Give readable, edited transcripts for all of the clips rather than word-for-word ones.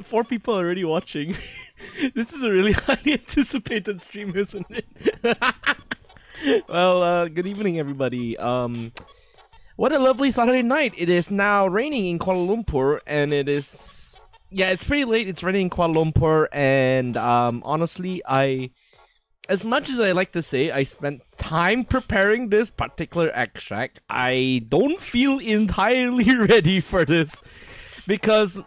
Four people already watching. This is a really highly anticipated stream, isn't it? Well, good evening, everybody. What a lovely Saturday night. It is now raining in Kuala Lumpur, and it is... Yeah, it's pretty late. It's raining in Kuala Lumpur, and honestly, as much as I like to say I spent time preparing this particular extract, I don't feel entirely ready for this. Because,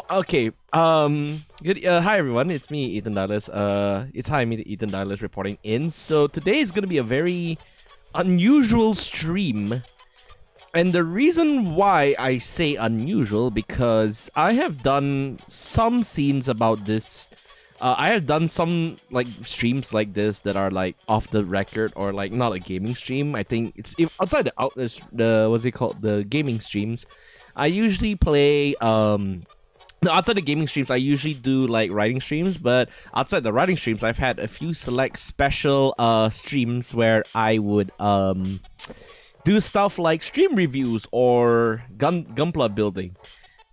okay, hi everyone, it's me, Eiten Dylus. Me, Eiten Dylus, reporting in. So today is going to be a very unusual stream. And the reason why I say unusual, because I have done some scenes about this. I have done some, like, streams like this that are, like, off the record, or, like, not a gaming stream. I think it's outside the gaming streams. I usually play, outside the gaming streams, I usually do, like, writing streams, but outside the writing streams, I've had a few select special, streams where I would, do stuff like stream reviews or gunpla building.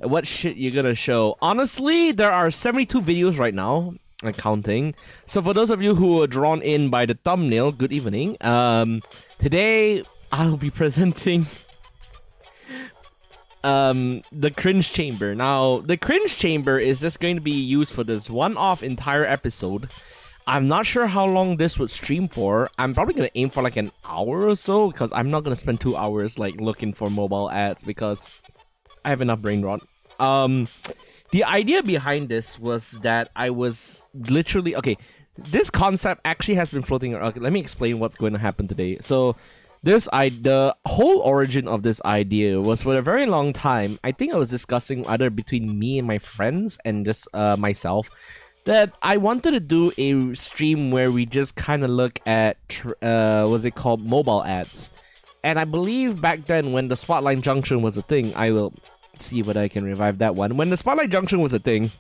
What shit you gonna show? Honestly, there are 72 videos right now, I'm counting. So for those of you who are drawn in by the thumbnail, good evening. Today, I'll be presenting... the cringe chamber. Now, the cringe chamber is just going to be used for this one-off entire episode. I'm not sure how long this would stream for. I'm probably gonna aim for like an hour or so, because I'm not gonna spend 2 hours like looking for mobile ads because I have enough brain rot. The idea behind this was that I was literally this concept actually has been floating around. Okay, let me explain what's going to happen today. So the whole origin of this idea was for a very long time. I think I was discussing either between me and my friends and just myself that I wanted to do a stream where we just kind of look at mobile ads. And I believe back then when the Spotlight Junction was a thing, I will see whether I can revive that one. When the Spotlight Junction was a thing,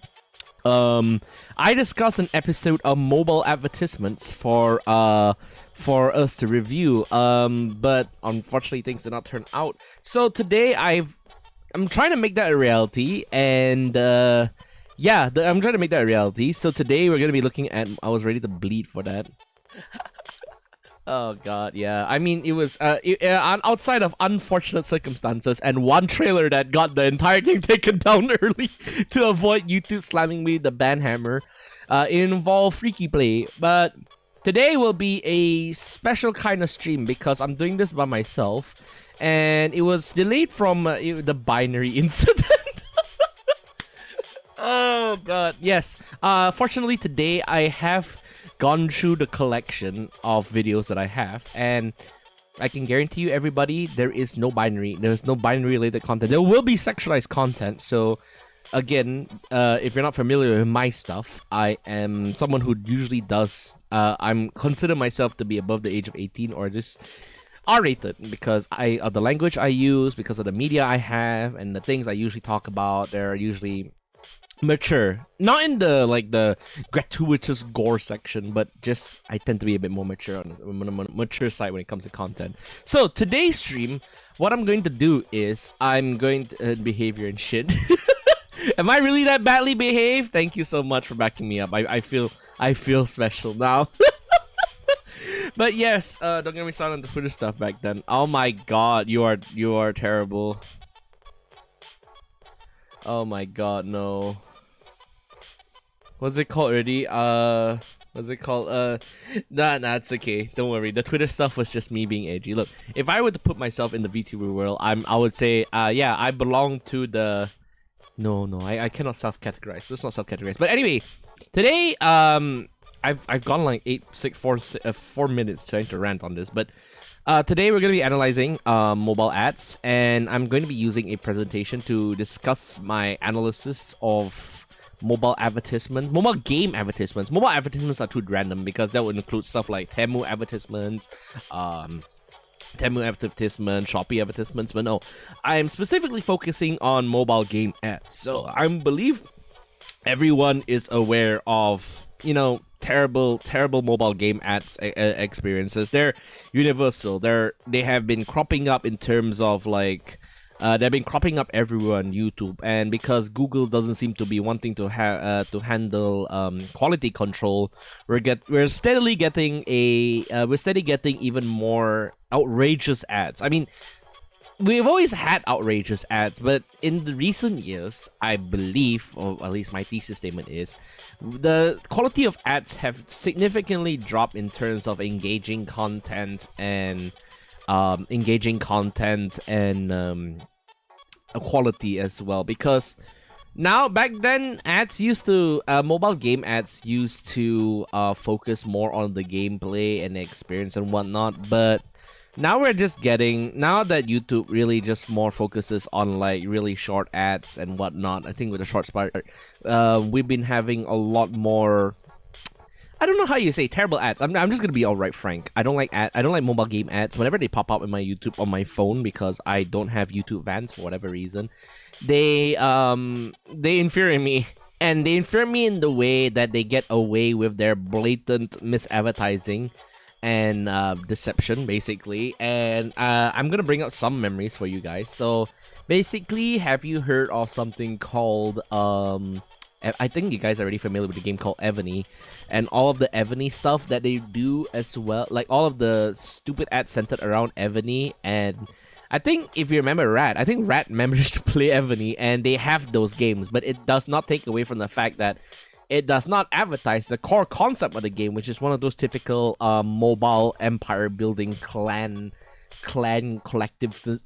I discussed an episode of mobile advertisements for us to review, but unfortunately things did not turn out. So today I'm trying to make that a reality, and I'm trying to make that a reality. So today we're gonna be looking at... I was ready to bleed for that. Oh god, yeah. I mean, it was outside of unfortunate circumstances and one trailer that got the entire thing taken down early to avoid YouTube slamming me the ban hammer. It involved freaky play, but today will be a special kind of stream because I'm doing this by myself, and it was delayed from the binary incident. Oh god, yes. Fortunately today I have gone through the collection of videos that I have, and I can guarantee you, everybody, there's no binary related content. There will be sexualized content. So again, if you're not familiar with my stuff, I am someone who usually does I'm consider myself to be above the age of 18 or just R-rated because of the language I use, because of the media I have, and the things I usually talk about. They're usually mature, not in the gratuitous gore section, but just I tend to be a bit more mature on the mature side when it comes to content. So today's stream, what I'm going to do is I'm going to behavior and shit. Am I really that badly behaved? Thank you so much for backing me up. I feel special now. But yes, don't get me started on the Twitter stuff back then. Oh my god, you are terrible. Oh my god, no. What's it called already? What's it called? Nah, it's okay. Don't worry. The Twitter stuff was just me being edgy. Look, if I were to put myself in the VTuber world, I would say, yeah, I belong to the... No, I cannot self-categorize. Let's not self-categorize. But anyway, today, I've gone like 4 minutes trying to rant on this, but today we're going to be analyzing mobile ads, and I'm going to be using a presentation to discuss my analysis of mobile advertisements, mobile game advertisements. Mobile advertisements are too random because that would include stuff like Temu advertisements, Shopee advertisements, but no, I'm specifically focusing on mobile game ads. So I believe everyone is aware of, terrible mobile game ads experiences. They're universal. They have been cropping up in terms of like they've been cropping up everywhere on YouTube, and because Google doesn't seem to be wanting to handle quality control, we're steadily getting even more outrageous ads. I mean, we've always had outrageous ads, but in the recent years, I believe, or at least my thesis statement is, the quality of ads have significantly dropped in terms of engaging content and quality as well. Because now, back then, mobile game ads used to focus more on the gameplay and experience and whatnot, but now that YouTube really just more focuses on like really short ads and whatnot, I think with the short part, we've been having a lot more. I don't know how you say terrible ads. I'm just gonna be outright frank. I don't like mobile game ads. Whenever they pop up in my YouTube on my phone, because I don't have YouTube Vans for whatever reason, they infuriate me. And they infuriate me in the way that they get away with their blatant misadvertising and deception, basically. And I'm gonna bring up some memories for you guys. So basically, have you heard of something called I think you guys are already familiar with the game called Evany, and all of the Evany stuff that they do as well, like all of the stupid ads centered around Evany. And I think if you remember Rat managed to play Evany, and they have those games, but it does not take away from the fact that it does not advertise the core concept of the game, which is one of those typical mobile empire building clan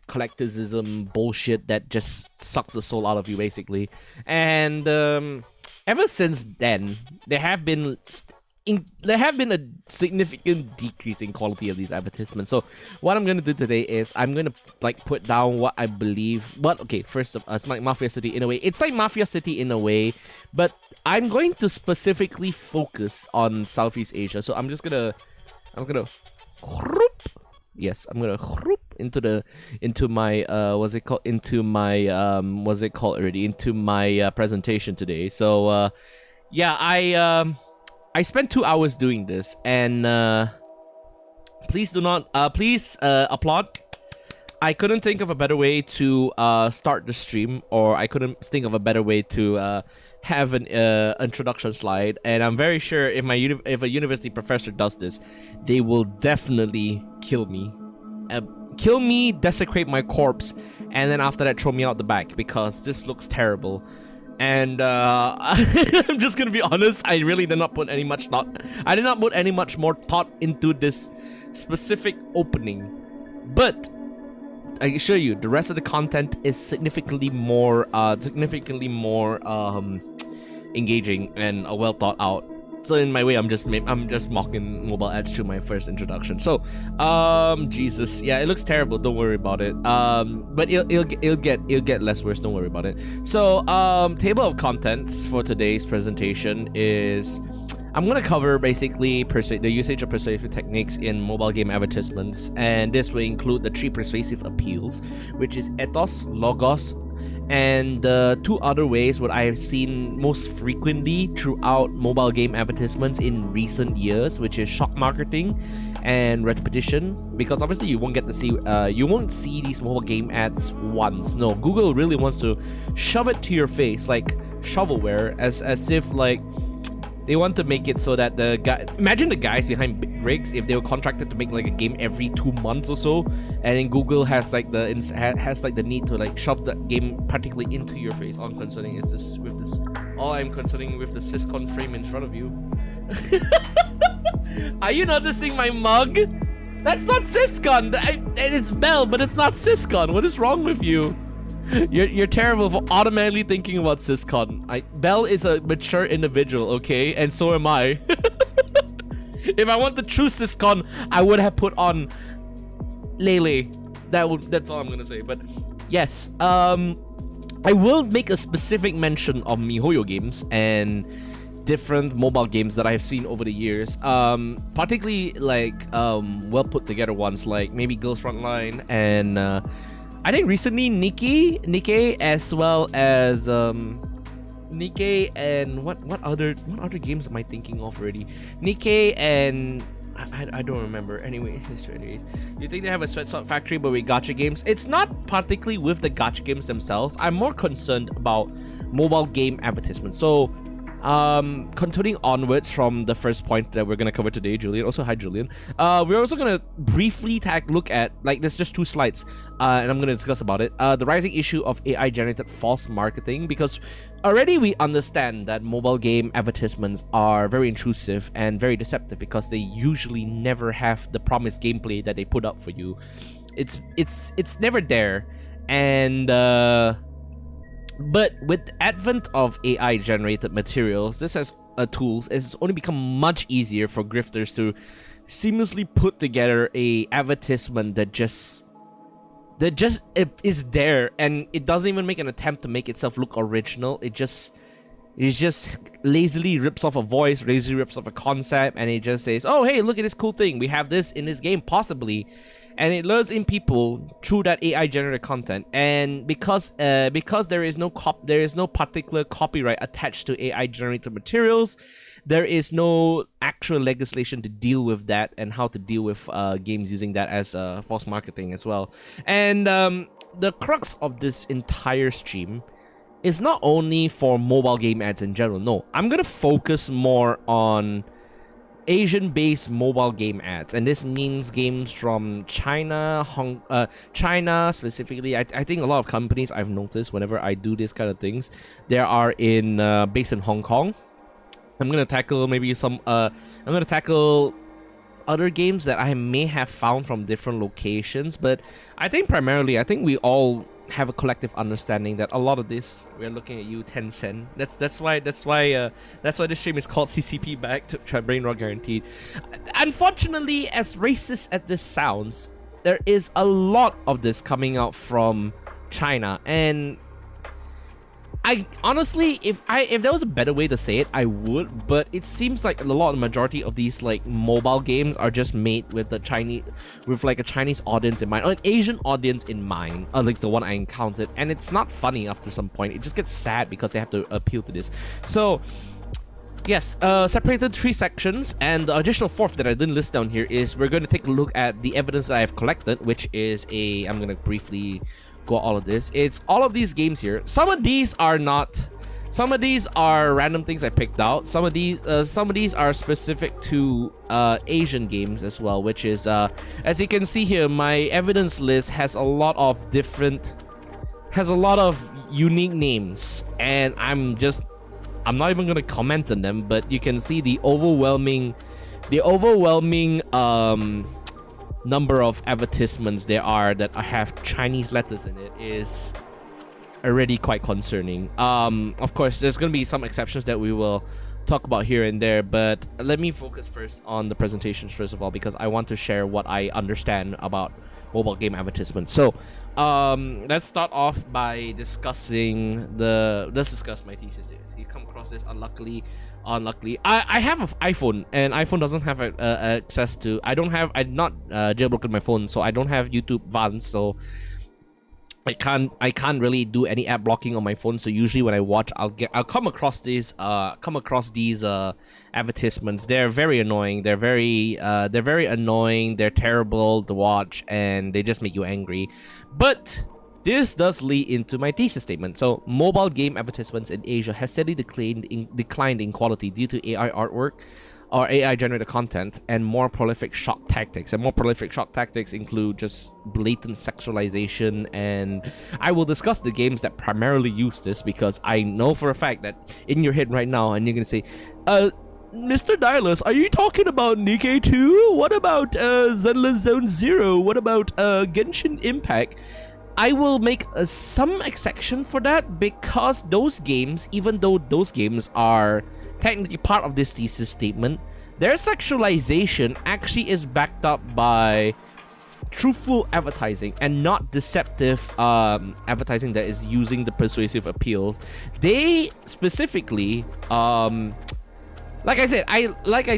collectivism bullshit that just sucks the soul out of you, basically. And ever since then, there have been a significant decrease in quality of these advertisements. So what I'm gonna do today is I'm gonna like put down what I believe. But okay, first of all, it's like Mafia City in a way. It's like Mafia City in a way, but I'm going to specifically focus on Southeast Asia. So I'm gonna yes, I'm gonna into my presentation today. So yeah, I spent 2 hours doing this, and please applaud. I couldn't think of a better way to start the stream, or I couldn't think of a better way to have an introduction slide. And I'm very sure if a university professor does this, they will definitely kill me, desecrate my corpse, and then after that throw me out the back, because this looks terrible. And I'm just gonna be honest, I really did not put any much thought. I did not put any much more thought into this specific opening, but I assure you, the rest of the content is significantly more engaging and well thought out. So in my way, I'm just mocking mobile ads through my first introduction. So, Jesus, yeah, it looks terrible. Don't worry about it. But it'll get less worse. Don't worry about it. So, table of contents for today's presentation is, I'm gonna cover basically the usage of persuasive techniques in mobile game advertisements, and this will include the 3 persuasive appeals, which is ethos, logos, and 2 other ways what I have seen most frequently throughout mobile game advertisements in recent years, which is shock marketing and repetition. Because obviously you won't see these mobile game ads once. No, Google really wants to shove it to your face like shovelware, as if like they want to make it so that imagine the guys behind big rigs, if they were contracted to make like a game every 2 months or so, and then Google has like the need to like shove the game practically into your face. All I'm concerning with the Syscon frame in front of you. Are you noticing my mug? That's not Syscon. It's Bell, but it's not Syscon. What is wrong with you? You're terrible for automatically thinking about Syscon. Bell is a mature individual, okay? And so am I. If I want the true Syscon, I would have put on Lele. That's all I'm gonna say. But yes, I will make a specific mention of MiHoYo games and different mobile games that I have seen over the years. Particularly like well put together ones like maybe Girls Frontline and I think recently Nikkei, as well as Nikkei and what other games am I thinking of already? Nikkei and I don't remember. Anyways, you think they have a sweatshop factory but with gacha games? It's not particularly with the gacha games themselves. I'm more concerned about mobile game advertisements. So continuing onwards from the first point that we're gonna cover today, Julian. Also, hi, Julian. We're also gonna briefly look at, like, there's just 2 slides, and I'm gonna discuss about it. The rising issue of AI-generated false marketing, because already we understand that mobile game advertisements are very intrusive and very deceptive because they usually never have the promised gameplay that they put up for you. It's never there, and but with the advent of AI-generated materials, this has tools, it's only become much easier for grifters to seamlessly put together a advertisement that just is there, and it doesn't even make an attempt to make itself look original. It just lazily rips off a voice, lazily rips off a concept, and it just says, "Oh, hey, look at this cool thing. We have this in this game, possibly." And it lures in people through that AI generated content, and because there is no particular copyright attached to AI generated materials, there is no actual legislation to deal with that and how to deal with games using that as false marketing as well. And the crux of this entire stream is not only for mobile game ads in general. No, I'm gonna focus more on Asian-based mobile game ads, and this means games from China, China specifically. I think a lot of companies, I've noticed whenever I do this kind of things, they are based in Hong Kong. I'm gonna tackle maybe some. I'm gonna tackle other games that I may have found from different locations, but I think primarily, we all have a collective understanding that a lot of this, we're looking at you, Tencent. That's why this stream is called CCP back to try brainrot guaranteed. Unfortunately, as racist as this sounds, there is a lot of this coming out from China, and I honestly, if there was a better way to say it, I would, but it seems like the majority of these like mobile games are just made with a Chinese audience in mind, or an Asian audience in mind, like the one I encountered, and it's not funny after some point. It just gets sad because they have to appeal to this. So yes, separated 3 sections, and the additional 4th that I didn't list down here is we're going to take a look at the evidence that I have collected, which is I'm going to briefly go all of this. It's all of these games here. Some of these are random things I picked out. Some of these are specific to Asian games as well, which is as you can see here, my evidence list has a lot of unique names, and I'm not even gonna comment on them, but you can see the overwhelming number of advertisements there are that have Chinese letters in it is already quite concerning. Of course, there's gonna be some exceptions that we will talk about here and there, but let me focus first on the presentations first of all, because I want to share what I understand about mobile game advertisements. So let's start off by discussing let's discuss my thesis. You come across this unluckily, I have an iPhone, and iPhone doesn't have access to. I'm not jailbroken my phone, so I don't have YouTube Vans, so I can't really do any app blocking on my phone. So usually when I watch, I'll come across these advertisements. They're very annoying. They're very annoying. They're terrible to watch, and they just make you angry. But this does lead into my thesis statement. So, mobile game advertisements in Asia have steadily declined in quality due to AI artwork or AI-generated content and more prolific shock tactics. And more prolific shock tactics include just blatant sexualization, and I will discuss the games that primarily use this, because I know for a fact that in your head right now, and you're gonna say, Mr. Dylus, are you talking about Nikkei 2? What about Zenless Zone Zero? What about Genshin Impact? I will make some exception for that, because those games, even though those games are technically part of this thesis statement, their sexualization actually is backed up by truthful advertising and not deceptive advertising that is using the persuasive appeals. They specifically, like I said, I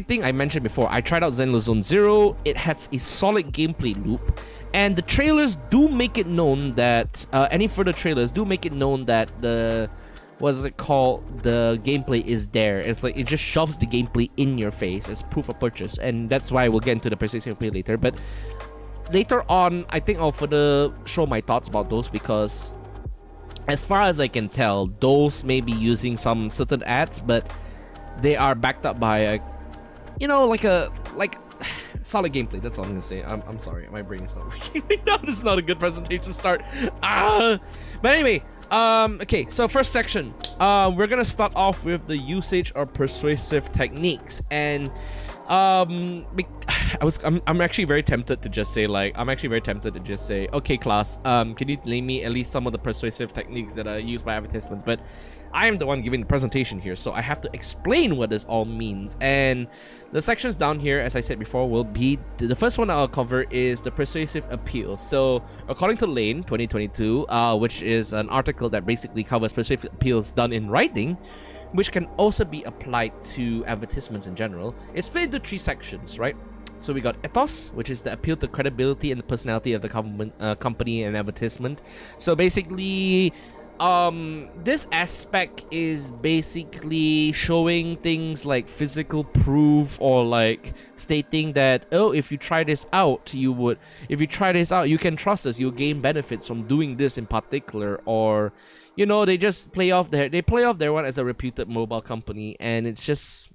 think I mentioned before, I tried out Zenless Zone Zero. It has a solid gameplay loop, and the trailers do make it known that any further trailers do make it known that the what is it called, the gameplay is there. It's like it just shoves the gameplay in your face as proof of purchase, and that's why we'll get into the persuasive appeal later. But later on, I think I'll further show my thoughts about those, because as far as I can tell, those may be using some certain ads, but they are backed up by a, you know, like solid gameplay. That's all I'm gonna say. I'm sorry, my brain is not working right now. This is not a good presentation start. But anyway, okay, so first section, we're gonna start off with the usage of persuasive techniques. And I'm actually very tempted to just say, okay, class, can you name me at least some of the persuasive techniques that are used by advertisements? But I am the one giving the presentation here, so I have to explain what this all means. And the sections down here, as I said before, will be the first one I'll cover is the persuasive appeal. So according to Lane 2022, which is an article that basically covers persuasive appeals done in writing, which can also be applied to advertisements in general. It's split into 3 sections, right? So we got ethos, which is the appeal to credibility and the personality of the company and advertisement. So basically, this aspect is basically showing things like physical proof, or like stating that, oh, if you try this out, you can trust us, you'll gain benefits from doing this in particular. Or, you know, they play off their one as a reputed mobile company, and it's just,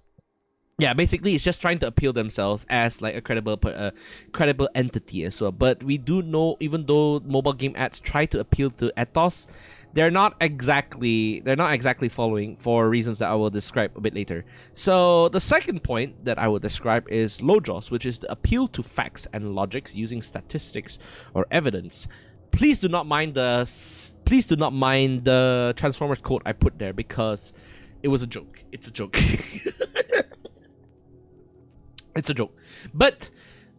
yeah, basically it's just trying to appeal themselves as like a credible entity as well. But we do know, even though mobile game ads try to appeal to ethos, they're not exactly following, for reasons that I will describe a bit later. So the second point that I will describe is logos, which is the appeal to facts and logics using statistics or evidence. Please do not mind the Transformers quote I put there, because it was a joke. It's a joke. It's a joke. But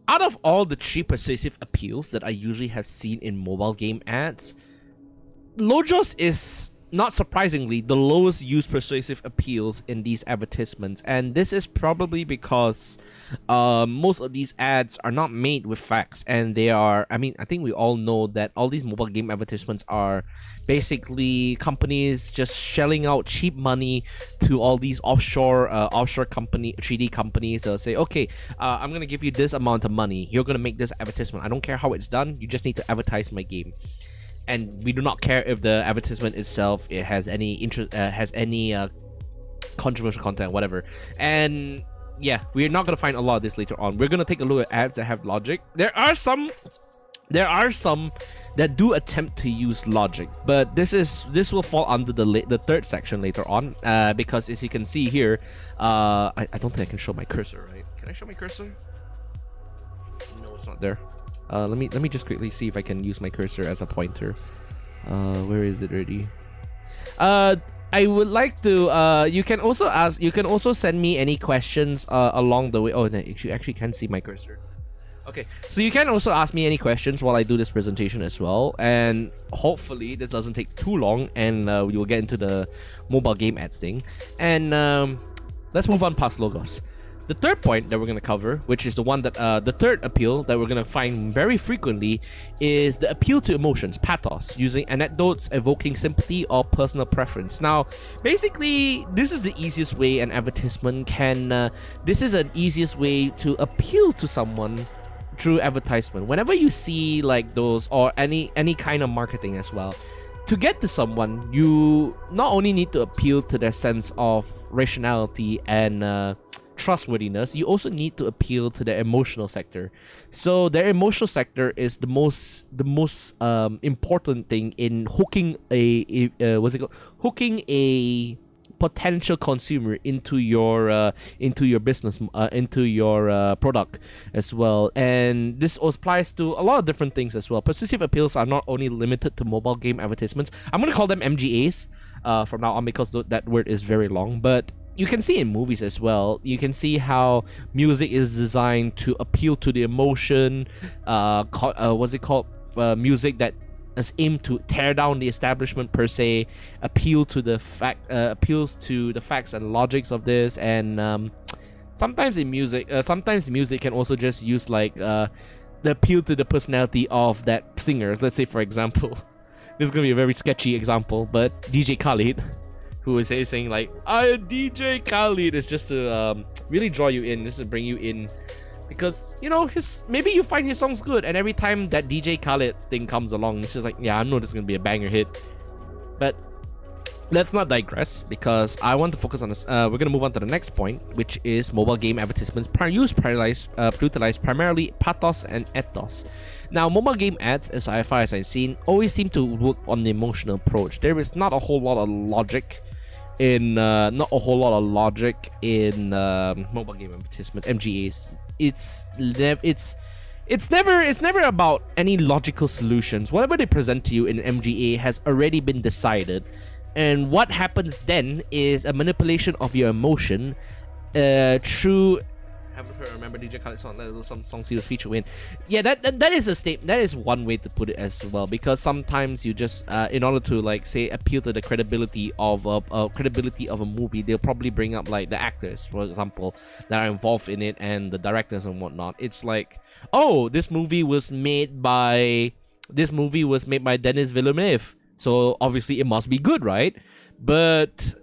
out of all the 3 persuasive appeals that I usually have seen in mobile game ads, logos is, not surprisingly, the lowest used persuasive appeals in these advertisements. And this is probably because most of these ads are not made with facts, and they are, I think we all know that all these mobile game advertisements are basically companies just shelling out cheap money to all these offshore 3D companies. They'll say, okay, I'm gonna give you this amount of money, you're gonna make this advertisement, I don't care how it's done, you just need to advertise my game. And we do not care if the advertisement itself has any controversial content, whatever. And yeah, we're not gonna find a lot of this later on. We're gonna take a look at ads that have logic. There are some that do attempt to use logic, but this will fall under the third section later on, because as you can see here, I don't think I can show my cursor, right? Can I show my cursor? No, it's not there. Let me just quickly see if I can use my cursor as a pointer. Where is it already? I would like to. You can also send me any questions along the way. Oh, no, you actually can see my cursor. Okay, so you can also ask me any questions while I do this presentation as well, and hopefully this doesn't take too long, and we will get into the mobile game ads thing. And let's move on past logos. The third point that we're going to cover, which is the one that the third appeal that we're going to find very frequently, is the appeal to emotions, pathos, using anecdotes evoking sympathy or personal preference. Now, basically, this is the easiest way an advertisement can. This is an easiest way to appeal to someone through advertisement. Whenever you see like those, or any kind of marketing as well, to get to someone, you not only need to appeal to their sense of rationality and trustworthiness, you also need to appeal to their emotional sector. So their emotional sector is the most important thing in hooking hooking a potential consumer into your business, into your product as well. And this applies to a lot of different things as well. Persuasive appeals are not only limited to mobile game advertisements. I'm going to call them MGAs from now on, because that word is very long. But you can see in movies as well. You can see how music is designed to appeal to the emotion. Music that is aimed to tear down the establishment per se, appeals to the facts and logics of this. And sometimes music can also just use like the appeal to the personality of that singer. Let's say, for example, this is gonna be a very sketchy example, but DJ Khaled, who is saying like, I DJ Khalid, is just to really draw you in, just to bring you in. Because, you know, maybe you find his songs good, and every time that DJ Khaled thing comes along, it's just like, yeah, I know this is gonna be a banger hit. But let's not digress, because I want to focus on this. We're gonna move on to the next point, which is mobile game advertisements utilize primarily pathos and ethos. Now, mobile game ads, as far as I've seen, always seem to work on the emotional approach. There is not a whole lot of logic in mobile game advertisement MGAs. It's never about any logical solutions. Whatever they present to you in MGA has already been decided, and what happens then is a manipulation of your emotion through. Haven't heard, remember DJ Khaled song, some songs he was featured in. Yeah, that is a statement. That is one way to put it as well, because sometimes you just in order to like say appeal to the credibility of a movie, they'll probably bring up like the actors, for example, that are involved in it, and the directors and whatnot. It's like, oh, this movie was made by Denis Villeneuve, so obviously it must be good, right? But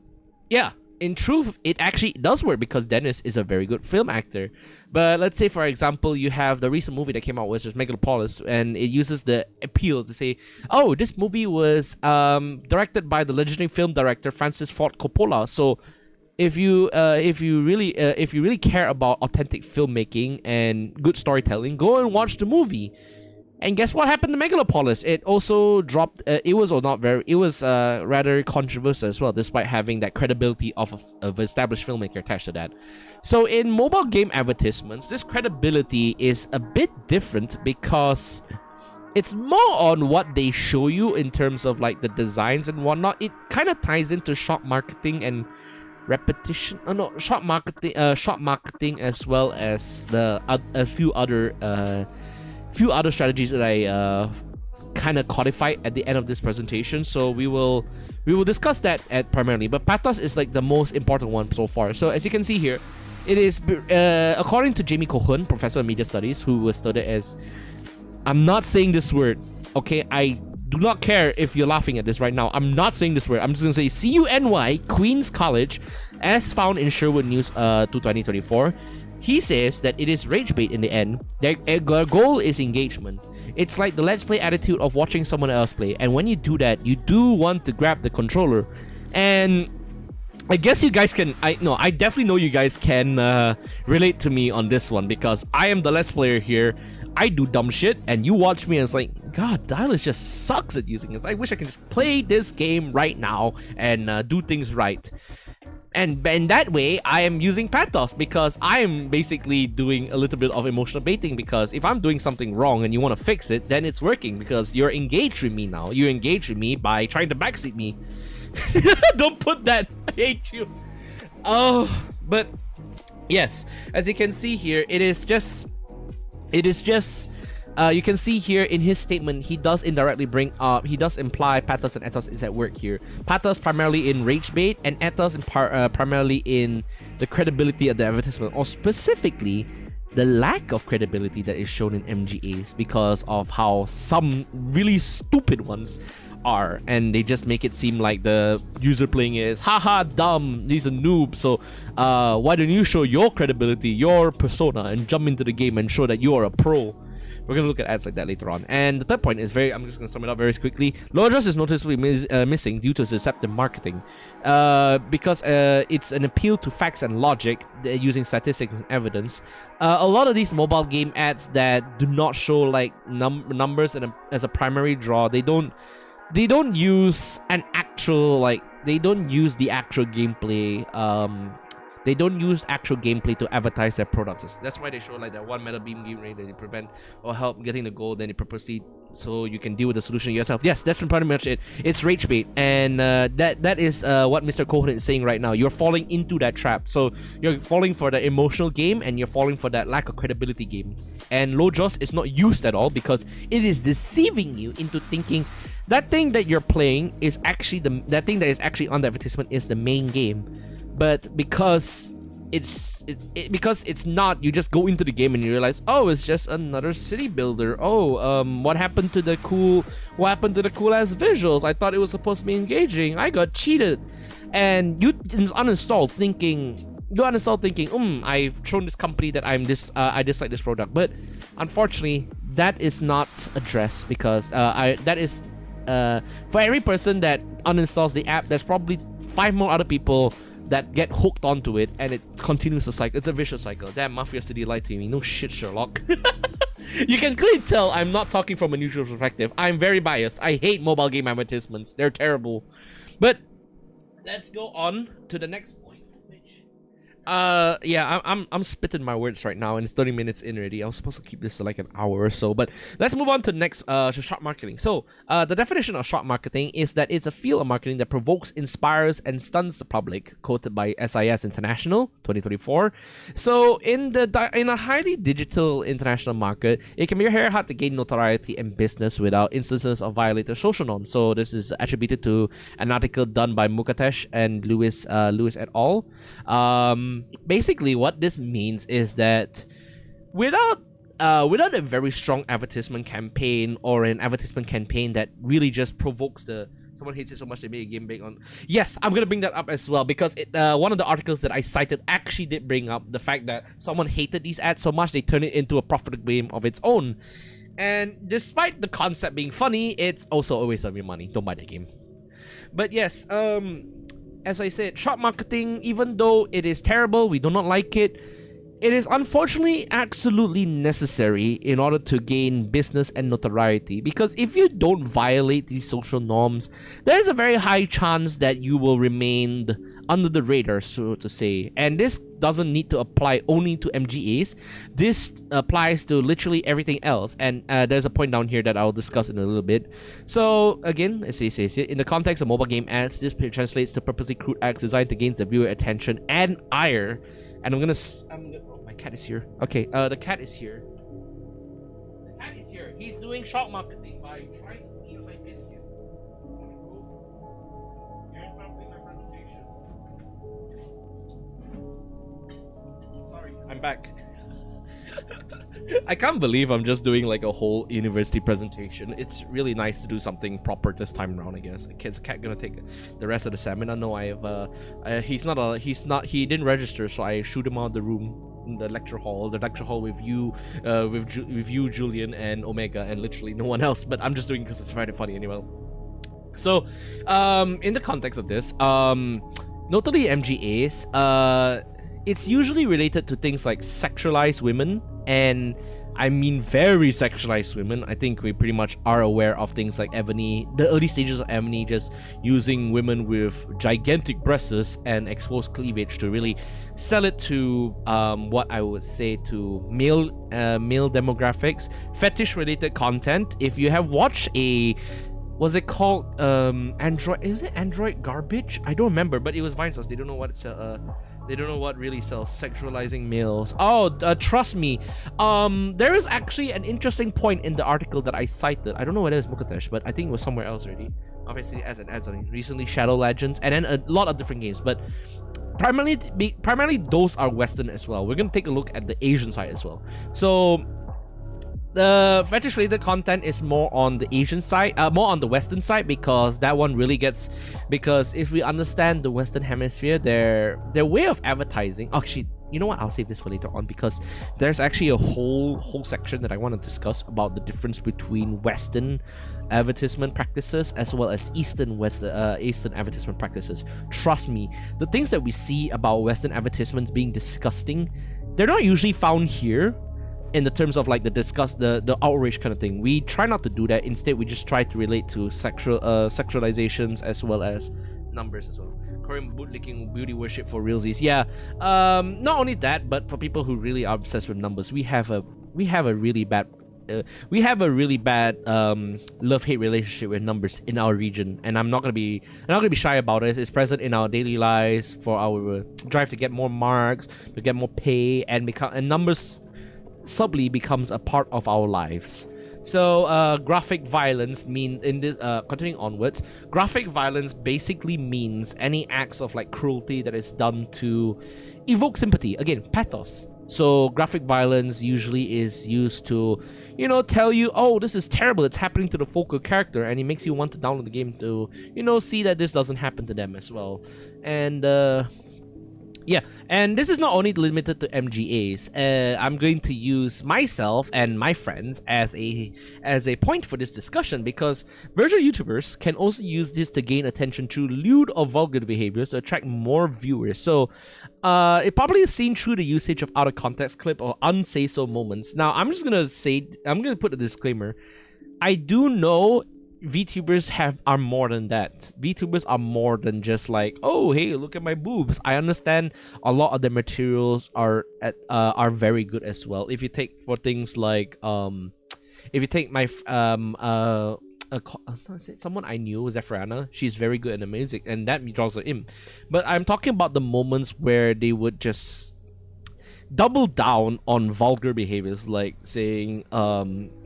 yeah, in truth, it actually does work because Dennis is a very good film actor. But let's say, for example, you have the recent movie that came out, which is Megalopolis, and it uses the appeal to say, oh, this movie was directed by the legendary film director Francis Ford Coppola. So if you really care about authentic filmmaking and good storytelling, go and watch the movie. And guess what happened to Megalopolis? It also dropped. It was rather controversial as well, despite having that credibility of established filmmaker attached to that. So in mobile game advertisements, this credibility is a bit different because it's more on what they show you in terms of like the designs and whatnot. It kind of ties into shop marketing and repetition. Shop marketing as well as a few other strategies that I kind of codified at the end of this presentation. So we will discuss that primarily, but pathos is like the most important one so far. So as you can see here, it is according to Jamie Cohen, professor of media studies, who was studied as, I'm not saying this word, okay? I do not care if you're laughing at this right now. I'm not saying this word. I'm just gonna say CUNY, Queen's College, as found in Sherwood News 2024. He says that it is rage bait in the end. Their goal is engagement. It's like the let's play attitude of watching someone else play. And when you do that, you do want to grab the controller. And I guess you guys can... I definitely know you guys can relate to me on this one, because I am the let's player here. I do dumb shit, and you watch me and it's like, God, Dylus just sucks at using it. I wish I can just play this game right now and do things right. And in that way, I am using pathos because I am basically doing a little bit of emotional baiting, because if I'm doing something wrong and you want to fix it, then it's working because you're engaged with me now. You're engaged with me by trying to backseat me. Don't put that. I hate you. Oh, but yes, as you can see here, it is just you can see here in his statement, he does indirectly he does imply pathos and ethos is at work here. Pathos primarily in rage bait, and ethos primarily in the credibility of the advertisement, or specifically the lack of credibility that is shown in MGAs because of how some really stupid ones are, and they just make it seem like the user playing is haha dumb, he's a noob, so why don't you show your credibility, your persona, and jump into the game and show that you are a pro. We're going to look at ads like that later on. And the third point is I'm just going to sum it up very quickly. Low address is noticeably missing due to deceptive marketing. Because it's an appeal to facts and logic using statistics and evidence. A lot of these mobile game ads that do not show like numbers as a primary draw, they don't use an actual, like, they don't use the actual gameplay. They don't use actual gameplay to advertise their products. That's why they show like that one meta beam game rate that they prevent or help getting the goal, then they purposely so you can deal with the solution yourself. Yes, that's pretty much it. It's rage bait, and that is what Mr. Cohen is saying right now. You're falling into that trap. So you're falling for the emotional game, and you're falling for that lack of credibility game. And low jaws is not used at all because it is deceiving you into thinking that thing that you're playing is actually that thing that is actually on the advertisement is the main game. But because because it's not. You just go into the game and you realize, oh, it's just another city builder. Oh, what happened to the cool ass visuals? I thought it was supposed to be engaging. I got cheated, and you uninstall thinking. I've shown this company that I dislike this product. But unfortunately, that is not addressed because for every person that uninstalls the app, there's probably 5 more other people that get hooked onto it, and it continues the cycle. It's a vicious cycle. Damn, Mafia City lied to me. No shit, Sherlock. You can clearly tell I'm not talking from a neutral perspective. I'm very biased. I hate mobile game advertisements. They're terrible. But let's go on to the next point. Yeah, I'm spitting my words right now, and it's 30 minutes in already. I was supposed to keep this to like an hour or so, but let's move on to the next to short marketing. So the definition of short marketing is that it's a field of marketing that provokes, inspires, and stuns the public, quoted by SIS International 2024. So in a highly digital international market, it can be very hard to gain notoriety and business without instances of violated social norms. So this is attributed to an article done by Mukatesh and Lewis et al. Basically, what this means is that without a very strong advertisement campaign, or an advertisement campaign that really just provokes someone hates it so much they make a game big on. Yes, I'm gonna bring that up as well, because one of the articles that I cited actually did bring up the fact that someone hated these ads so much they turned it into a profitable game of its own. And despite the concept being funny, it's also a waste of your money. Don't buy the game. But yes, as I said, short marketing, even though it is terrible, we do not like it, it is unfortunately absolutely necessary in order to gain business and notoriety. Because if you don't violate these social norms, there is a very high chance that you will remain under the radar, so to say. And this doesn't need to apply only to MGAs. This applies to literally everything else. And there's a point down here that I'll discuss in a little bit. So again, it says in the context of mobile game ads, this translates to purposely crude acts designed to gain the viewer attention and ire. And oh, my cat is here. Okay, the cat is here. The cat is here. He's doing short marketing by trying to steal my bit here. You're interrupting my presentation. Sorry, I'm back. I can't believe I'm just doing like a whole university presentation. It's really nice to do something proper this time around, I guess. Is the cat gonna take the rest of the seminar? No, he didn't register, so I shoot him out of the room in the lecture hall with you, Julian, and Omega, and literally no one else. But I'm just doing it because it's very funny anyway. So, in the context of this, notably MGAs, it's usually related to things like sexualized women, and I mean very sexualized women. I think we pretty much are aware of things like Ebony, the early stages of Ebony, just using women with gigantic breasts and exposed cleavage to really sell it to what I would say to male demographics, fetish related content. If you have watched was it called Android? Is it Android Garbage? I don't remember, but it was Vine Source. They don't know what it's they don't know what really sells. Sexualizing males. Oh, trust me. There is actually an interesting point in the article that I cited. I don't know whether it's Mukatesh, but I think it was somewhere else already. Obviously, as on recently, Shadow Legends, and then a lot of different games. But primarily those are Western as well. We're gonna take a look at the Asian side as well. So the fetish related content is more on the Asian side, more on the Western side, because that one really gets, because if we understand the Western hemisphere, their way of advertising, actually, you know what, I'll save this for later on, because there's actually a whole section that I want to discuss about the difference between Western advertisement practices as well as Eastern advertisement practices. Trust me, the things that we see about Western advertisements being disgusting, they're not usually found here in the terms of like the outrage kind of thing. We try not to do that. Instead, we just try to relate to sexualizations as well as numbers as well. Korean bootlicking, beauty worship for realsies. Yeah. Not only that, but for people who really are obsessed with numbers, we have a really bad love-hate relationship with numbers in our region, and I'm not gonna be shy about it. It's present in our daily lives for our drive to get more marks, to get more pay, and numbers subtly becomes a part of our lives. So graphic violence mean in this continuing onwards, graphic violence basically means any acts of like cruelty that is done to evoke sympathy. Again, pathos. So graphic violence usually is used to, you know, tell you, oh, this is terrible, it's happening to the focal character, and it makes you want to download the game to, you know, see that this doesn't happen to them as well. And yeah, and this is not only limited to MGAs. I'm going to use myself and my friends as a point for this discussion, because virtual YouTubers can also use this to gain attention through lewd or vulgar behaviors to attract more viewers. So it probably is seen through the usage of out of context clip or unsay-so moments. Now, I'm gonna put a disclaimer. I do know VTubers are more than that. VTubers are more than just like, oh, hey, look at my boobs. I understand a lot of the materials are very good as well. If you take for things like if you take my someone I knew, Zephrana, she's very good and amazing, and that draws her in. But I'm talking about the moments where they would just double down on vulgar behaviors, like saying, I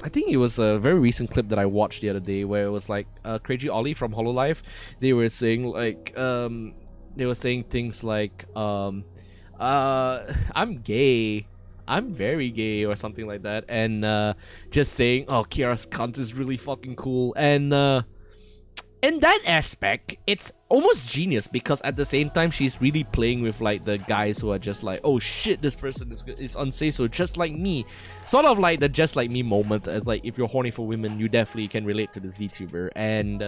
think it was a very recent clip that I watched the other day where it was like Crazy Ollie from Hololive. They were saying like, they were saying things like, I'm gay, I'm very gay, or something like that, and just saying, oh, Kiara's cunt is really fucking cool, and in that aspect, it's almost genius, because at the same time, she's really playing with like the guys who are just like, oh shit, this person is unsafe, just like me. Sort of like the just like me moment, as like if you're horny for women, you definitely can relate to this VTuber. And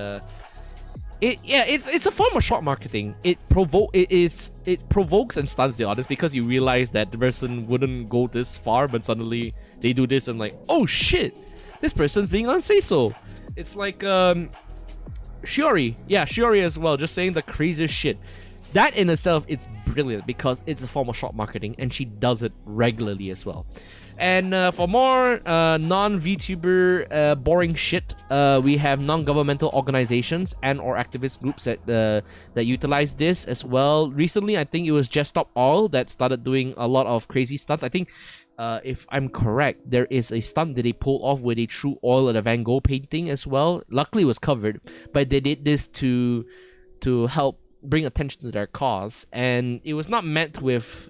it's a form of short marketing. It provokes and stuns the audience, because you realize that the person wouldn't go this far, but suddenly they do this and like, oh shit, this person's being unsafe. It's like Shiori as well, just saying the craziest shit. That in itself, it's brilliant, because it's a form of short marketing, and she does it regularly as well. And for more non-VTuber boring shit, we have non-governmental organizations and or activist groups that utilize this as well. Recently, I think it was Just Stop Oil that started doing a lot of crazy stunts. I think, if I'm correct, there is a stunt that they pulled off where they threw oil at a Van Gogh painting as well. Luckily, it was covered, but they did this to help bring attention to their cause, and it was not met with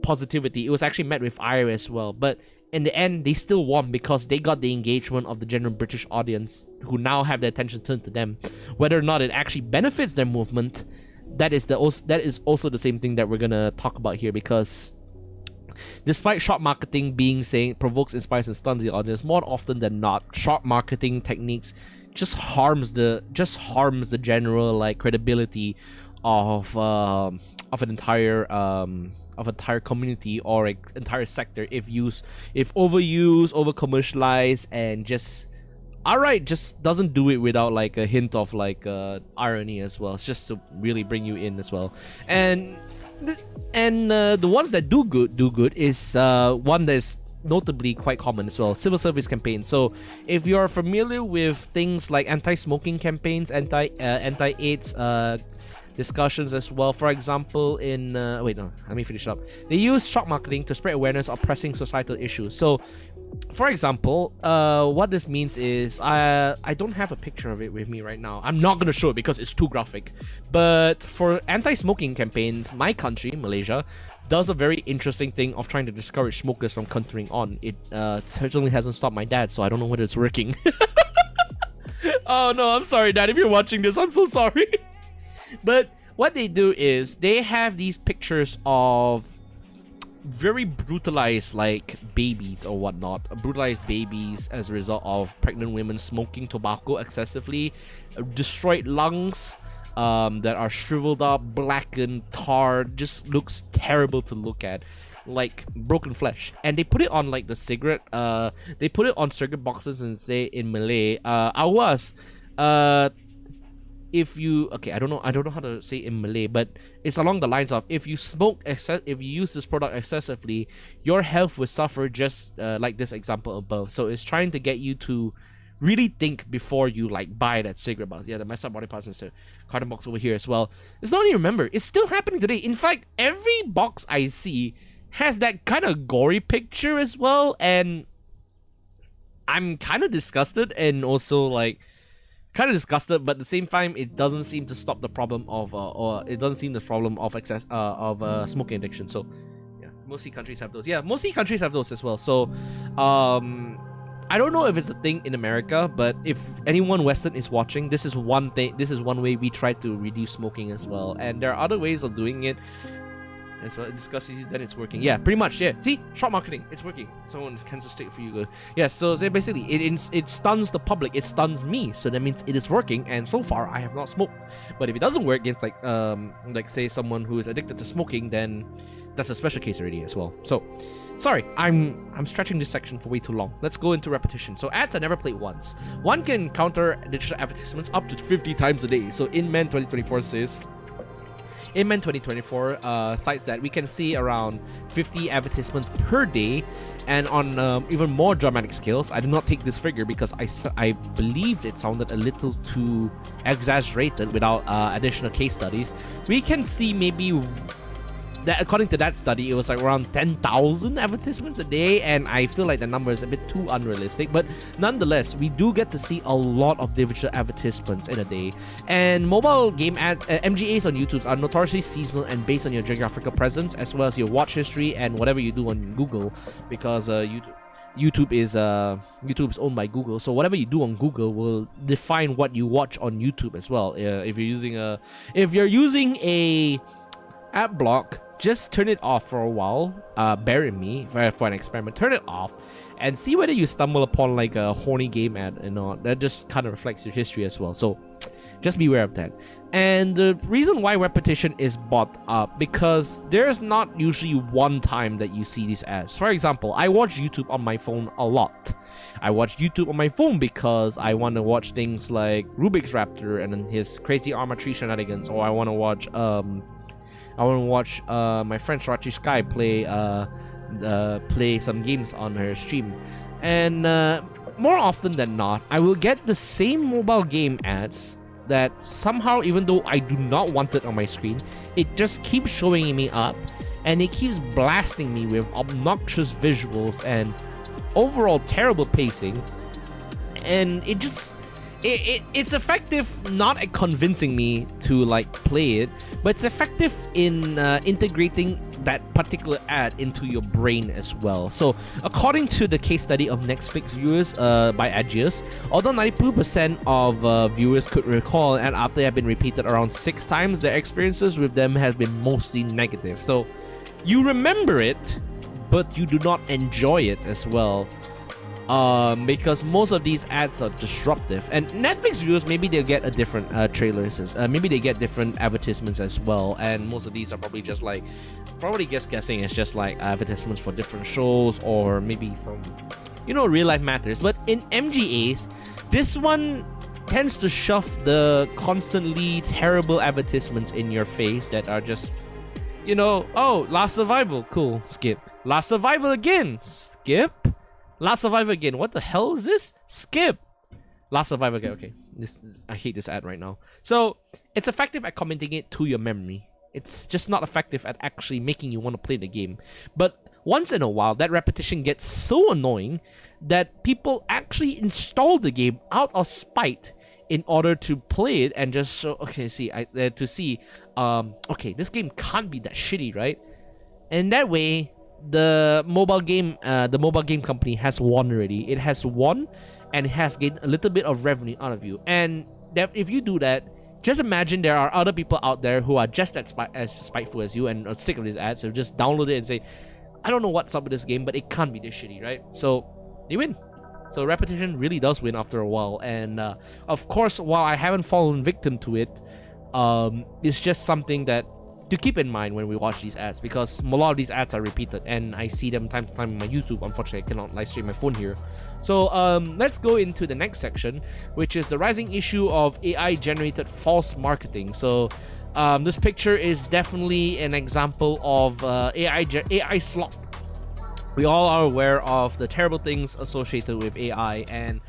positivity. It was actually met with ire as well. But in the end, they still won, because they got the engagement of the general British audience, who now have their attention turned to them. Whether or not it actually benefits their movement, that is also the same thing that we're gonna talk about here, because despite short marketing being saying provokes, inspires, and stuns the audience, more often than not, short marketing techniques just harms the general like credibility of an entire community or an entire sector if overused, over commercialized, and just doesn't do it without like a hint of like irony as well. It's just to really bring you in as well. And the ones that do good is one that is notably quite common as well: civil service campaigns. So if you're familiar with things like anti-smoking campaigns, anti-AIDS discussions as well, for example, in wait, no, let me finish up. They use short marketing to spread awareness of pressing societal issues. So for example, what this means is, I don't have a picture of it with me right now. I'm not gonna show it because it's too graphic. But for anti-smoking campaigns, my country, Malaysia, does a very interesting thing of trying to discourage smokers from continuing on. It certainly hasn't stopped my dad, so I don't know whether it's working. Oh no, I'm sorry, Dad. If you're watching this, I'm so sorry. But what they do is they have these pictures of very brutalized like babies or whatnot, brutalized babies as a result of pregnant women smoking tobacco excessively, destroyed lungs that are shriveled up, blackened, tarred, just looks terrible to look at, like broken flesh. And they put it on like the cigarette, they put it on cigarette boxes and say in Malay, awas, if you, okay, I don't know how to say it in Malay, but it's along the lines of, if you use this product excessively, your health will suffer, just like this example above. So it's trying to get you to really think before you like buy that cigarette box. Yeah, the messed up body parts is the carton box over here as well. It's not even, remember, it's still happening today. In fact, every box I see has that kind of gory picture as well, and I'm kind of disgusted and also like kind of disgusted, but at the same time, it doesn't seem to stop the problem of or it doesn't seem the problem of excess of smoking addiction. So yeah, mostly countries have those. Yeah, mostly countries have those as well. So I don't know if it's a thing in America, but if anyone Western is watching, this is one thing. This is one way we try to reduce smoking as well, and there are other ways of doing it. As well, discuss it, then it's working. Yeah, pretty much. Yeah, see, short marketing, it's working. Someone can just take for you. Yeah, so basically, it stuns the public. It stuns me. So that means it is working. And so far, I have not smoked. But if it doesn't work against like say someone who is addicted to smoking, then that's a special case already as well. So, sorry, I'm stretching this section for way too long. Let's go into repetition. So ads are never played once. One can encounter digital advertisements up to 50 times a day. So Inman 2024 says. Inman 2024 cites that we can see around 50 advertisements per day, and on even more dramatic scales. I did not take this figure because I believed it sounded a little too exaggerated without additional case studies. We can see maybe that according to that study, it was like around 10,000 advertisements a day, and I feel like the number is a bit too unrealistic. But nonetheless, we do get to see a lot of digital advertisements in a day. And mobile game MGAs on YouTube are notoriously seasonal and based on your geographical presence, as well as your watch history and whatever you do on Google, because YouTube is owned by Google, so whatever you do on Google will define what you watch on YouTube as well. If you're using a ad block, just turn it off for a while. Bear in me for an experiment. Turn it off and see whether you stumble upon like a horny game ad or not. That just kind of reflects your history as well. So just be aware of that. And the reason why repetition is brought up, because there's not usually one time that you see these ads. For example, I watch YouTube on my phone a lot. I watch YouTube on my phone because I want to watch things like Rubik's Raptor and his crazy Arma 3 shenanigans, or I want to watch my friend Srirachi Sky play some games on her stream. And more often than not, I will get the same mobile game ads that somehow, even though I do not want it on my screen, it just keeps showing me up, and it keeps blasting me with obnoxious visuals and overall terrible pacing. And it's effective not at convincing me to like play it, but it's effective in integrating that particular ad into your brain as well. So according to the case study of Netflix viewers by Agios, although 92% of viewers could recall an ad after they have been repeated around 6 times, their experiences with them has been mostly negative. So you remember it, but you do not enjoy it as well. Because most of these ads are disruptive, and Netflix viewers, maybe they'll get a different trailers, maybe they get different advertisements as well, and most of these are probably just like, guessing it's just like advertisements for different shows, or maybe from, real life matters. But in MGAs, this one tends to shove the constantly terrible advertisements in your face that are just, oh, Last Survival, cool, skip. Last Survival again, skip. Last Survivor again. What the hell is this? Skip. Last Survivor again. Okay. I hate this ad right now. So it's effective at commenting it to your memory. It's just not effective at actually making you want to play the game. But once in a while, that repetition gets so annoying that people actually install the game out of spite in order to play it and just show, okay, okay, this game can't be that shitty, right? And that way, the mobile game company has won already. It has won, and it has gained a little bit of revenue out of you. And that if you do that, just imagine there are other people out there who are just as spiteful as you and are sick of these ads. So just download it and say, I don't know what's up with this game, but it can't be this shitty, right? So they win. So repetition really does win after a while. And of course, while I haven't fallen victim to it, it's just something that to keep in mind when we watch these ads, because a lot of these ads are repeated and I see them time to time on my YouTube. Unfortunately, I cannot live stream my phone here. So let's go into the next section, which is the rising issue of AI generated false marketing. So this picture is definitely an example of AI slop. We all are aware of the terrible things associated with AI, and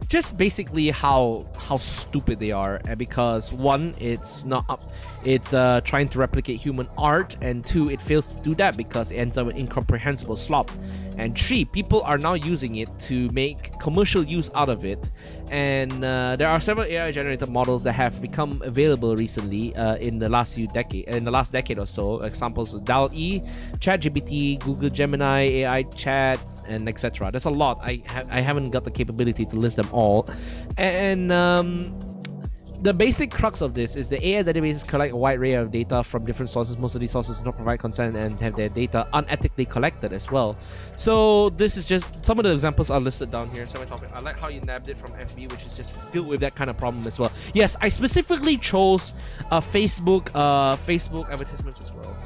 just basically how stupid they are, and because one, it's trying to replicate human art, and two, it fails to do that because it ends up with incomprehensible slop, and three, people are now using it to make commercial use out of it. And there are several AI generated models that have become available recently in the last decade or so. Examples of DALL-E, ChatGPT, Google Gemini, AI Chat, and etc. There's a lot. I haven't got the capability to list them all. And the basic crux of this is the AI databases collect a wide array of data from different sources. Most of these sources do not provide consent and have their data unethically collected as well. So this is just some of the examples are listed down here. So I like how you nabbed it from FB, which is just filled with that kind of problem as well. Yes, I specifically chose Facebook advertisements as well.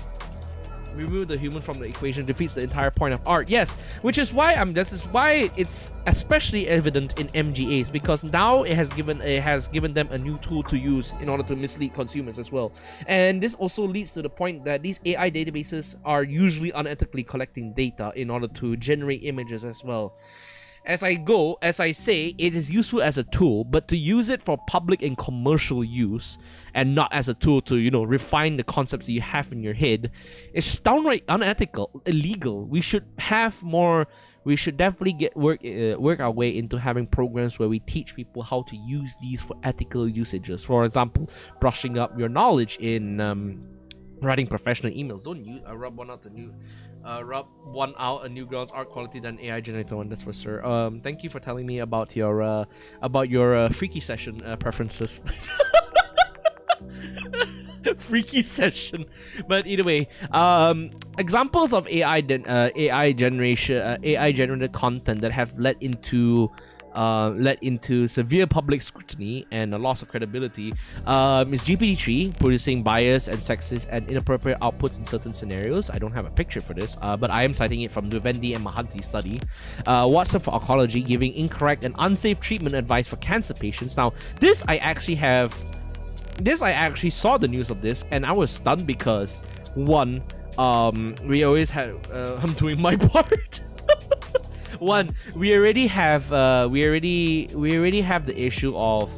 Remove the human from the equation defeats the entire point of art. Yes, which is why this is why it's especially evident in MGAs, because now it has given them a new tool to use in order to mislead consumers as well. And this also leads to the point that these AI databases are usually unethically collecting data in order to generate images as well. As I say, it is useful as a tool, but to use it for public and commercial use and not as a tool to, refine the concepts that you have in your head, it's just downright unethical, illegal. We should definitely work our way into having programs where we teach people how to use these for ethical usages. For example, brushing up your knowledge in writing professional emails. Don't use rub one out a Newgrounds art quality than AI generated one. That's for sure. Thank you for telling me about your freaky session preferences. Freaky session. But either way, examples of AI generated content that have led into severe public scrutiny and a loss of credibility is GPT-3 producing biased and sexist and inappropriate outputs in certain scenarios. I don't have a picture for this, but I am citing it from the Vendi and Mahanti study. Watson for oncology giving incorrect and unsafe treatment advice for cancer patients. Now, this I actually saw the news of this, and I was stunned because one, we always have I'm doing my part. One, we already have the issue of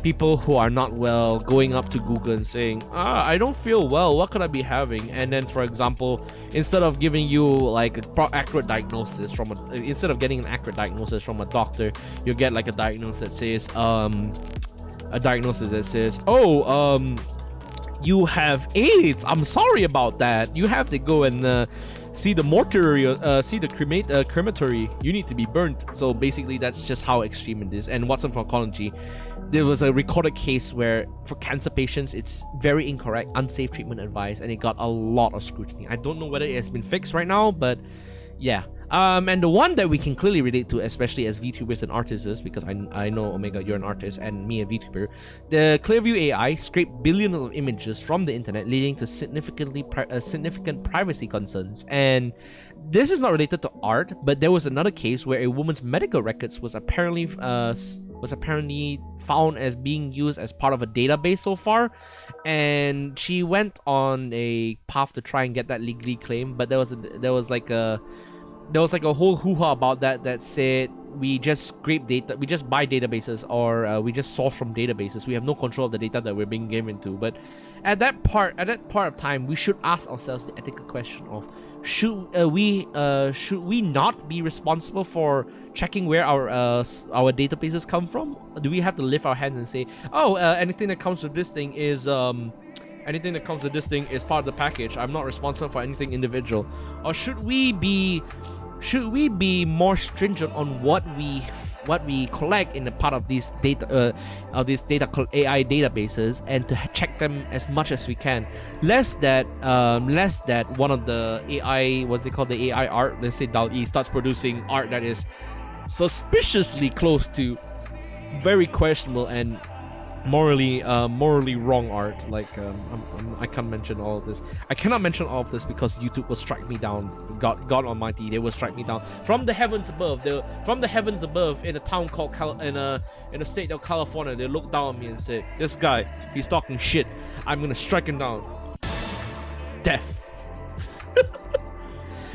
people who are not well going up to Google and saying, I don't feel well, what could I be having? And then, for example, instead of giving you like accurate diagnosis instead of getting an accurate diagnosis from a doctor, you get like a diagnosis that says, you have AIDS. I'm sorry about that. You have to go and see the mortuary, see the crematory. You need to be burnt. So basically, that's just how extreme it is. And Watson for oncology, there was a recorded case where for cancer patients, it's very incorrect, unsafe treatment advice, and it got a lot of scrutiny. I don't know whether it has been fixed right now, but yeah. And the one that we can clearly relate to, especially as VTubers and artists, because I know, Omega, you're an artist, and me, a VTuber, the Clearview AI scraped billions of images from the internet, leading to significant privacy concerns. And this is not related to art, but there was another case where a woman's medical records was apparently found as being used as part of a database so far, and she went on a path to try and get that legally claimed, but there was like a whole hoo-ha about that said we just scrape data, we just buy databases, or we just source from databases. We have no control of the data that we're being given to. But at that part of time, we should ask ourselves the ethical question of should we not be responsible for checking where our databases come from? Do we have to lift our hands and say, anything that comes with this thing is part of the package. I'm not responsible for anything individual? Or should we be more stringent on what we collect in the part of these data AI databases, and to check them as much as we can, less that one of the AI, what's they call the AI art, let's say DALL-E, starts producing art that is suspiciously close to very questionable and morally wrong art. Like I can't mention all of this. I cannot mention all of this because YouTube will strike me down. God Almighty, they will strike me down from the heavens above. In a town called in a state of California, they looked down on me and said, "This guy, he's talking shit. I'm gonna strike him down. Death."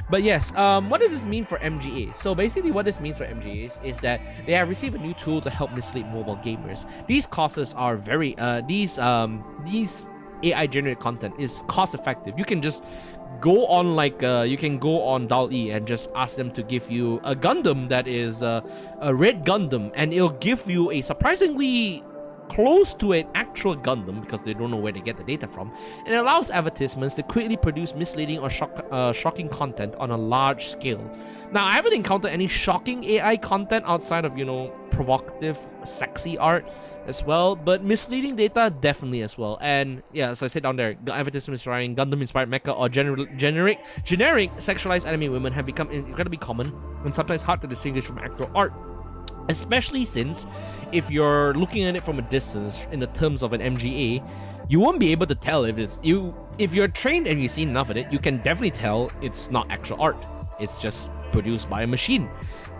But yes, what does this mean for MGA? So basically what this means for MGAs is that they have received a new tool to help mislead mobile gamers. These courses are very these AI generated content is cost effective. You can just go on you can go on DALL-E and just ask them to give you a Gundam that is a red Gundam, and it'll give you a surprisingly close to an actual Gundam because they don't know where they get the data from, and it allows advertisements to quickly produce misleading or shocking content on a large scale. Now, I haven't encountered any shocking AI content outside of, provocative, sexy art as well, but misleading data definitely as well. And yeah, as I said down there, the advertisements surrounding Gundam-inspired mecha or generic sexualized anime women have become incredibly common and sometimes hard to distinguish from actual art. Especially since if you're looking at it from a distance in the terms of an MGA, you won't be able to tell if you're trained and you've seen enough of it, you can definitely tell it's not actual art. It's just produced by a machine.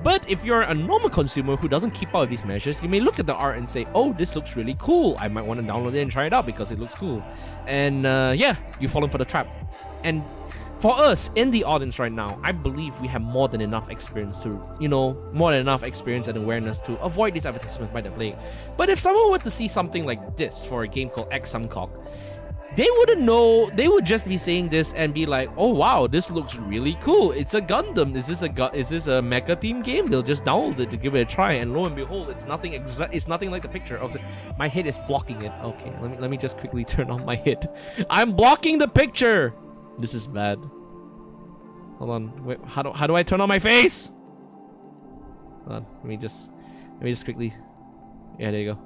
But if you're a normal consumer who doesn't keep up with these measures, you may look at the art and say, oh, this looks really cool. I might want to download it and try it out because it looks cool. And yeah, you've fallen for the trap. And for us in the audience right now, I believe we have more than enough experience and awareness to avoid these advertisements by the plague. But if someone were to see something like this for a game called X Samcock, they wouldn't know. They would just be saying this and be like, "Oh wow, this looks really cool. It's a Gundam. Is this a mecha team game?" They'll just download it to give it a try, and lo and behold, it's nothing like the picture. Oh, my head is blocking it. Okay, let me just quickly turn on my head. I'm blocking the picture. This is bad. Hold on. Wait, how do I turn on my face? Hold on. Let me just quickly. Yeah, there you go.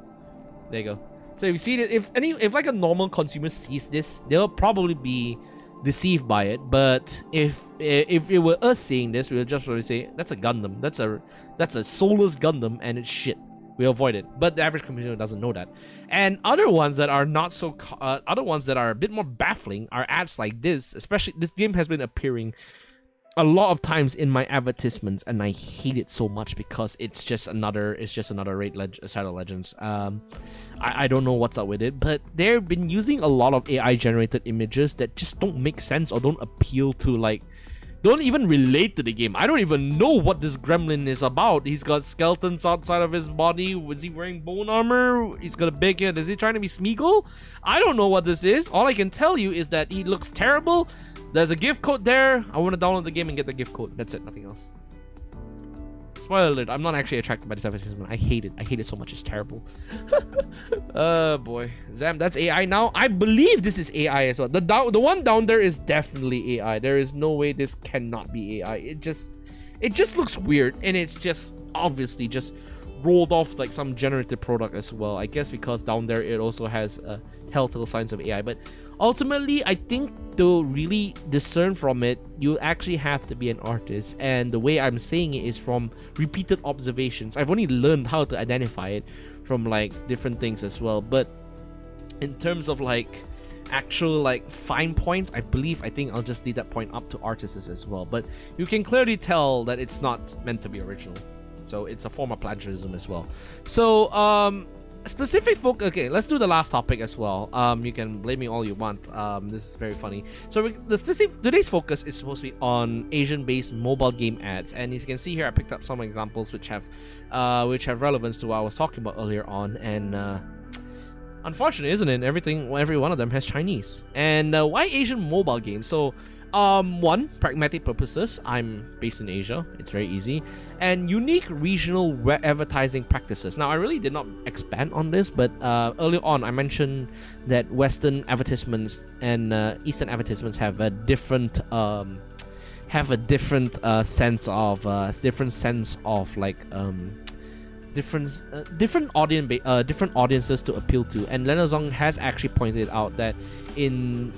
There you go. So if you see it, if like a normal consumer sees this, they'll probably be deceived by it. But if it were us seeing this, we would just probably say that's a Gundam. That's a soulless Gundam, and it's shit. We avoid it. But the average consumer doesn't know that. And other ones that are not so, other ones that are a bit more baffling are ads like this. Especially this game has been appearing a lot of times in my advertisements, and I hate it so much because it's just another raid Shadow Legends. I don't know what's up with it, but they've been using a lot of AI generated images that just don't make sense or don't appeal to, like, don't even relate to the game. I don't even know what this gremlin is about. He's got skeletons outside of his body. Was he wearing bone armor? He's got a big head. Is he trying to be Smeagol? I don't know what this is. All I can tell you is that he looks terrible. There's a gift code there. I want to download the game and get the gift code. That's it, nothing else. Spoiler alert, I'm not actually attracted by this advertisement. I hate it. I hate it so much. It's terrible. Boy. Zam, that's AI now? I believe this is AI as well. The one down there is definitely AI. There is no way this cannot be AI. It just looks weird, and it's just obviously just rolled off like some generative product as well. I guess because down there it also has telltale signs of AI. But ultimately, I think to really discern from it, you actually have to be an artist. And the way I'm saying it is from repeated observations. I've only learned how to identify it from like different things as well. But in terms of like actual like fine points, I think I'll just leave that point up to artists as well. But you can clearly tell that it's not meant to be original. So it's a form of plagiarism as well. So specific focus. Okay, let's do the last topic as well. You can blame me all you want. This is very funny. So today's focus is supposed to be on Asian-based mobile game ads, and as you can see here, I picked up some examples which have relevance to what I was talking about earlier on. And unfortunately, isn't it? Every one of them has Chinese. And why Asian mobile games? So one, pragmatic purposes. I'm based in Asia. It's very easy. And unique regional advertising practices. Now, I really did not expand on this, but earlier on, I mentioned that Western advertisements and Eastern advertisements have a different sense of like different audiences to appeal to. And Lena Zong has actually pointed out that in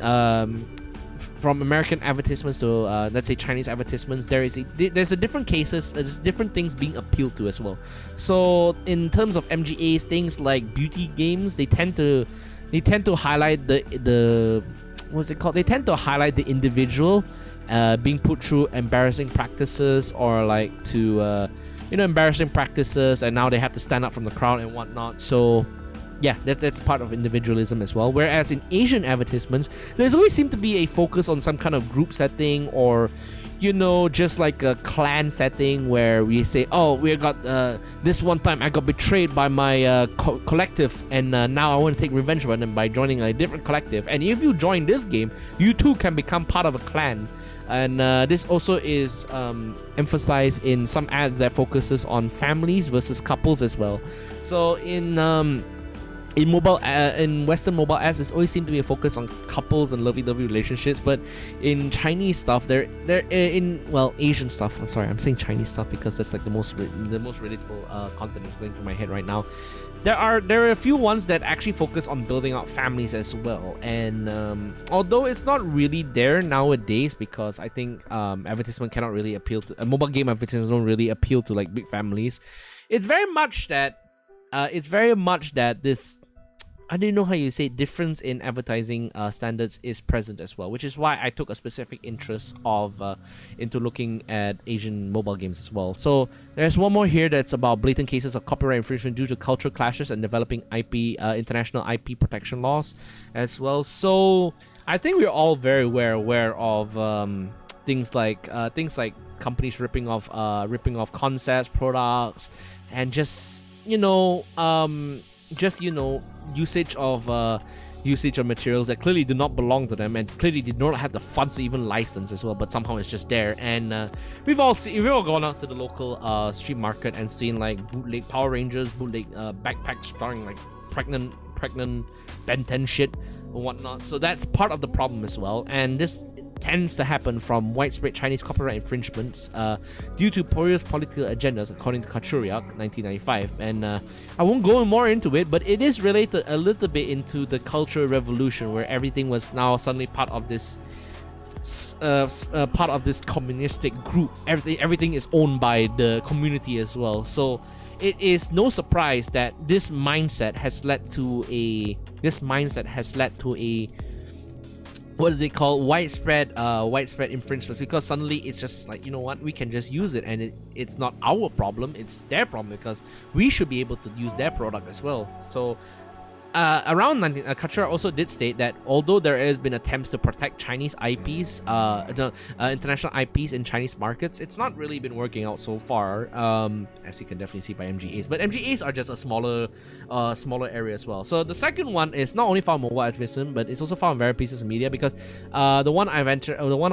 from American advertisements to let's say Chinese advertisements, there's a different cases, there's different things being appealed to as well. So in terms of MGAs, things like beauty games, they tend to highlight the what's it called? They tend to highlight the individual being put through embarrassing practices, or like to embarrassing practices, and now they have to stand up from the crowd and whatnot. So yeah, that's part of individualism as well. Whereas in Asian advertisements, there's always seemed to be a focus on some kind of group setting, or just like a clan setting where we say, oh, we got this one time I got betrayed by my collective, and now I want to take revenge on them by joining a different collective. And if you join this game, you too can become part of a clan. And this also is emphasized in some ads that focuses on families versus couples as well. So in Western mobile ads, there's always seemed to be a focus on couples and lovey-dovey relationships, but in Chinese stuff, Asian stuff. I'm sorry, I'm saying Chinese stuff because that's like the most relatable content that's going through my head right now. There are a few ones that actually focus on building out families as well, and although it's not really there nowadays, because I think advertisement cannot really appeal to mobile game advertisements don't really appeal to like big families. It's very much that this, I don't know how you say, difference in advertising standards is present as well, which is why I took a specific interest into looking at Asian mobile games as well. So there's one more here that's about blatant cases of copyright infringement due to cultural clashes and developing international IP protection laws as well. So I think we're all very aware of things like companies ripping off concepts, products, and just usage of materials that clearly do not belong to them and clearly did not have the funds to even license as well, but somehow it's just there. And we've all gone out to the local street market and seen like bootleg Power Rangers, bootleg backpacks starring like pregnant Ben 10 shit or whatnot. So that's part of the problem as well, and this tends to happen from widespread Chinese copyright infringements due to Korea's political agendas, according to Kachuriak, 1995. And I won't go more into it, but it is related a little bit into the Cultural Revolution, where everything was now suddenly part of this communistic group. Everything is owned by the community as well. So it is no surprise that this mindset has led to a what do they call widespread infringement, because suddenly it's just like, you know what, we can just use it, and it's not our problem, it's their problem, because we should be able to use their product as well. So around Kachura also did state that although there has been attempts to protect Chinese IPs, international IPs in Chinese markets, it's not really been working out so far, as you can definitely see by MGAs. But MGAs are just a smaller area as well. So the second one is not only found in mobile advertisement, but it's also found in various pieces of media, because the one I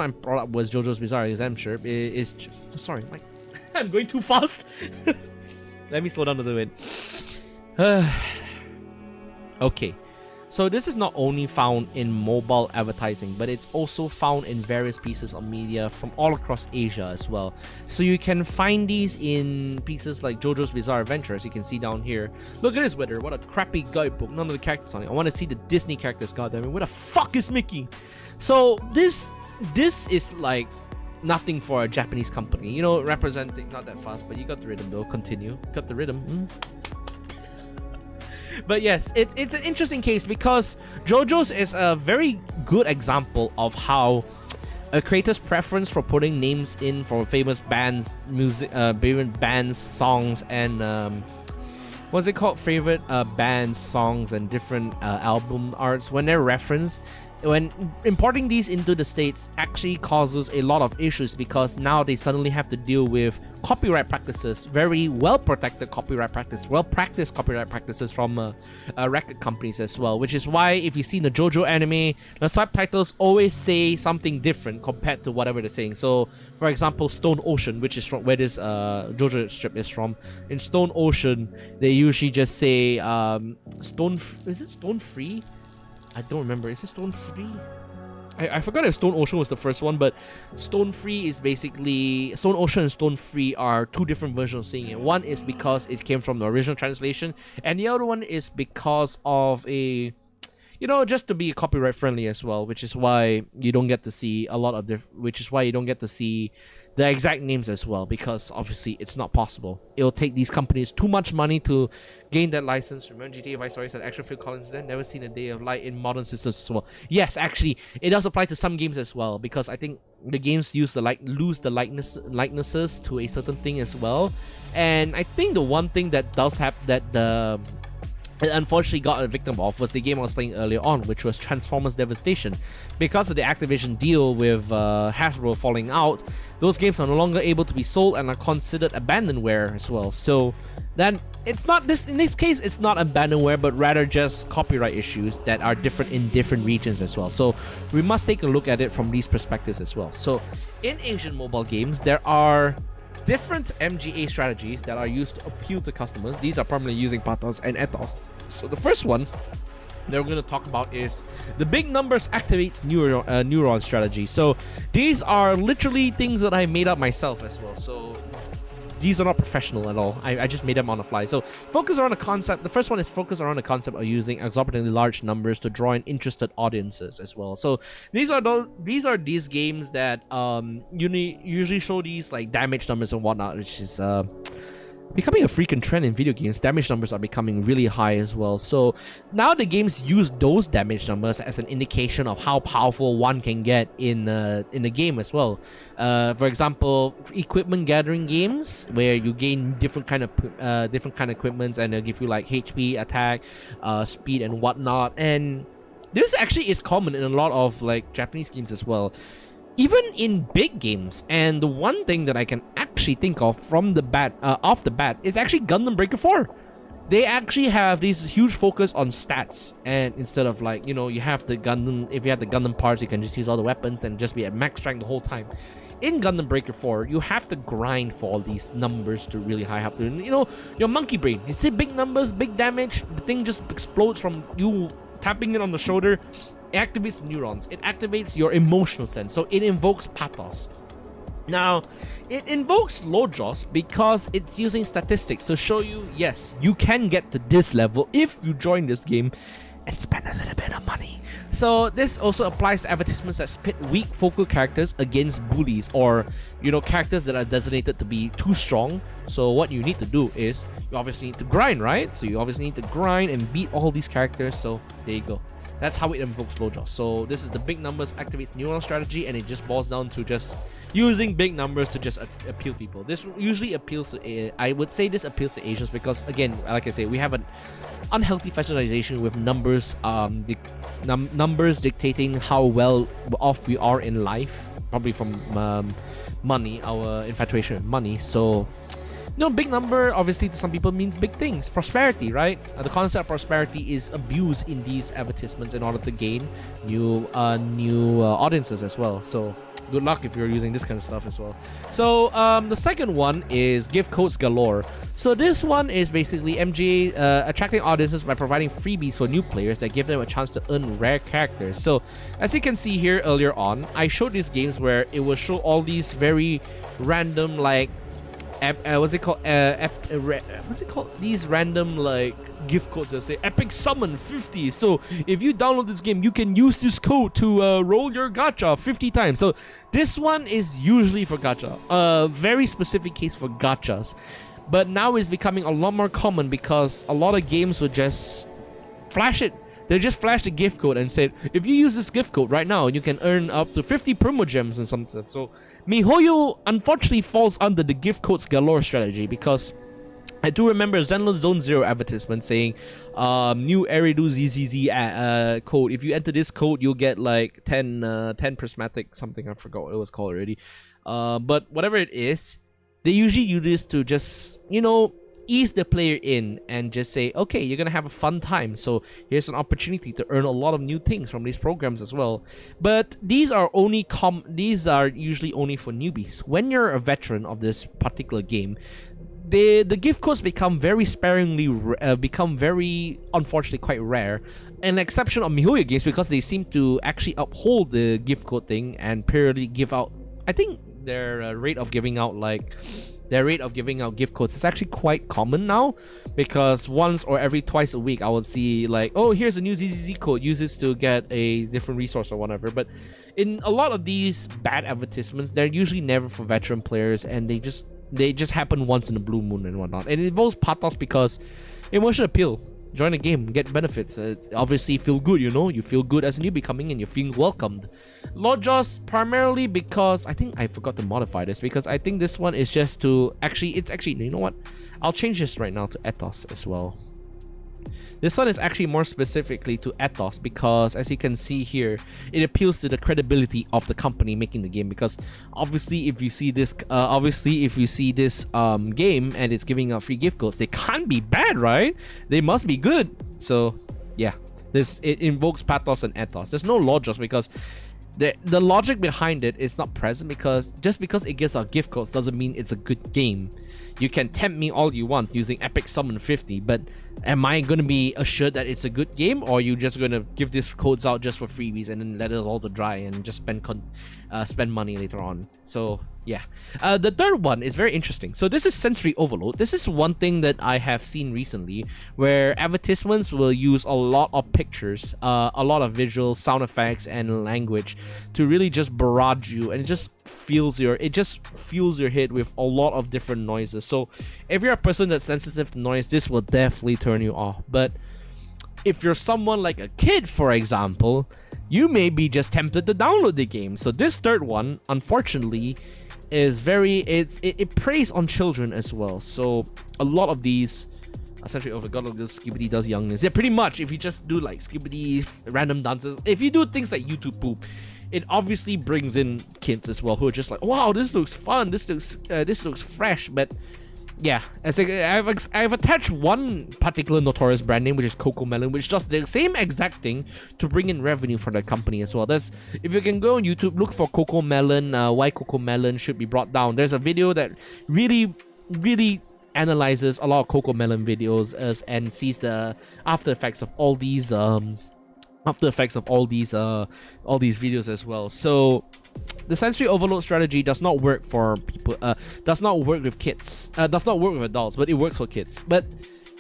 brought up was JoJo's Bizarre Adventure. Sorry, I'm going too fast. Let me slow down a little bit. Okay, so this is not only found in mobile advertising, but it's also found in various pieces of media from all across Asia as well. So you can find these in pieces like JoJo's Bizarre Adventure, as you can see down here. Look at this weather, what a crappy guidebook, none of the characters on it. I want to see the Disney characters, goddammit, where the fuck is Mickey? So this is like nothing for a Japanese company, representing, not that fast, but you got the rhythm though, continue, got the rhythm. But yes, it's an interesting case, because JoJo's is a very good example of how a creator's preference for putting names in for famous bands, favorite bands, songs, and what's it called? Favorite bands, songs, and different album arts, when they're referenced, when importing these into the States, actually causes a lot of issues, because now they suddenly have to deal with copyright practices, very well-protected copyright practice, well-practiced copyright practices from record companies as well, which is why if you see the JoJo anime, the subtitles always say something different compared to whatever they're saying. So, for example, Stone Ocean, which is from where this JoJo strip is from, in Stone Ocean, they usually just say is it Stone Free? I don't remember. Is it Stone Free? I forgot if Stone Ocean was the first one, but Stone Free is basically... Stone Ocean and Stone Free are two different versions of saying it. One is because it came from the original translation, and the other one is because of a... just to be copyright friendly as well, which is why you don't get to see the exact names as well, because obviously it's not possible. It'll take these companies too much money to gain that license. Remember GTA Vice Story said actual Phil Collins then? Never seen a day of light in modern systems as well. Yes, actually, it does apply to some games as well, because I think the games lose the likenesses to a certain thing as well. And I think the one thing that does have that it unfortunately got a victim of was the game I was playing earlier on, which was Transformers Devastation. Because of the Activision deal with Hasbro falling out, those games are no longer able to be sold and are considered abandonware as well. So then it's not this, in this case, it's not abandonware, but rather just copyright issues that are different in different regions as well. So we must take a look at it from these perspectives as well. So in Asian mobile games, there are different MGA strategies that are used to appeal to customers. These are primarily using patos and ethos. So the first one that we're going to talk about is the big numbers activates neuron strategy. So these are literally things that I made up myself as well. So these are not professional at all. I just made them on the fly. So focus around the concept. The first one is focus around the concept of using exorbitantly large numbers to draw in interested audiences as well. So these are these games that usually show these like damage numbers and whatnot, which is becoming a frequent trend in video games. Damage numbers are becoming really high as well. So now the games use those damage numbers as an indication of how powerful one can get in the game as well. For example, equipment gathering games where you gain different kind of equipments, and they'll give you like HP, attack, speed, and whatnot. And this actually is common in a lot of like Japanese games as well, even in big games. And the one thing that I can actually think of from the off the bat is actually Gundam Breaker 4. They actually have this huge focus on stats, and instead of like, you know, you have the Gundam, if you have the Gundam parts, you can just use all the weapons and just be at max strength the whole time. In Gundam Breaker 4, you have to grind for all these numbers to really high up. You know, your monkey brain, you see big numbers, big damage, the thing just explodes from you tapping it on the shoulder. It activates neurons. It activates your emotional sense. So it invokes pathos. Now, it invokes Logos because it's using statistics to show you, yes, you can get to this level if you join this game and spend a little bit of money. So this also applies to advertisements that pit weak focal characters against bullies, or, you know, characters that are designated to be too strong. So what you need to do is you obviously need to grind, right? So you obviously need to grind and beat all these characters. So there you go. That's how it invokes Logos. So this is the big numbers activates neural strategy, and it just boils down to just using big numbers to just appeal people. This usually appeals to, I would say this appeals to Asians because, again, like I say, we have an unhealthy fashionization with numbers, numbers dictating how well off we are in life, probably from money, our infatuation with money. So, you know, big number obviously to some people means big things, prosperity, right? The concept of prosperity is abused in these advertisements in order to gain new audiences as well. So good luck if you're using this kind of stuff as well. So the second one is gift codes galore. So this one is basically MGA attracting audiences by providing freebies for new players that give them a chance to earn rare characters. So as you can see here earlier on, I showed these games where it will show all these very random, like what's it called? These random like gift codes that say Epic Summon 50. So if you download this game, you can use this code to roll your gacha 50 times. So this one is usually for gacha. A very specific case for gachas. But now it's becoming a lot more common because a lot of games would just flash it. They just flash the gift code and said, if you use this gift code right now, you can earn up to 50 promo gems and some stuff. So MiHoYo unfortunately falls under the gift codes galore strategy because I do remember Zenless Zone Zero advertisement saying new Eridu ZZZ code. If you enter this code, you'll get like 10 prismatic something. I forgot what it was called already. But whatever it is, they usually use this to just, you know, ease the player in and just say, okay, you're gonna have a fun time, so here's an opportunity to earn a lot of new things from these programs as well. But these are usually only for newbies. When you're a veteran of this particular game, the gift codes become very unfortunately quite rare. An exception of MiHoYo games because they seem to actually uphold the gift code thing and periodically give out, I think their rate of giving out gift codes is actually quite common now, because once or every twice a week I would see like, oh, here's a new ZZZ code, use this to get a different resource or whatever. But in a lot of these bad advertisements, they're usually never for veteran players, and they just happen once in a blue moon and whatnot. And it involves pathos because emotional appeal. Join a game, get benefits. It's obviously feel good, you know? You feel good as a newbie coming in, you're feeling welcomed. Logos primarily because, I think I forgot to modify this, because I think this one is just to, it's actually, you know what? I'll change this right now to ethos as well. This one is actually more specifically to ethos because, as you can see here, it appeals to the credibility of the company making the game. Because obviously, if you see this, game and it's giving out free gift codes, they can't be bad, right? They must be good. So yeah, it invokes pathos and ethos. There's no logic because the logic behind it is not present, because just because it gives out gift codes doesn't mean it's a good game. You can tempt me all you want using Epic Summon 50, but am I going to be assured that it's a good game, or are you just going to give these codes out just for freebies and then let it all to dry and just spend money later on? So yeah, the third one is very interesting. So this is sensory overload. This is one thing that I have seen recently, where advertisements will use a lot of pictures, a lot of visuals, sound effects, and language to really just barrage you, and it just fuels your head with a lot of different noises. So if you're a person that's sensitive to noise, this will definitely turn you off. But if you're someone like a kid, for example, you may be just tempted to download the game. So this third one, unfortunately, is it preys on children as well. So a lot of these essentially overgot like this Skibidi does youngness. Yeah, pretty much. If you just do like Skibidi random dances, if you do things like YouTube poop, it obviously brings in kids as well who are just like, wow, this looks fun, this looks fresh. But yeah, I've attached one particular notorious brand name, which is CoComelon, which does the same exact thing to bring in revenue for the company as well. If you can go on YouTube, look for CoComelon, why CoComelon should be brought down. There's a video that really analyzes a lot of CoComelon videos and sees the after effects of all these videos as well. So the sensory overload strategy does not work for people, does not work with kids, does not work with adults, but it works for kids. But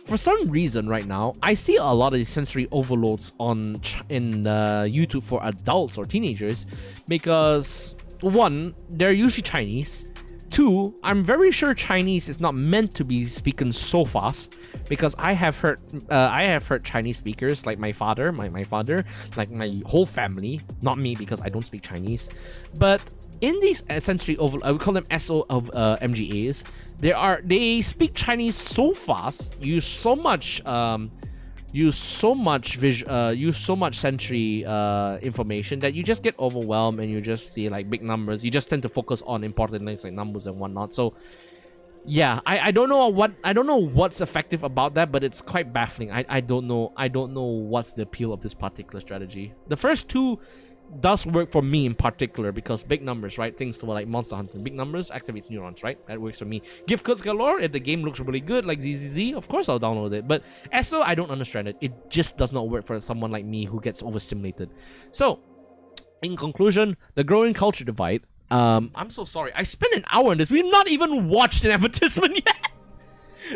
for some reason right now, I see a lot of these sensory overloads in YouTube for adults or teenagers, because one, they're usually Chinese. Two, I'm very sure Chinese is not meant to be speaking so fast, because I have heard Chinese speakers like my father, like my whole family, not me because I don't speak Chinese. But in these sensory overload, I would call them SO of MGAs, they speak Chinese so fast, use so much sensory information that you just get overwhelmed, and you just see like big numbers. You just tend to focus on important things like numbers and whatnot. So yeah, I don't know what's effective about that, but it's quite baffling. I don't know what's the appeal of this particular strategy. The first two does work for me in particular, because big numbers, right? Things like Monster Hunting, big numbers activate neurons, right? That works for me. Gift codes galore. If the game looks really good, like ZZZ, of course I'll download it. But SO, I don't understand it. It just does not work for someone like me who gets overstimulated. So, in conclusion, the growing culture divide. I'm so sorry. I spent an hour on this. We've not even watched an advertisement yet.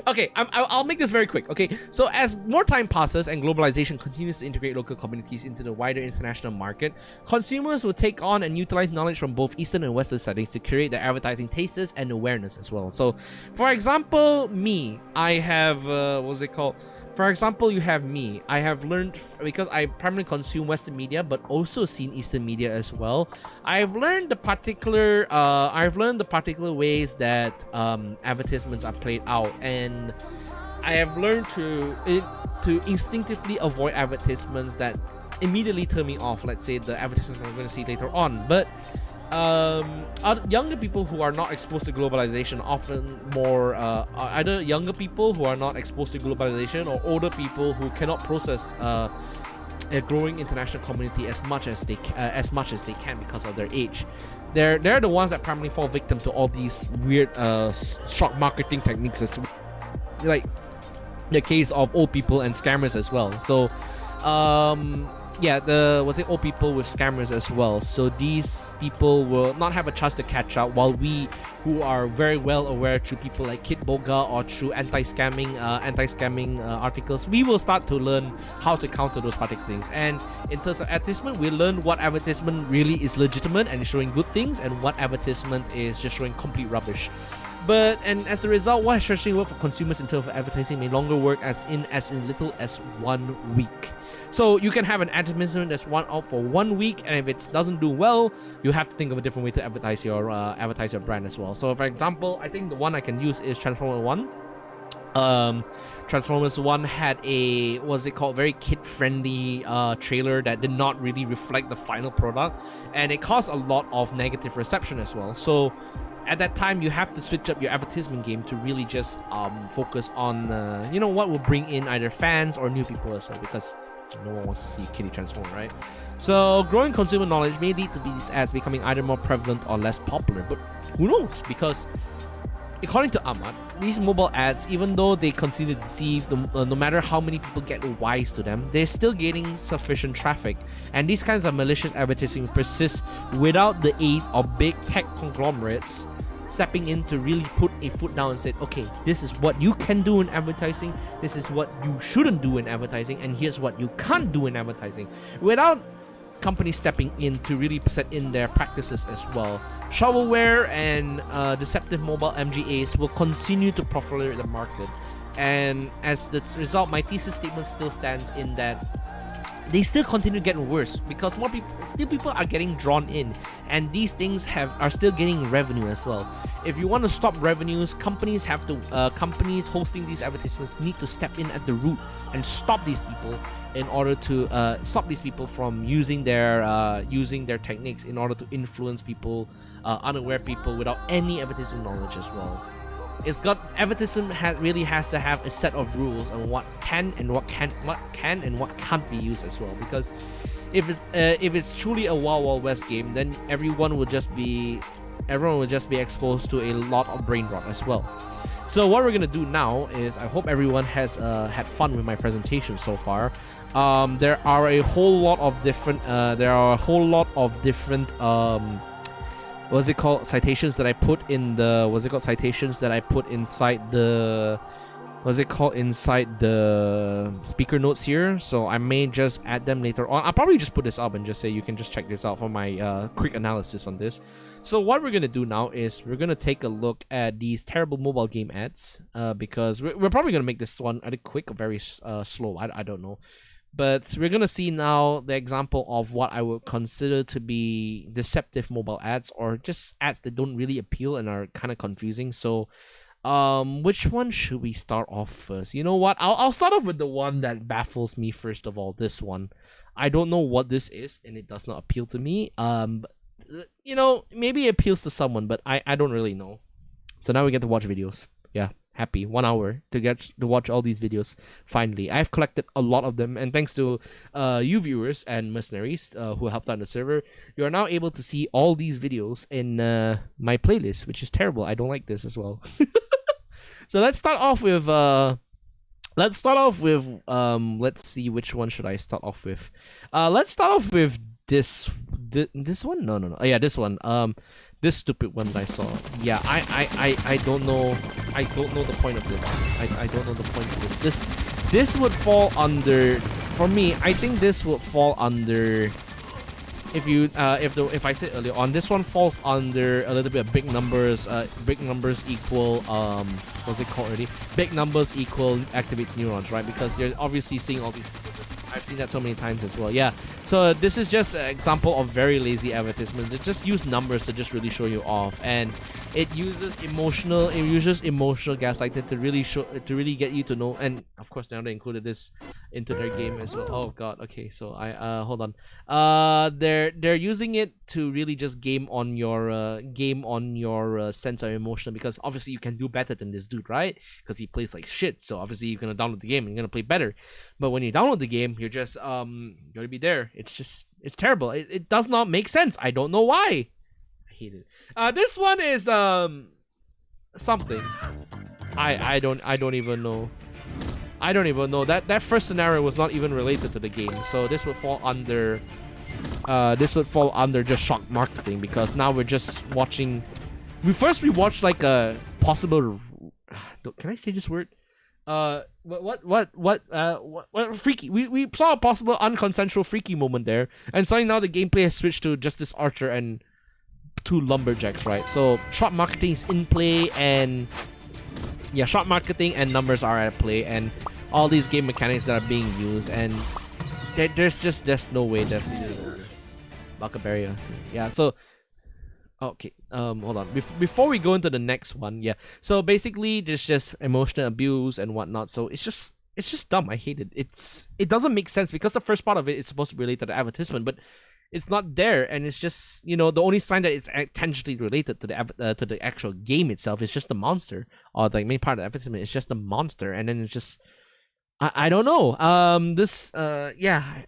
Okay, I'll make this very quick. Okay, so as more time passes and globalization continues to integrate local communities into the wider international market, consumers will take on and utilize knowledge from both Eastern and Western settings to create their advertising tastes and awareness as well. So, for example, I have For example, you have me. I have learned, because I primarily consume Western media, but also seen Eastern media as well. I've learned the particular ways that advertisements are played out, and I have learned to instinctively avoid advertisements that immediately turn me off. Let's say the advertisements we're going to see later on, but younger people who are not exposed to globalization, often more either younger people who are not exposed to globalization, or older people who cannot process a growing international community as much as they can because of their age. They're the ones that primarily fall victim to all these weird shock marketing techniques, as like the case of old people and scammers as well. So yeah, old people with scammers as well. So these people will not have a chance to catch up, while we, who are very well aware through people like Kit Boga or through anti-scamming articles, we will start to learn how to counter those particular things. And in terms of advertisement, we learn what advertisement really is legitimate and is showing good things, and what advertisement is just showing complete rubbish. And as a result, what has traditionally worked for consumers in terms of advertising may longer work as little as 1 week. So you can have an advertisement that's out for 1 week, and if it doesn't do well, you have to think of a different way to advertise your brand as well. So for example, I think the one I can use is Transformer 1. Transformers 1 had a, what's it called, very kid-friendly trailer that did not really reflect the final product, and it caused a lot of negative reception as well. So at that time, you have to switch up your advertisement game to really just focus on what will bring in either fans or new people as well, because no one wants to see Kitty transform, right? So growing consumer knowledge may lead to these ads becoming either more prevalent or less popular, but who knows? Because according to Ahmad, these mobile ads, even though they continue to deceive, no matter how many people get wise to them, they're still gaining sufficient traffic. And these kinds of malicious advertising persist without the aid of big tech conglomerates stepping in to really put a foot down and say, okay, this is what you can do in advertising, this is what you shouldn't do in advertising, and here's what you can't do in advertising. Without companies stepping in to really set in their practices as well, shovelware and deceptive mobile MGAs will continue to proliferate the market. And as the result, my thesis statement still stands in that they still continue getting worse because more people are getting drawn in, and these things are still getting revenue as well. If you want to stop revenues, companies hosting these advertisements need to step in at the root and stop these people in order to stop these people from using their techniques in order to influence people, unaware people without any advertising knowledge as well. Advertisement really has to have a set of rules on what can and what can't be used as well. Because if it's truly a Wild West game, then everyone will just be exposed to a lot of brain rot as well. So what we're gonna do now is, I hope everyone has had fun with my presentation so far. There are a whole lot of different citations that I put in the inside the speaker notes here, so I may just add them later on. I'll probably just put this up and just say you can just check this out for my quick analysis on this. So what we're gonna do now is we're gonna take a look at these terrible mobile game ads, because we're probably gonna make this one either quick or very slow. I don't know. But we're gonna see now the example of what I would consider to be deceptive mobile ads, or just ads that don't really appeal and are kind of confusing. So, which one should we start off first? You know what? I'll start off with the one that baffles me first of all. This one, I don't know what this is, and it does not appeal to me. Maybe it appeals to someone, but I don't really know. So now we get to watch videos. Yeah. Happy 1 hour to get to watch all these videos. Finally, I've collected a lot of them, and thanks to you viewers and mercenaries who helped out the server, you are now able to see all these videos in my playlist, which is terrible. I don't like this as well. So let's start off with let's see, which one should I start off with. Let's start off with this one. No. Oh, yeah, this one. This stupid one that I saw. Yeah, I don't know. I don't know the point of this. I don't know the point of this. This would fall under, for me, I think this would fall under, if I said earlier on, this one falls under a little bit of big numbers. Big numbers equal what's it called already? Big numbers equal activate neurons, right? Because you're obviously seeing all these. I've seen that so many times as well. Yeah, so this is just an example of very lazy advertisements. It just use numbers to just really show you off, and it uses emotional gaslighting to really get you to know. And of course now they included this into their game as well. Oh god, okay, so I hold on. They're using it to really just game on your sense of emotion, because obviously you can do better than this dude, right? Because he plays like shit, so obviously you're gonna download the game and you're gonna play better. But when you download the game, you're just gonna be there. It's terrible. It does not make sense. I don't know why. I hate it. This one is something. I don't even know. I don't even know. That first scenario was not even related to the game, so this would fall under just shock marketing, because now we're just watching. We watched like a possible. Can I say this word? What freaky. We saw a possible unconsensual freaky moment there, and suddenly now the gameplay has switched to just this archer and two lumberjacks, right? So shot marketing is in play, and yeah, shot marketing and numbers are at play, and all these game mechanics that are being used, and there's no way that Buckaberry. Yeah, so Okay, hold on. Before we go into the next one, yeah. So basically, there's just emotional abuse and whatnot. So it's just dumb. I hate it. It doesn't make sense because the first part of it is supposed to be related to the advertisement, but it's not there, and it's just the only sign that it's tangentially related to the actual game itself is just the monster, or the main part of the advertisement is just the monster, and then it's just I don't know. Yeah.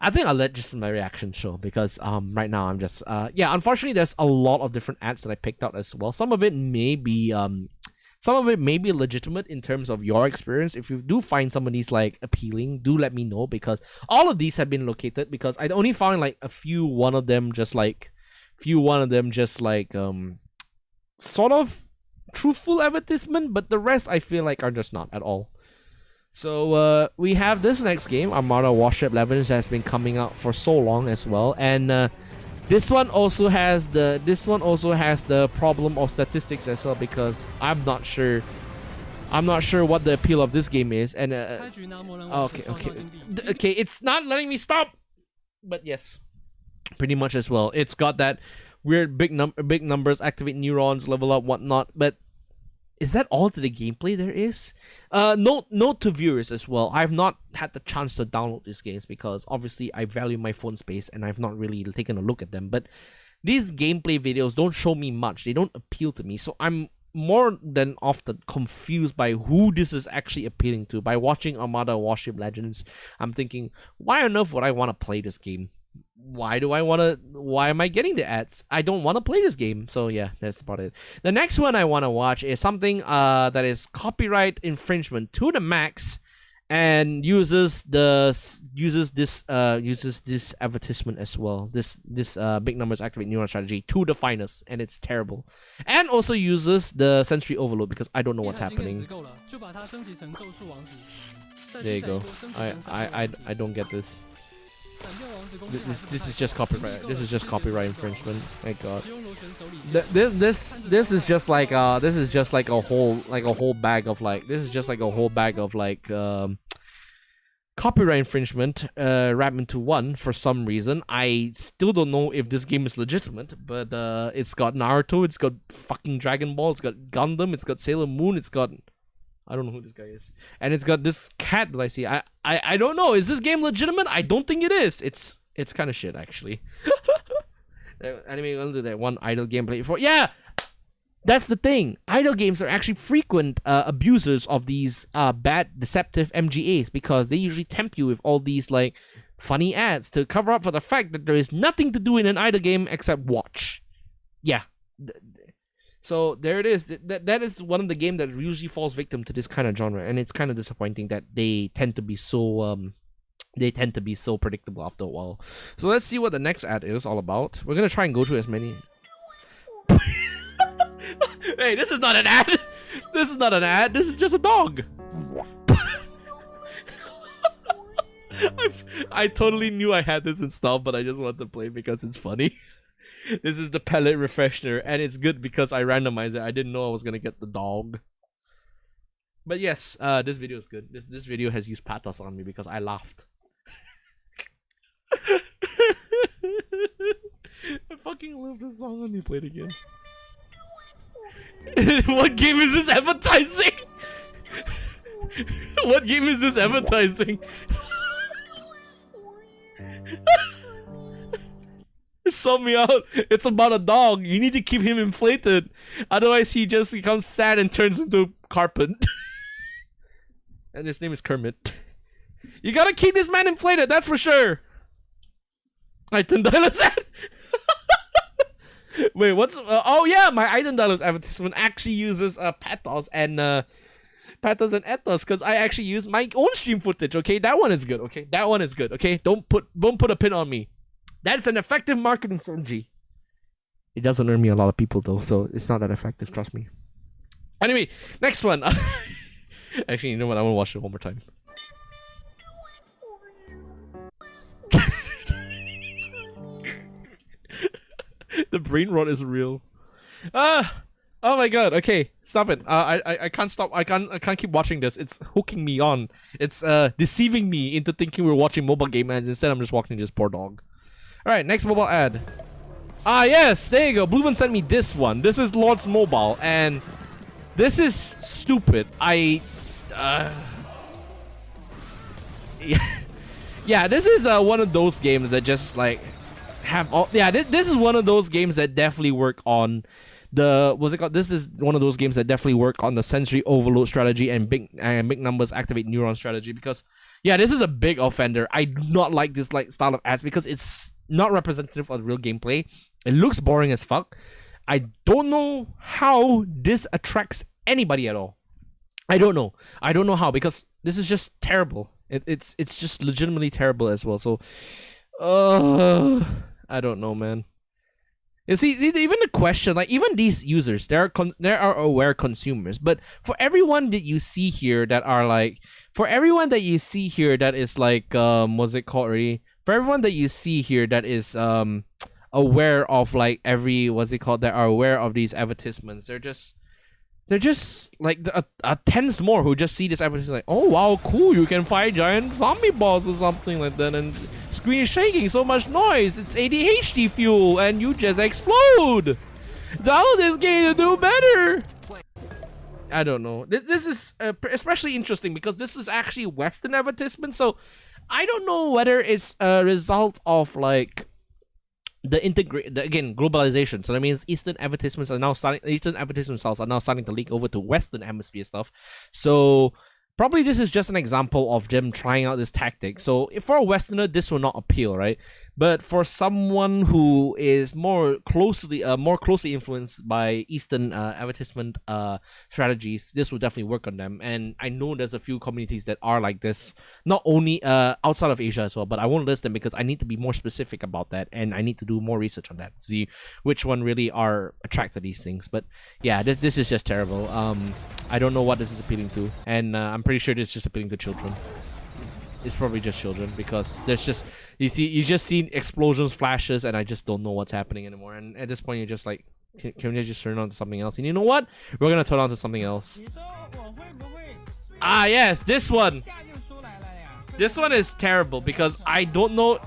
I think I'll let just my reaction show because right now I'm just yeah, unfortunately there's a lot of different ads that I picked out as well. Some of it may be legitimate in terms of your experience. If you do find some of these like appealing, do let me know, because all of these have been located, because I only found like a few one of them just like sort of truthful advertisement, but the rest I feel like are just not at all. So we have this next game, Armada Warship Legends, has been coming out for so long as well, and this one also has the problem of statistics as well, because I'm not sure what the appeal of this game is, and okay, it's not letting me stop, but yes, pretty much as well. It's got that weird big numbers, activate neurons, level up, whatnot, but is that all to the gameplay there is? Note to viewers as well, I've not had the chance to download these games because obviously I value my phone space and I've not really taken a look at them, but these gameplay videos don't show me much, they don't appeal to me, so I'm more than often confused by who this is actually appealing to. By watching Armada Warship Legends, I'm thinking, why on earth would I want to play this game? Why am I getting the ads? I don't want to play this game. So yeah, that's about it. The next one I want to watch is something that is copyright infringement to the max, and uses this advertisement as well. This big numbers activate neuron strategy to the finest, and it's terrible. And also uses the sensory overload because I don't know what's happening. There you go. I don't get this. This is just copyright. This is just copyright infringement. My God. This is just like a whole bag of copyright infringement wrapped into one for some reason. I still don't know if this game is legitimate, but it's got Naruto, it's got fucking Dragon Ball, it's got Gundam, it's got Sailor Moon, it's got, I don't know who this guy is, and it's got this cat that I see. I don't know. Is this game legitimate? I don't think it is. It's kind of shit actually. Anyway, we'll do that one idle gameplay for. Yeah, that's the thing. Idle games are actually frequent abusers of these bad deceptive MGAs, because they usually tempt you with all these like funny ads to cover up for the fact that there is nothing to do in an idle game except watch. Yeah. So there it is. That is one of the games that usually falls victim to this kind of genre, and it's kind of disappointing that they tend to be so predictable after a while. So let's see what the next ad is all about. We're gonna try and go through as many. Hey, this is not an ad. This is not an ad. This is just a dog. I totally knew I had this installed, but I just wanted to play because it's funny. This is the pellet refreshener, and it's good because I randomized it. I didn't know I was gonna get the dog. But yes, this video is good. This video has used pathos on me because I laughed. I fucking love this song when you play it again. What game is this advertising? What game is this advertising? Sell me out. It's about a dog. You need to keep him inflated. Otherwise, he just becomes sad and turns into carpet. And his name is Kermit. You gotta keep this man inflated, that's for sure. Eiten Dylus ad. Wait, what's... oh yeah, my Eiten Dylus advertisement actually uses pathos and ethos, because I actually use my own stream footage, okay? That one is good, okay? That one is good, okay? Don't put a pin on me. That's an effective marketing strategy. It doesn't earn me a lot of people though, so it's not that effective, trust me. Anyway, next one. Actually, you know what? I want to watch it one more time. The brain rot is real. Oh my God. Okay, stop it. I can't stop. I can't keep watching this. It's hooking me on. It's deceiving me into thinking we're watching mobile game ads. Instead, I'm just watching this poor dog. All right, next mobile ad. Ah, yes, there you go. Blueman sent me this one. This is Lord's Mobile, and this is stupid. Yeah, this is one of those games that just like have all. Yeah, this is one of those games that definitely work on the what's it called? This is one of those games that definitely work on the sensory overload strategy and big numbers activate neuron strategy. Because yeah, this is a big offender. I do not like this like style of ads because it's not representative of the real gameplay. It looks boring as fuck. I don't know how this attracts anybody at all. I don't know how, because this is just terrible. It's just legitimately terrible as well. So, I don't know, man. You see, even the question, like even these users, there are aware consumers, but for everyone that you see here that are like, for everyone that you see here that is like, what's it called already? For everyone that you see here that is aware of like what's it called, that are aware of these advertisements, they're just like tens more who just see this advertisement like, oh wow, cool, you can fight giant zombie balls or something like that, and screen is shaking, so much noise, it's ADHD fuel, and you just explode. Download this game to do better. I don't know. This is especially interesting because this is actually Western advertisement, so I don't know whether it's a result of like the again globalization. So that means Eastern advertisement sales are now starting to leak over to Western hemisphere stuff. So probably this is just an example of them trying out this tactic. So if for a Westerner, this will not appeal, right? But for someone who is more closely influenced by Eastern advertisement strategies, this will definitely work on them. And I know there's a few communities that are like this, not only outside of Asia as well, but I won't list them because I need to be more specific about that, and I need to do more research on that, see which one really are attracted to these things. But yeah, this is just terrible. I don't know what this is appealing to, and I'm pretty sure this is just appealing to children. It's probably just children because there's just you just see explosions, flashes, and I just don't know what's happening anymore. And at this point, you're just like, can we just turn on to something else? And you know what? We're gonna turn on to something else. Ah, yes, this one. This one is terrible because I don't know.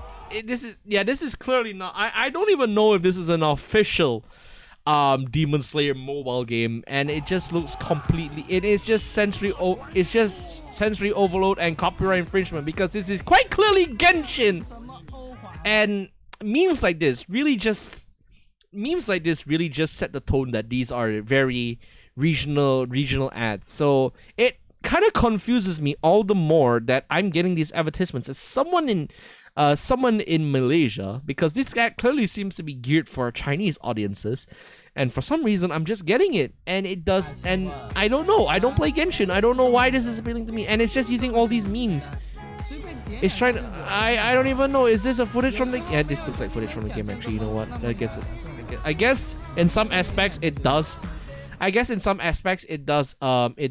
This is clearly not. I don't even know if this is an official Demon Slayer mobile game, and it just looks completely, it is just sensory overload and copyright infringement, because this is quite clearly Genshin, and memes like this really just set the tone that these are very regional ads. So it kind of confuses me all the more that I'm getting these advertisements as someone in Malaysia, because this ad clearly seems to be geared for Chinese audiences, and for some reason I'm just getting it, and it does, and I don't know, I don't play Genshin, I don't know why this is appealing to me, and it's just using all these memes. It's trying to, I don't even know, is this a footage from the, yeah, this looks like footage from the game actually, you know what, I guess in some aspects it does. It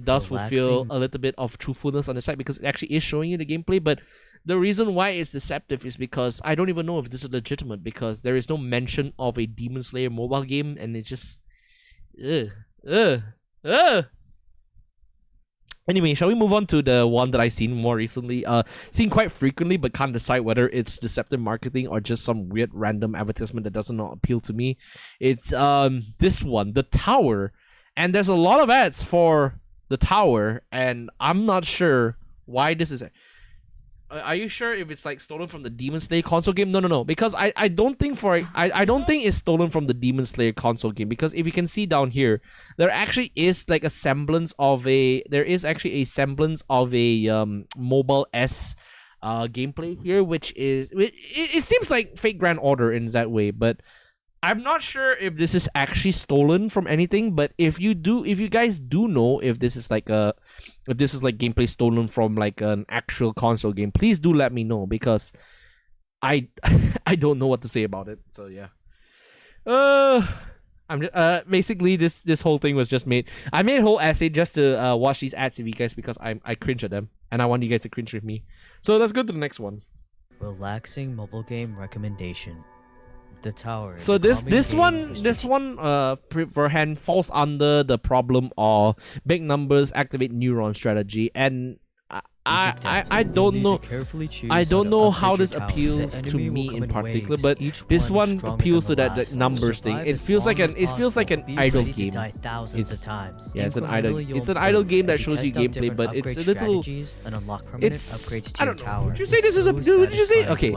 does fulfill a little bit of truthfulness on the side, because it actually is showing you the gameplay. But the reason why it's deceptive is because I don't even know if this is legitimate, because there is no mention of a Demon Slayer mobile game, and it's just Anyway, shall we move on to the one that I've seen more recently? Seen quite frequently, but can't decide whether it's deceptive marketing or just some weird random advertisement that does not appeal to me. It's this one, The Tower. And there's a lot of ads for The Tower, and I'm not sure why this is. Are you sure if it's like stolen from the Demon Slayer console game? No, because I don't think it's stolen from the Demon Slayer console game, because if you can see down here, there actually is like a semblance of a mobile gameplay here, which is it seems like fake Grand Order in that way, but I'm not sure if this is actually stolen from anything. But if you guys do know if this is like gameplay stolen from like an actual console game, please do let me know, because I don't know what to say about it. So yeah, I'm just, basically this whole thing was just made. I made a whole essay just to watch these ads with you guys, because I cringe at them, and I want you guys to cringe with me. So let's go to the next one. Relaxing mobile game recommendation. The Tower. So this one for hand falls under the problem of big numbers activate neuron strategy, and I don't know. I don't know how this appeals to me in particular, but this one appeals to that numbers thing. It feels like an idle game. It's an idle game that shows you gameplay, but it's a little. I don't know. Would you say this is a? Would you say okay?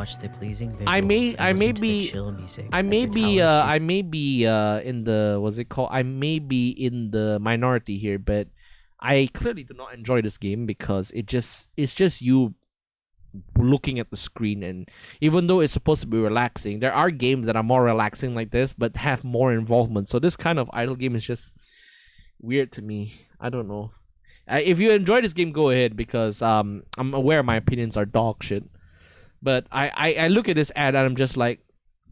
I may be in the what's it called? I may be in the minority here, but I clearly do not enjoy this game because it's just you looking at the screen, and even though it's supposed to be relaxing, there are games that are more relaxing like this but have more involvement. So this kind of idle game is just weird to me. I don't know. If you enjoy this game, go ahead, because I'm aware my opinions are dog shit. But I look at this ad and I'm just like,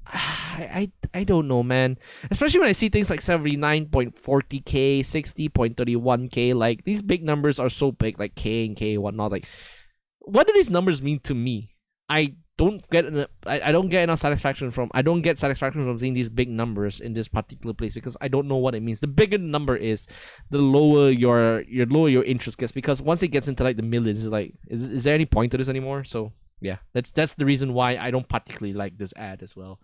I don't know, man. Especially when I see things like 79.40k, 60.31k. Like, these big numbers are so big, like K and K and whatnot. Like, what do these numbers mean to me? I don't get satisfaction from seeing these big numbers in this particular place, because I don't know what it means. The bigger the number is, the lower your interest gets, because once it gets into like the millions, it's like, is there any point to this anymore? So yeah, that's the reason why I don't particularly like this ad as well.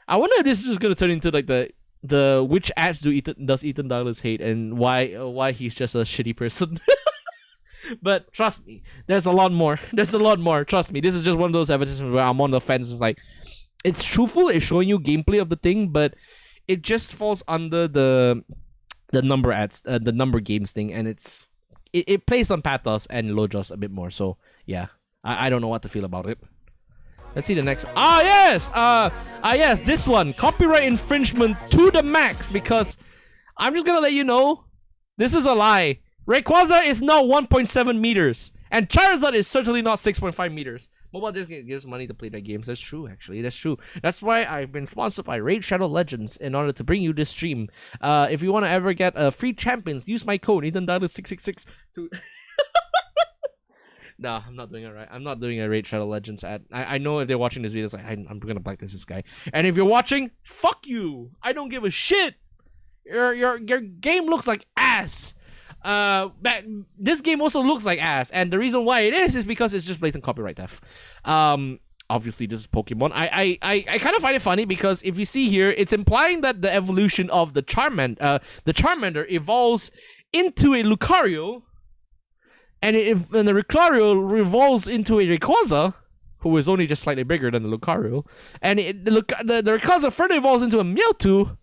I wonder if this is just gonna turn into like the which ads does Eiten Dylus hate, and why he's just a shitty person. But trust me, there's a lot more. Trust me, this is just one of those advertisements where I'm on the fence. It's like, it's truthful, it's showing you gameplay of the thing, but it just falls under the number ads, the number games thing, and it plays on pathos and logos a bit more. So yeah, I don't know what to feel about it. Let's see the next. Yes, this one, copyright infringement to the max, because I'm just gonna let you know, this is a lie. Rayquaza is not 1.7 meters, and Charizard is certainly not 6.5 meters. Mobile just gives money to play their games. That's true, actually. That's true. That's why I've been sponsored by Raid Shadow Legends in order to bring you this stream. If you want to ever get free champions, use my code Eiten Dylus 666 to. No, I'm not doing it right. I'm not doing a Raid Shadow Legends ad. I know if they're watching this video, it's like, I'm gonna blacklist this guy. And if you're watching, fuck you. I don't give a shit. Your game looks like ass. This game also looks like ass, and the reason why it is because it's just blatant copyright theft. Obviously this is Pokemon. I kind of find it funny, because if you see here, it's implying that the evolution of the Charmander evolves into a Lucario, and the Lucario evolves into a Rayquaza, who is only just slightly bigger than the Lucario, and the Rayquaza further evolves into a Mewtwo,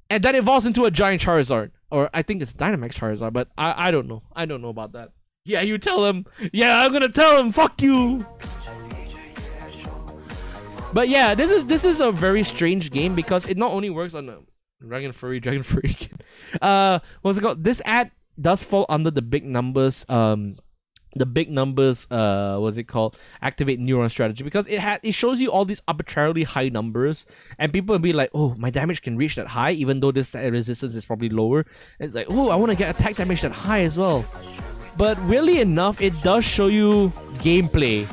and then evolves into a giant Charizard. Or I think it's Dynamax Charizard, but I don't know. I don't know about that. Yeah, you tell him. Yeah, I'm gonna tell him. Fuck you. But yeah, this is a very strange game, because it not only works on Dragon Furry. What's it called? This ad does fall under the big numbers. What's it called? Activate neuron strategy, because it shows you all these arbitrarily high numbers, and people will be like, oh, my damage can reach that high, even though this resistance is probably lower. And it's like, oh, I want to get attack damage that high as well. But weirdly enough, it does show you gameplay.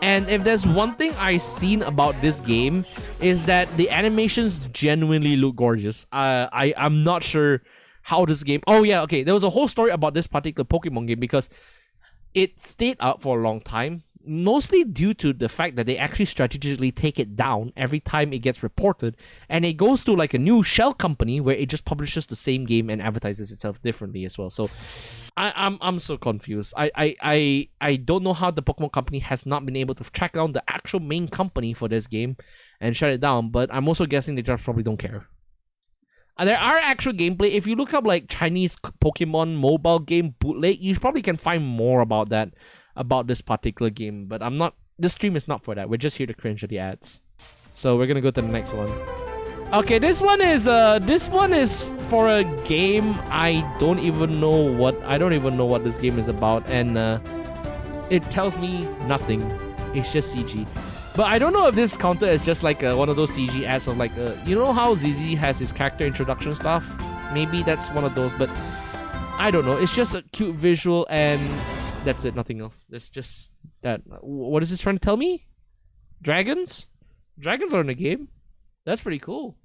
And if there's one thing I've seen about this game, is that the animations genuinely look gorgeous. I'm not sure how this game. Oh yeah, okay. There was a whole story about this particular Pokemon game, because it stayed out for a long time, mostly due to the fact that they actually strategically take it down every time it gets reported, and it goes to like a new shell company where it just publishes the same game and advertises itself differently as well. So I'm so confused. I don't know how the Pokemon company has not been able to track down the actual main company for this game and shut it down, but I'm also guessing they just probably don't care. There are actual gameplay. If you look up like Chinese Pokemon mobile game bootleg, you probably can find more about that, about this particular game. But this stream is not for that. We're just here to cringe at the ads. So we're gonna go to the next one. Okay, this one is for a game I don't even know what this game is about, and it tells me nothing. It's just CG. But I don't know if this counted as just like one of those CG ads of like, you know how ZZ has his character introduction stuff? Maybe that's one of those, but I don't know. It's just a cute visual, and that's it, nothing else. It's just that. What is this trying to tell me? Dragons? Dragons are in the game? That's pretty cool.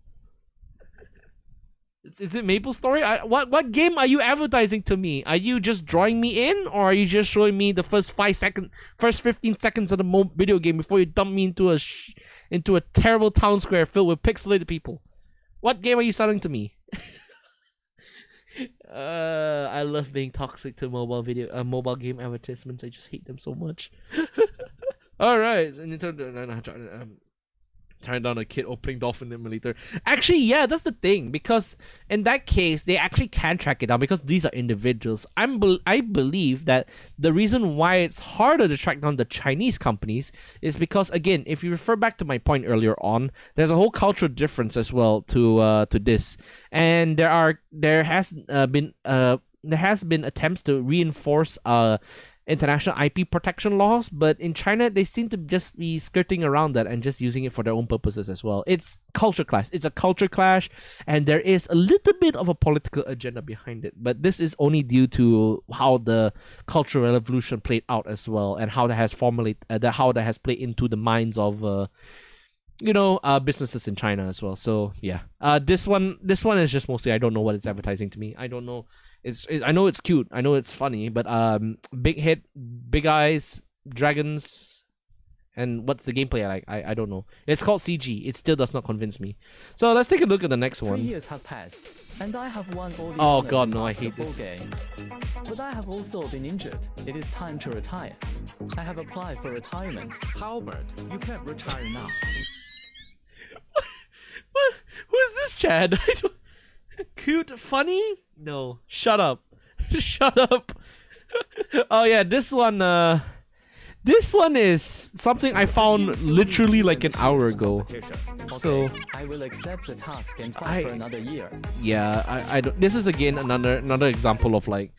Is it Maple Story? What game are you advertising to me? Are you just drawing me in, or are you just showing me the first 15 seconds of the video game before you dump me into a terrible town square filled with pixelated people? What game are you selling to me? I love being toxic to mobile game advertisements. I just hate them so much. All right, and turn down a kid opening dolphin emulator. Actually, yeah, that's the thing, because in that case they actually can track it down because these are individuals. I believe that the reason why it's harder to track down the Chinese companies is because, again, if you refer back to my point earlier on, there's a whole cultural difference as well to this, and there has been attempts to reinforce international IP protection laws, but in China they seem to just be skirting around that and just using it for their own purposes as well. It's culture clash. It's a culture clash, and there is a little bit of a political agenda behind it. But this is only due to how the Cultural Revolution played out as well, and how that has played into the minds of businesses in China as well. So yeah, this one is just mostly I don't know what it's advertising to me. I don't know. I know it's cute. I know it's funny, but big head, big eyes, dragons, and what's the gameplay like? I don't know. It's called CG. It still does not convince me. So let's take a look at the next one. 3 years have passed, and I have won all the Oh god, no! I hate this. Games. But I have also been injured. It is time to retire. I have applied for retirement. Albert, you can't retire now. What? Who is this, Chad? I don't... Cute, funny? No. Shut up. Shut up. Oh yeah, this one is something I found literally like an hour ago. So I will accept the task and fight for another year. Yeah, I don't. This is again another example of like,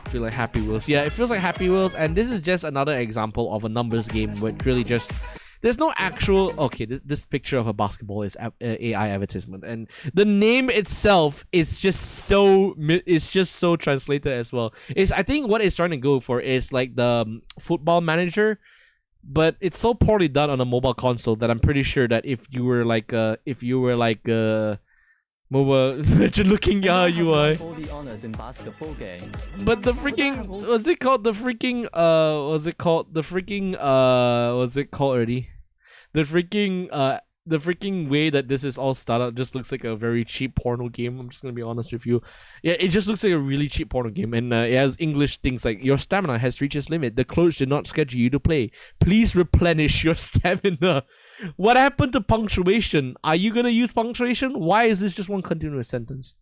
feel like Happy Wheels. Yeah, it feels like Happy Wheels, and this is just another example of a numbers game where it really just. There's no actual... Okay, this picture of a basketball is AI advertisement, and the name itself is just so translated as well. I think what it's trying to go for is like the football manager, but it's so poorly done on a mobile console that I'm pretty sure that if you were like mobile legend looking UI. All the honors in basketball games. But the freaking what's it called already? The freaking way that this is all started just looks like a very cheap porno game. I'm just gonna be honest with you. Yeah, it just looks like a really cheap porno game, and it has English things like your stamina has reached its limit. The clothes did not schedule you to play. Please replenish your stamina. What happened to punctuation? Are you gonna use punctuation? Why is this just one continuous sentence?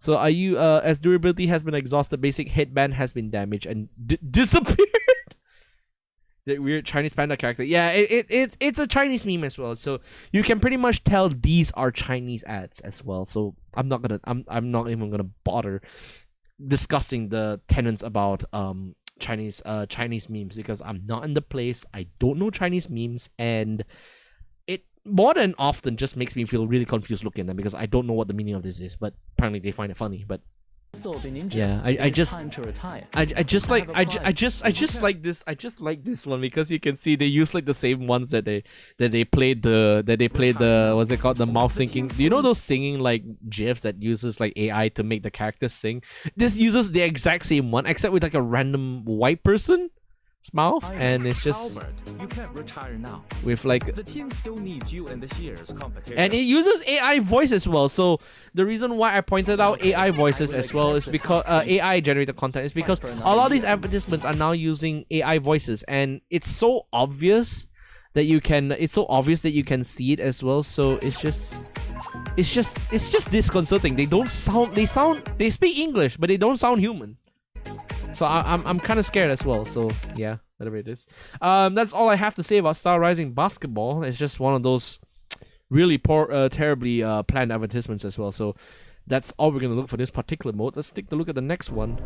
So are you as durability has been exhausted, basic headband has been damaged and disappeared. The weird Chinese panda character. Yeah, it's a Chinese meme as well. So you can pretty much tell these are Chinese ads as well. So I'm not even gonna bother discussing the tenets about Chinese memes because I'm not in the place. I don't know Chinese memes, and it more than often just makes me feel really confused looking at them because I don't know what the meaning of this is. But apparently they find it funny. But yeah, I just like this one because you can see they use like the same ones that they played the what's it called, the mouth syncing. Do you know those singing like gifs that uses like AI to make the characters sing? This uses the exact same one except with like a random white person's mouth, and it's just Albert, you can't retire now. with like The team still needs you in this year's competition. and it uses AI voice as well. So the reason why I pointed out AI voices as well is because AI generated content is because a lot of these advertisements are now using AI voices, and it's so obvious that you can see it as well. So it's just disconcerting. They speak English, but they don't sound human. So I'm kind of scared as well. So yeah, whatever it is. That's all I have to say about Star Rising Basketball. It's just one of those really poor, terribly planned advertisements as well. So that's all we're gonna look for this particular mode. Let's take a look at the next one.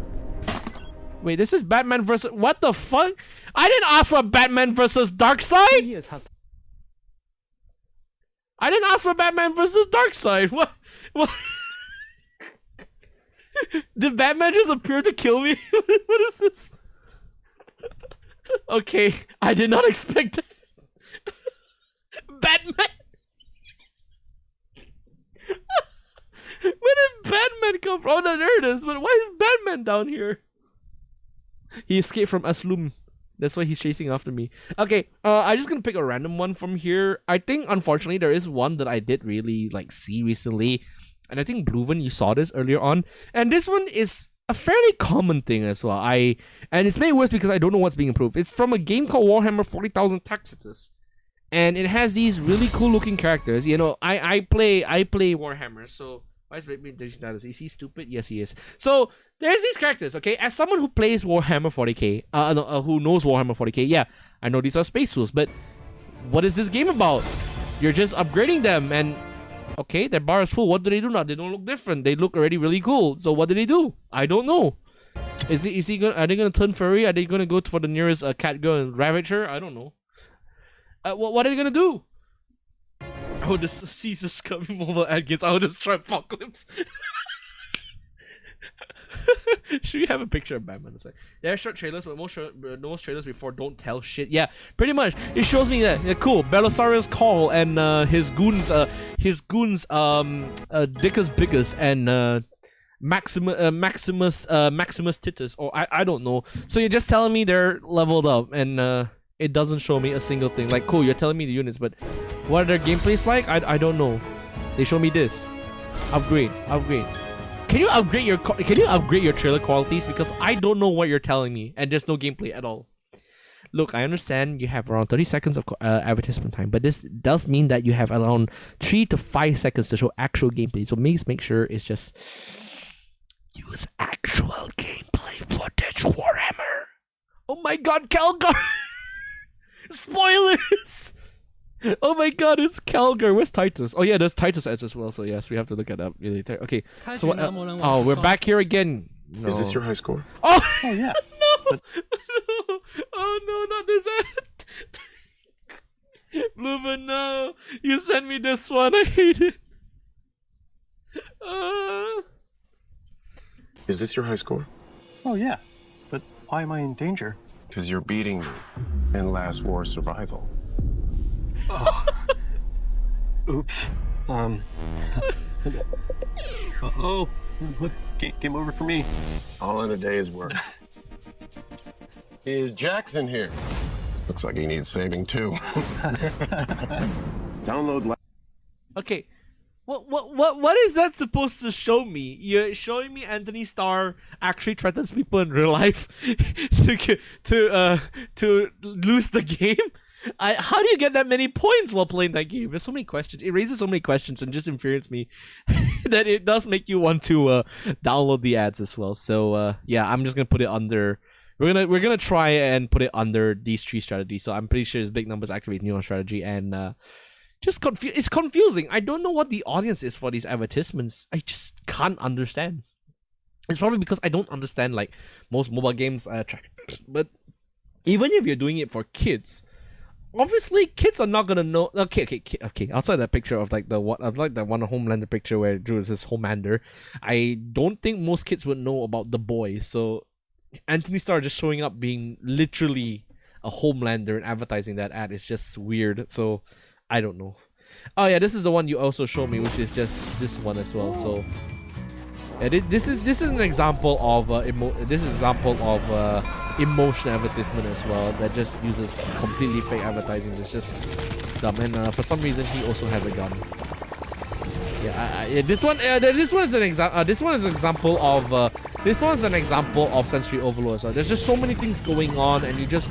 Wait, this is Batman versus... What the fuck? I didn't ask for Batman versus Darkseid! I didn't ask for Batman versus Darkseid! What? Did Batman just appear to kill me? What is this? Okay, I did not expect it. Batman! When did Batman come from? Oh, no, there it is. But why is Batman down here? He escaped from Aslum. That's why he's chasing after me. Okay, I'm just gonna pick a random one from here. I think, unfortunately, there is one that I did really like see recently. And I think Bluven, you saw this earlier on. And this one is a fairly common thing as well. And it's made worse because I don't know what's being improved. It's from a game called Warhammer 40,000 Tacitus. And it has these really cool looking characters. You know, I play Warhammer, so why is Batman status? Is he stupid? Yes, he is. So there's these characters, okay? As someone who plays Warhammer 40k, who knows Warhammer 40k, yeah, I know these are space tools, but what is this game about? You're just upgrading them, and okay, their bar is full. What do they do now? They don't look different. They look already really cool. So what do they do? I don't know. Are they gonna turn furry? Are they gonna go for the nearest cat girl and ravage her? I don't know. What are they gonna do? Oh, this Caesar Scummy mobile ad gets out of this apocalypse. Should we have a picture of Batman? It's like, there are short trailers, but most trailers before don't tell shit. Yeah, pretty much. It shows me that. Yeah, cool. Belisarius Call and his goons, Dickus Biggus and Maximus Titus, or I don't know. So you're just telling me they're leveled up, and it doesn't show me a single thing. Like, cool, you're telling me the units, but what are their gameplays like? I don't know. They show me this. Upgrade. Can you upgrade your trailer qualities? Because I don't know what you're telling me, and there's no gameplay at all. Look, I understand you have around 30 seconds of advertisement time, but this does mean that you have around 3 to 5 seconds to show actual gameplay. So please make sure it's just use actual gameplay footage, Warhammer. Oh my god, Calgar! Spoilers! Oh my god, it's Calgar. Where's Titus? Oh yeah, there's Titus as well, so yes, we have to look it up later. Okay, so what, oh, we're back here again. No. Is this your high score? Oh, Oh yeah. no! Oh no, not this end! Blumen, no! You sent me this one, I hate it! Is this your high score? Oh yeah, but why am I in danger? Because you're beating me in last war survival. Oh. Oops. Oh, look, game over for me. All in a day's work. Is Jackson here? Looks like he needs saving too. Download. Okay, what is that supposed to show me? You're showing me Anthony Starr actually threatens people in real life to lose the game? How do you get that many points while playing that game? There's so many questions. It raises so many questions and just infuriates me that it does make you want to download the ads as well. So yeah, I'm just gonna put it under. We're gonna try and put it under these 3 strategies. So I'm pretty sure it's big numbers activate new strategy and just it's confusing. I don't know what the audience is for these advertisements. I just can't understand. It's probably because I don't understand like most mobile games. But even if you're doing it for kids, obviously kids are not gonna know. Okay. Outside that picture of like the one, of like that one Homelander picture where Drew is his Homelander, I don't think most kids would know about the boys. So Anthony Starr just showing up being literally a Homelander and advertising that ad is just weird. So I don't know. Oh yeah, this is the one you also showed me, which is just this one as well. So yeah, this is an example of emotion advertisement as well that just uses completely fake advertising. It's just dumb, and for some reason he also has a gun. Yeah, this one is an example. This one is an example of sensory overload. So there's just so many things going on, and you just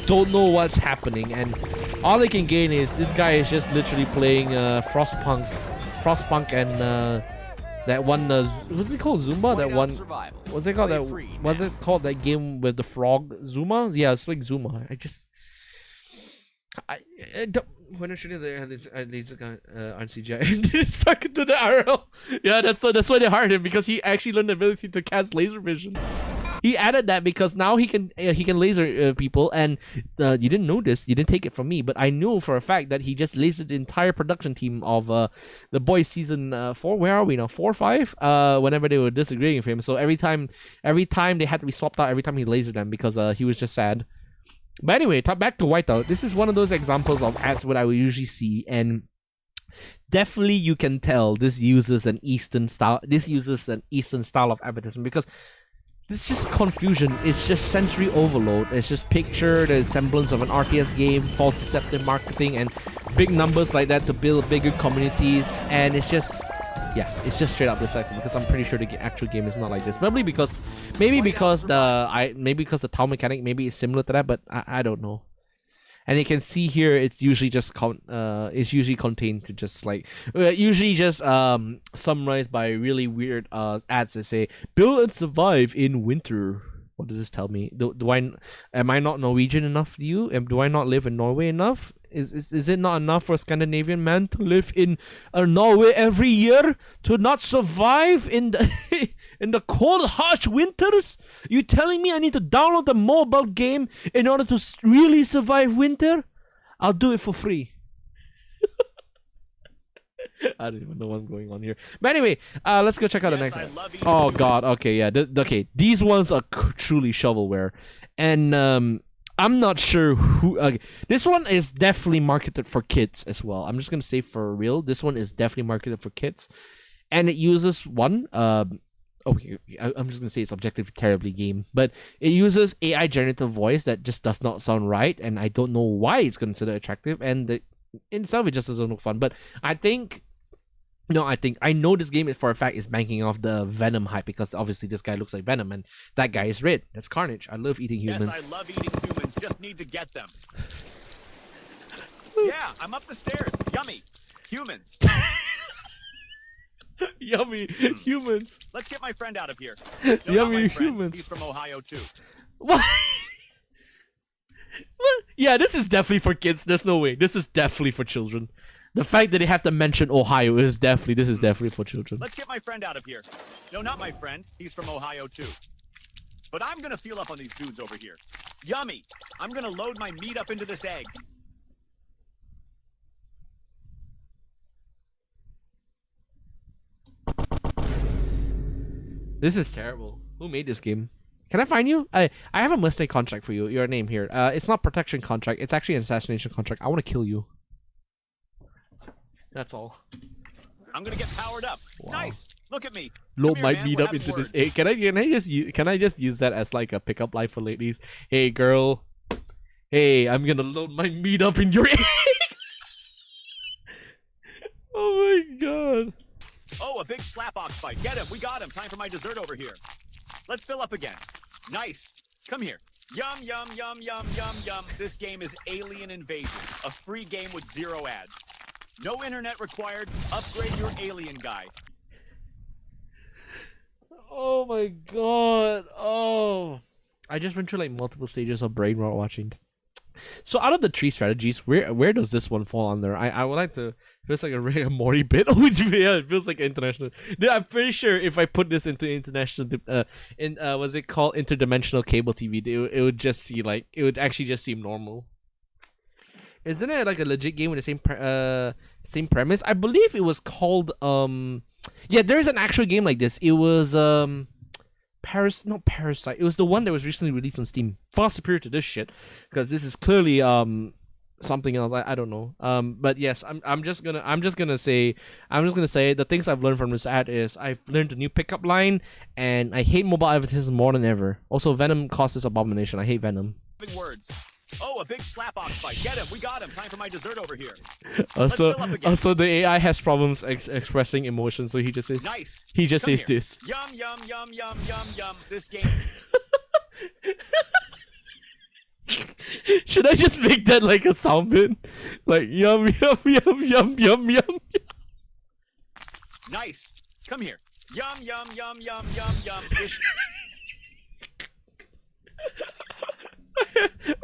don't know what's happening, and all they can gain is this guy is just literally playing Frostpunk, and that one what's it called, Zumba? That one, what's it called? What's it called? That game with the frog, Zuma? Yeah, it's like Zuma. I don't. When I shooting the laser gun on CGI and it's stuck into the RL. Yeah, that's why they hired him, because he actually learned the ability to cast laser vision. He added that because now he can laser people, and you didn't know this, you didn't take it from me, but I knew for a fact that he just lasered the entire production team of The Boys season 4. Where are we now? 4 or 5? Whenever they were disagreeing with him, so every time they had to be swapped out every time he lasered them because he was just sad. But anyway, back to Whiteout. This is one of those examples of ads what I would usually see, and definitely you can tell this uses an Eastern style. This uses an Eastern style of advertisement because it's just confusion. It's just sensory overload. It's just picture the semblance of an RTS game, false deceptive marketing, and big numbers like that to build bigger communities. And it's just, yeah, it's just straight up deflected because I'm pretty sure the actual game is not like this. Maybe because the town mechanic maybe is similar to that, but I don't know. And you can see here, it's usually just it's usually contained to just like usually just summarized by really weird ads that say build and survive in winter. What does this tell me? Am I not Norwegian enough to you? Do I not live in Norway enough? Is it not enough for a Scandinavian man to live in Norway every year to not survive in the in the cold, harsh winters? You telling me I need to download the mobile game in order to really survive winter? I'll do it for free. I don't even know what's going on here. But anyway, let's go check out the next one. Oh god, okay, yeah. Okay, these ones are truly shovelware. And I'm not sure who... this one is definitely marketed for kids as well. I'm just going to say for real, this one is definitely marketed for kids. And it uses one... I'm just going to say it's objectively terribly game. But it uses AI generative voice that just does not sound right. And I don't know why it's considered attractive. And in itself, it just doesn't look fun. But I know this game for a fact is banking off the Venom hype because obviously this guy looks like Venom and that guy is Red. That's Carnage. I love eating humans. Yes, I love eating humans. Just need to get them. Yeah, I'm up the stairs. Yummy. Humans. Yummy humans. Let's get my friend out of here. No, Yummy not my friend. humans. He's from Ohio too. What? What? Yeah, this is definitely for kids. There's no way. This is definitely for children. The fact that they have to mention Ohio is definitely for children. Let's get my friend out of here. No, not my friend. He's from Ohio too. But I'm gonna feel up on these dudes over here. Yummy. I'm gonna load my meat up into this egg. This is terrible. Who made this game? Can I find you? I have a mistake contract for you. Your name here. It's not protection contract. It's actually an assassination contract. I want to kill you. That's all. I'm gonna get powered up. Wow. Nice. Load at me. Load Come my here, man. meat We'll up have into this words. egg. Can I just use that as like a pickup line for ladies? Hey girl. Hey, I'm gonna load my meat up in your egg. Oh my god. Oh, a big slap-ox fight. Get him. We got him. Time for my dessert over here. Let's fill up again. Nice. Come here. Yum, yum, yum, yum, yum, yum. This game is Alien Invasion, a free game with 0 ads. No internet required. Upgrade your alien guy. Oh my god. Oh. I just went through like multiple stages of brainrot watching. So out of the 3 strategies, where does this one fall under? I would like to... Feels like a Rick and Morty bit. Oh yeah, it feels like international. I'm pretty sure if I put this into international, what's it called, interdimensional cable TV, it would just see like it would actually just seem normal. Isn't it like a legit game with the same premise? I believe it was called yeah, there's an actual game like this. It was not Parasite. It was the one that was recently released on Steam. Far superior to this shit, because this is clearly something else. I don't know. But yes, I'm just gonna say the things I've learned from this ad is I've learned a new pickup line, and I hate mobile advertising more than ever. Also, Venom causes abomination. I hate Venom. Words. Oh, a big slap-ox fight. Get him. We got him. Time for my dessert over here. Also, fill up again. the AI has problems expressing emotion, so he just says Nice. he just Come says here. this. Yum, yum, yum, yum, yum, yum. This game. Should I just make that like a sound bit? Like yum yum yum yum yum yum. Nice. Come here. Yum, yum, yum, yum, yum, yum. This...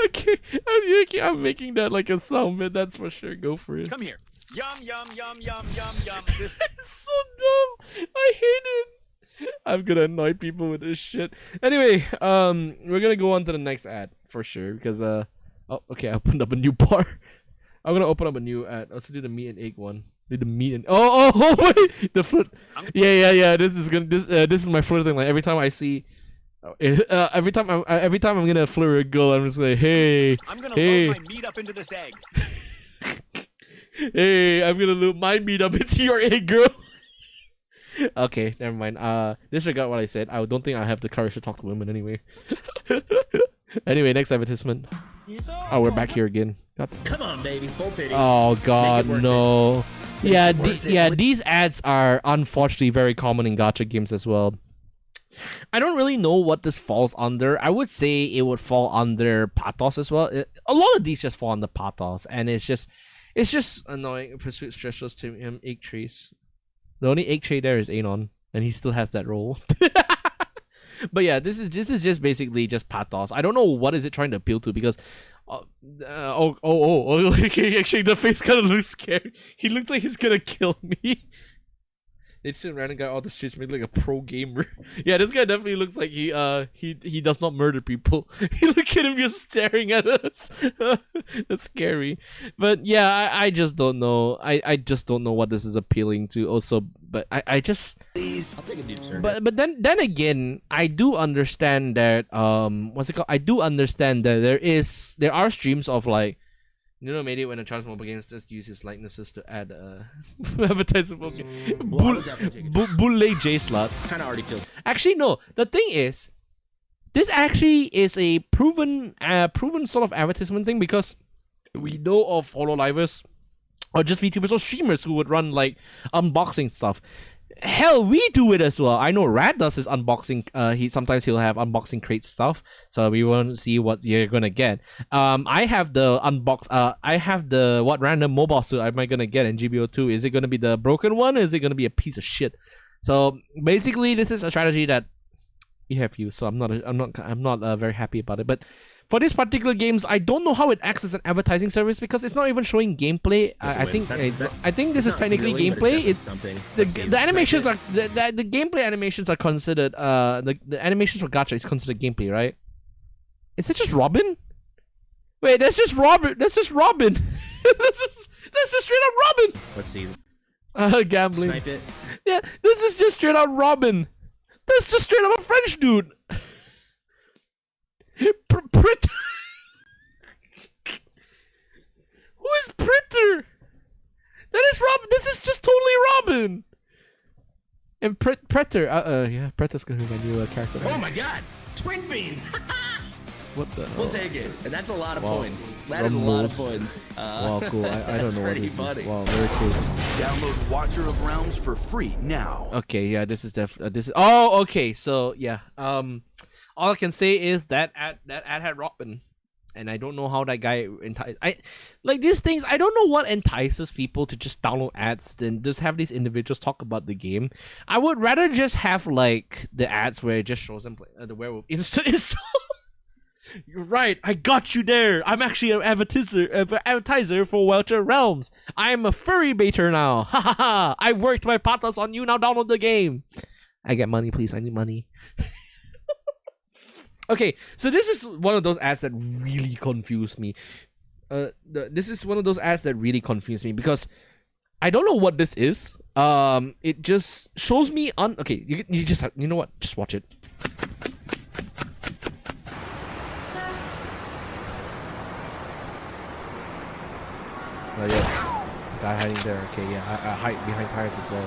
Okay, I'm making that like a sound bit. That's for sure. Go for it. Come here. Yum, yum, yum, yum, yum, yum. This... It's so dumb. I hate it. I'm gonna annoy people with this shit. Anyway, we're gonna go on to the next ad for sure because oh, okay, I opened up a new bar. I'm gonna open up a new ad. Let's do the meat and egg one. Do the meat and oh wait, the foot. Yeah. This is my flirt thing. Like every time I see. Every time I'm gonna flirt a girl, I'm just like, hey, I'm gonna hey. load my meat up into this egg. Hey, I'm gonna loop my meat up into your egg, girl. Okay, never mind. Disregard what I said. I don't think I have the courage to talk to women anyway. Anyway, next advertisement. Oh, we're back here again. Come on, baby, full pity. Oh God, Make it worth no. Yeah, it worth it. yeah. These ads are unfortunately very common in gacha games as well. I don't really know what this falls under. I would say it would fall under pathos as well. A lot of these just fall under pathos, and it's just annoying. Pursuit stressless to him. Egg trace. The only egg tray there is Anon, and he still has that role. But yeah, this is just basically just pathos. I don't know what is it trying to appeal to because, okay, actually the face kind of looks scary. He looks like he's gonna kill me. It's just a random guy off the streets, maybe like a pro gamer. Yeah, this guy definitely looks like he does not murder people. Look at him just staring at us. That's scary. But yeah, I just don't know. I just don't know what this is appealing to. Also, but I just. Please, I'll take a deep survey. But then again, I do understand that what's it called? I do understand that there are streams of like. You know, maybe when a Charles mobile games just use his likenesses to add advertisable Bulle J slot. Kind of already feels. Actually, no. The thing is, this actually is a proven sort of advertisement thing because we know of HoloLivers or just VTubers or streamers who would run like unboxing stuff. Hell, we do it as well. I know Rad does his unboxing. He'll have unboxing crate stuff, so we won't see what you're gonna get. I have the I have the what random mobile suit am I gonna get in GBO2? Is it gonna be the broken one? Or is it gonna be a piece of shit? So basically, this is a strategy that we have used. So I'm not very happy about it. But for these particular games, I don't know how it acts as an advertising service because it's not even showing gameplay. I think this is technically gameplay. It's something. The animations are the gameplay animations are considered the animations for gacha is considered gameplay, right? Is it just Robin? Wait, that's just Robin. That's just Robin. that's just straight up Robin. Let's see. Gambling. Snipe it. Yeah, this is just straight up Robin. That's just straight up a French dude. Pritter. Who is Pritter? That is Robin. This is just totally Robin. And Pretter. Yeah, Pretter's gonna be my new character. Oh my God! Twin beam. What the? We'll take it, and that's a lot of Wow. points. That is a lot of points. Wow, cool. I don't that's know what pretty this funny. is. Wow, very cool. Download Watcher of Realms for free now. Okay, yeah, this is this is. Oh, okay. So yeah, all I can say is that ad had Robin, and I don't know how that guy like these things. I don't know what entices people to just download ads than just have these individuals talk about the game. I would rather just have like the ads where it just shows them the werewolf instant install. You're right. I got you there. I'm actually an advertiser for Watcher Realms. I'm a furry baiter now. Ha ha ha. I worked my patas on you. Now download the game. I get money, please. I need money. Okay, so this is one of those ads that really confused me. This is one of those ads that really confused me because I don't know what this is. It just shows me on. Okay, you just have, you know what? Just watch it. Oh yes, guy hiding there. Okay, yeah, I hide behind tires as well.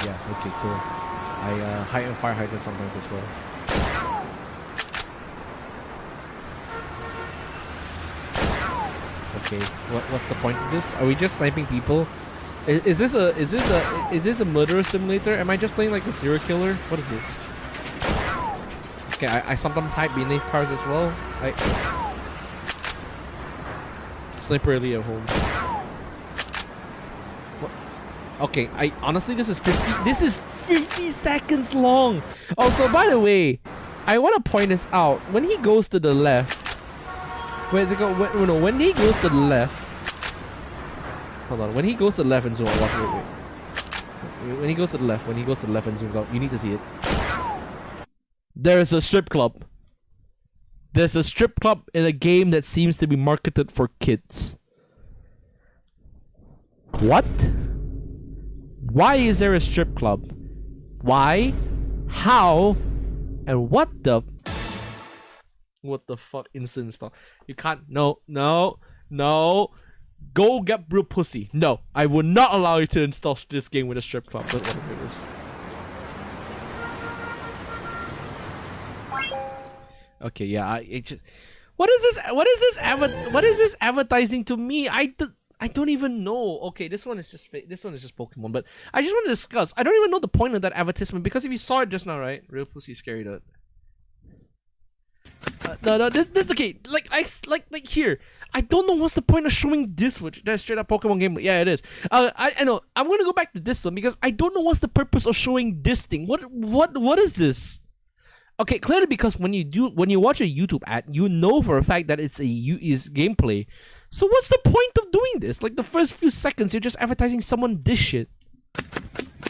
Yeah. Okay, cool. I hide in fire hydrants sometimes as well. Okay, what's the point of this? Are we just sniping people? Is this a murder simulator? Am I just playing like a serial killer? What is this? Okay, I sometimes hide beneath cars as well. Sniper early at home. What? Okay, honestly this is 50 seconds long. Also, by the way, I want to point this out. When he goes to the left, when he goes to the left. Hold on. When he goes to the left and zooms out. Wait. When he goes to the left and zooms out, you need to see it. There is a strip club. There's a strip club in a game that seems to be marketed for kids. What? Why is there a strip club? Why? How? And what the fuck instant stop? You can't. No. No. Go get real pussy. No, I would not allow you to install this game with a strip club. But what it is. Okay, yeah. What is this? What is this advertising to me? I don't even know. Okay, this one is just Pokemon. But I just want to discuss. I don't even know the point of that advertisement because if you saw it just now, right? Real pussy, scary dude. No, this okay. Like here. I don't know what's the point of showing this, which that's straight up Pokemon gameplay. Yeah, it is. I know. I'm gonna go back to this one because I don't know what's the purpose of showing this thing. What is this? Okay, clearly because when you watch a YouTube ad, you know for a fact that it's gameplay. So what's the point of doing this? Like the first few seconds, you're just advertising someone this shit.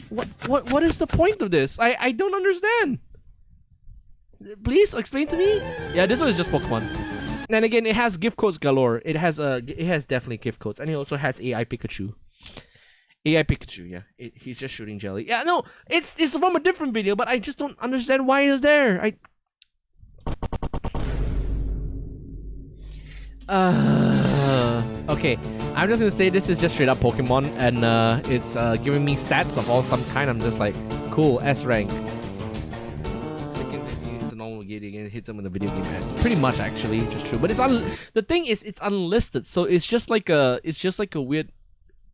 What is the point of this? I don't understand. Please explain to me. Yeah, this one is just Pokemon. And again, it has gift codes galore. It has definitely gift codes, and it also has AI Pikachu. AI Pikachu, yeah. He's just shooting jelly. Yeah, no, it's from a different video, but I just don't understand why it's there. Okay, I'm just gonna say this is just straight up Pokemon, and it's giving me stats of all some kind. I'm just like, cool, S rank. It's a normal game and it hits them with the video game ads. Pretty much, actually, just true. But the thing is, it's unlisted, so it's just like a weird.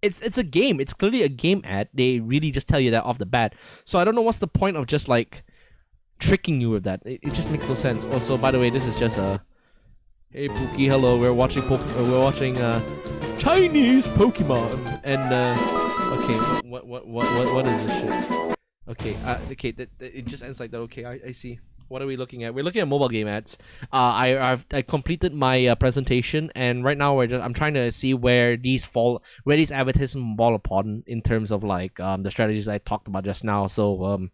It's a game. It's clearly a game ad. They really just tell you that off the bat. So I don't know what's the point of just like tricking you with that. It just makes no sense. Also, by the way, this is just a hey Pookie, hello. We're watching Chinese Pokemon. And okay, what is this shit? Okay, okay, it just ends like that. Okay, I see. What are we looking at? We're looking at mobile game ads. I completed my presentation, and right now I'm trying to see where these advertisements fall upon in terms of like the strategies I talked about just now. So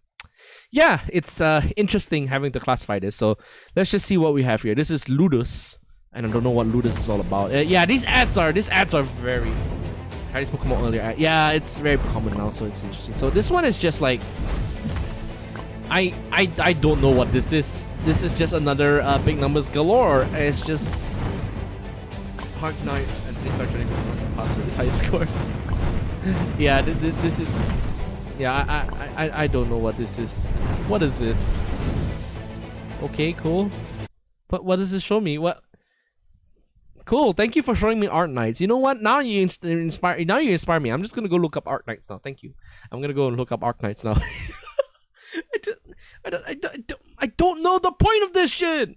yeah, it's interesting having to classify this. So let's just see what we have here. This is Ludus, and I don't know what Ludus is all about. Yeah, these ads are very. Chinese Pokemon earlier. Yeah, it's very common now, so it's interesting. So this one is just like. I don't know what this is. This is just another big numbers galore. It's just Park Knights and they start turning past with high score. Yeah, this is. Yeah, I don't know what this is. What is this? Okay, cool. But what does this show me? What? Cool. Thank you for showing me Art Knights. You know what? Now you inspire. Now you inspire me. I'm just gonna go look up Art Knights now. Thank you. I'm gonna go and look up Art Knights now. I don't know the point of this shit.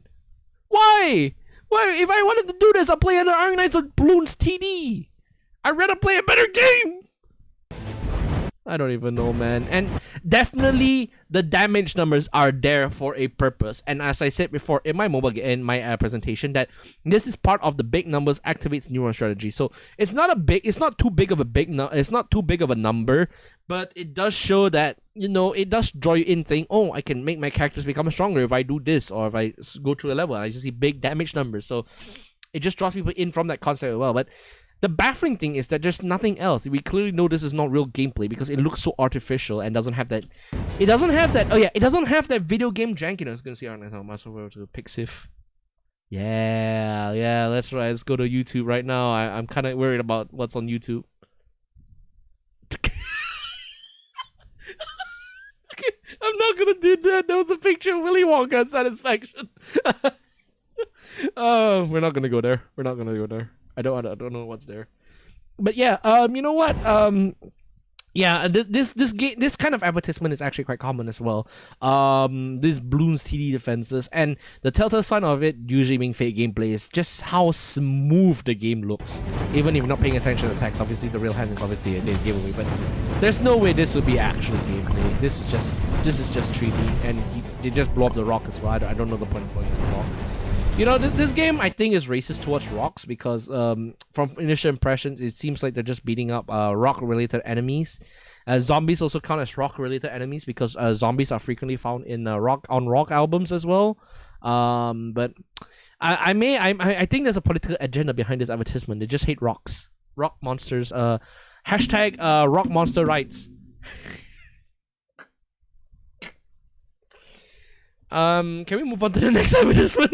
Why? If I wanted to do this, I'll play under Iron Knights on Bloons TD. I'd rather play a better game. I don't even know, man. And definitely the damage numbers are there for a purpose. And as I said before in my presentation, that this is part of the big numbers activates neuron strategy. So it's not too big of a number, but it does show that, you know, it does draw you in saying, oh, I can make my characters become stronger if I do this, or if I go through a level and I just see big damage numbers. So it just draws people in from that concept as well. But the baffling thing is that there's nothing else. We clearly know this is not real gameplay because it looks so artificial and doesn't have that. It doesn't have that. Oh yeah, it doesn't have that video game jankiness. I was gonna see our next one. Over to Pixif. Yeah, that's right. Let's go to YouTube right now. I'm kind of worried about what's on YouTube. I'm not gonna do that. There was a picture of Willy Wonka and Satisfaction. Oh, we're not gonna go there. We're not gonna go there. I don't know what's there. But yeah, you know what? Yeah, this kind of advertisement is actually quite common as well. These Bloons TD defenses, and the telltale sign of it usually being fake gameplay is just how smooth the game looks. Even if you're not paying attention to the text, obviously the real hand is obviously a giveaway, but there's no way this would be actually gameplay. This is just 3D, and they just blow up the rock as well. I don't know the point of blowing up the rock. You know, this game I think is racist towards rocks because from initial impressions it seems like they're just beating up rock-related enemies. Zombies also count as rock-related enemies because zombies are frequently found in rock albums as well. But I think there's a political agenda behind this advertisement. They just hate rocks, rock monsters. Hashtag rock monster rights. Can we move on to the next advertisement?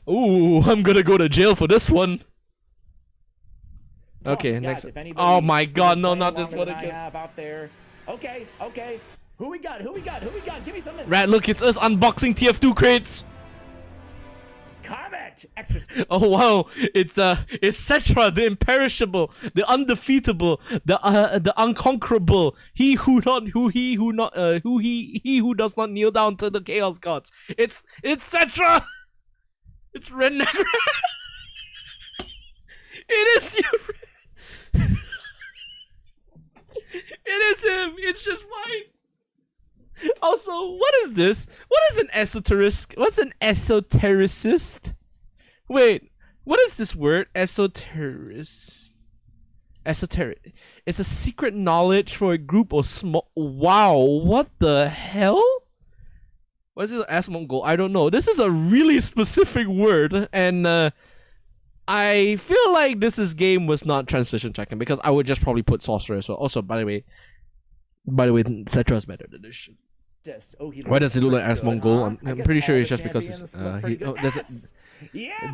Ooh, I'm gonna go to jail for this one. Okay, Guys, next. if anybody Oh my god, no, playing not this longer one than I again. have out there. Okay. Who we got? Give me something. Rat, look, it's us unboxing TF2 crates. Comet! Extra. Oh wow, it's Cetra, the imperishable, the undefeatable, the unconquerable. He who does not kneel down to the chaos gods. It's Cetra. It's Renegade. It is you. It is him. It's just fine. Also, what is this? What is an esoteric? What's an esotericist? Wait, what is this word? Esoterist. Esoteric. It's a secret knowledge for a group of small. Wow, what the hell? What is it? Ask Mongol. I don't know. This is a really specific word, and I feel like game was not translation checking because I would just probably put sorcerer as well. Also, by the way, Cetra is better than this shit. Why does it look like Ask Mongol? I'm pretty sure it's just because it's,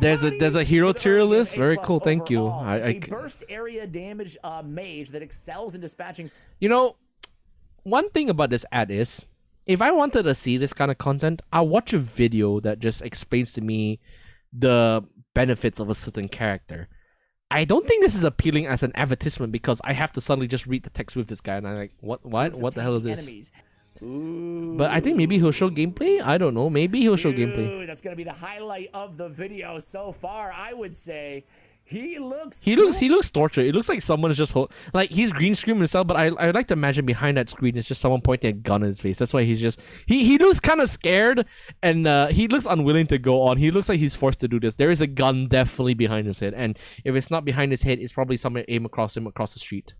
there's a hero tier list. Very cool, thank you. A burst area damage mage that excels in dispatching. You know, one thing about this ad is, if I wanted to see this kind of content, I'll watch a video that just explains to me the benefits of a certain character. I don't think this is appealing as an advertisement because I have to suddenly just read the text with this guy and I'm like, what the hell is this? Ooh. But I think maybe he'll show gameplay. I don't know. Maybe he'll show gameplay. That's gonna be the highlight of the video so far. I would say he looks tortured. It looks like someone is just like he's green screen himself. But I like to imagine behind that screen is just someone pointing a gun in his face. That's why he's just he looks kind of scared and he looks unwilling to go on. He looks like he's forced to do this. There is a gun definitely behind his head, and if it's not behind his head, it's probably somewhere aim across him across the street.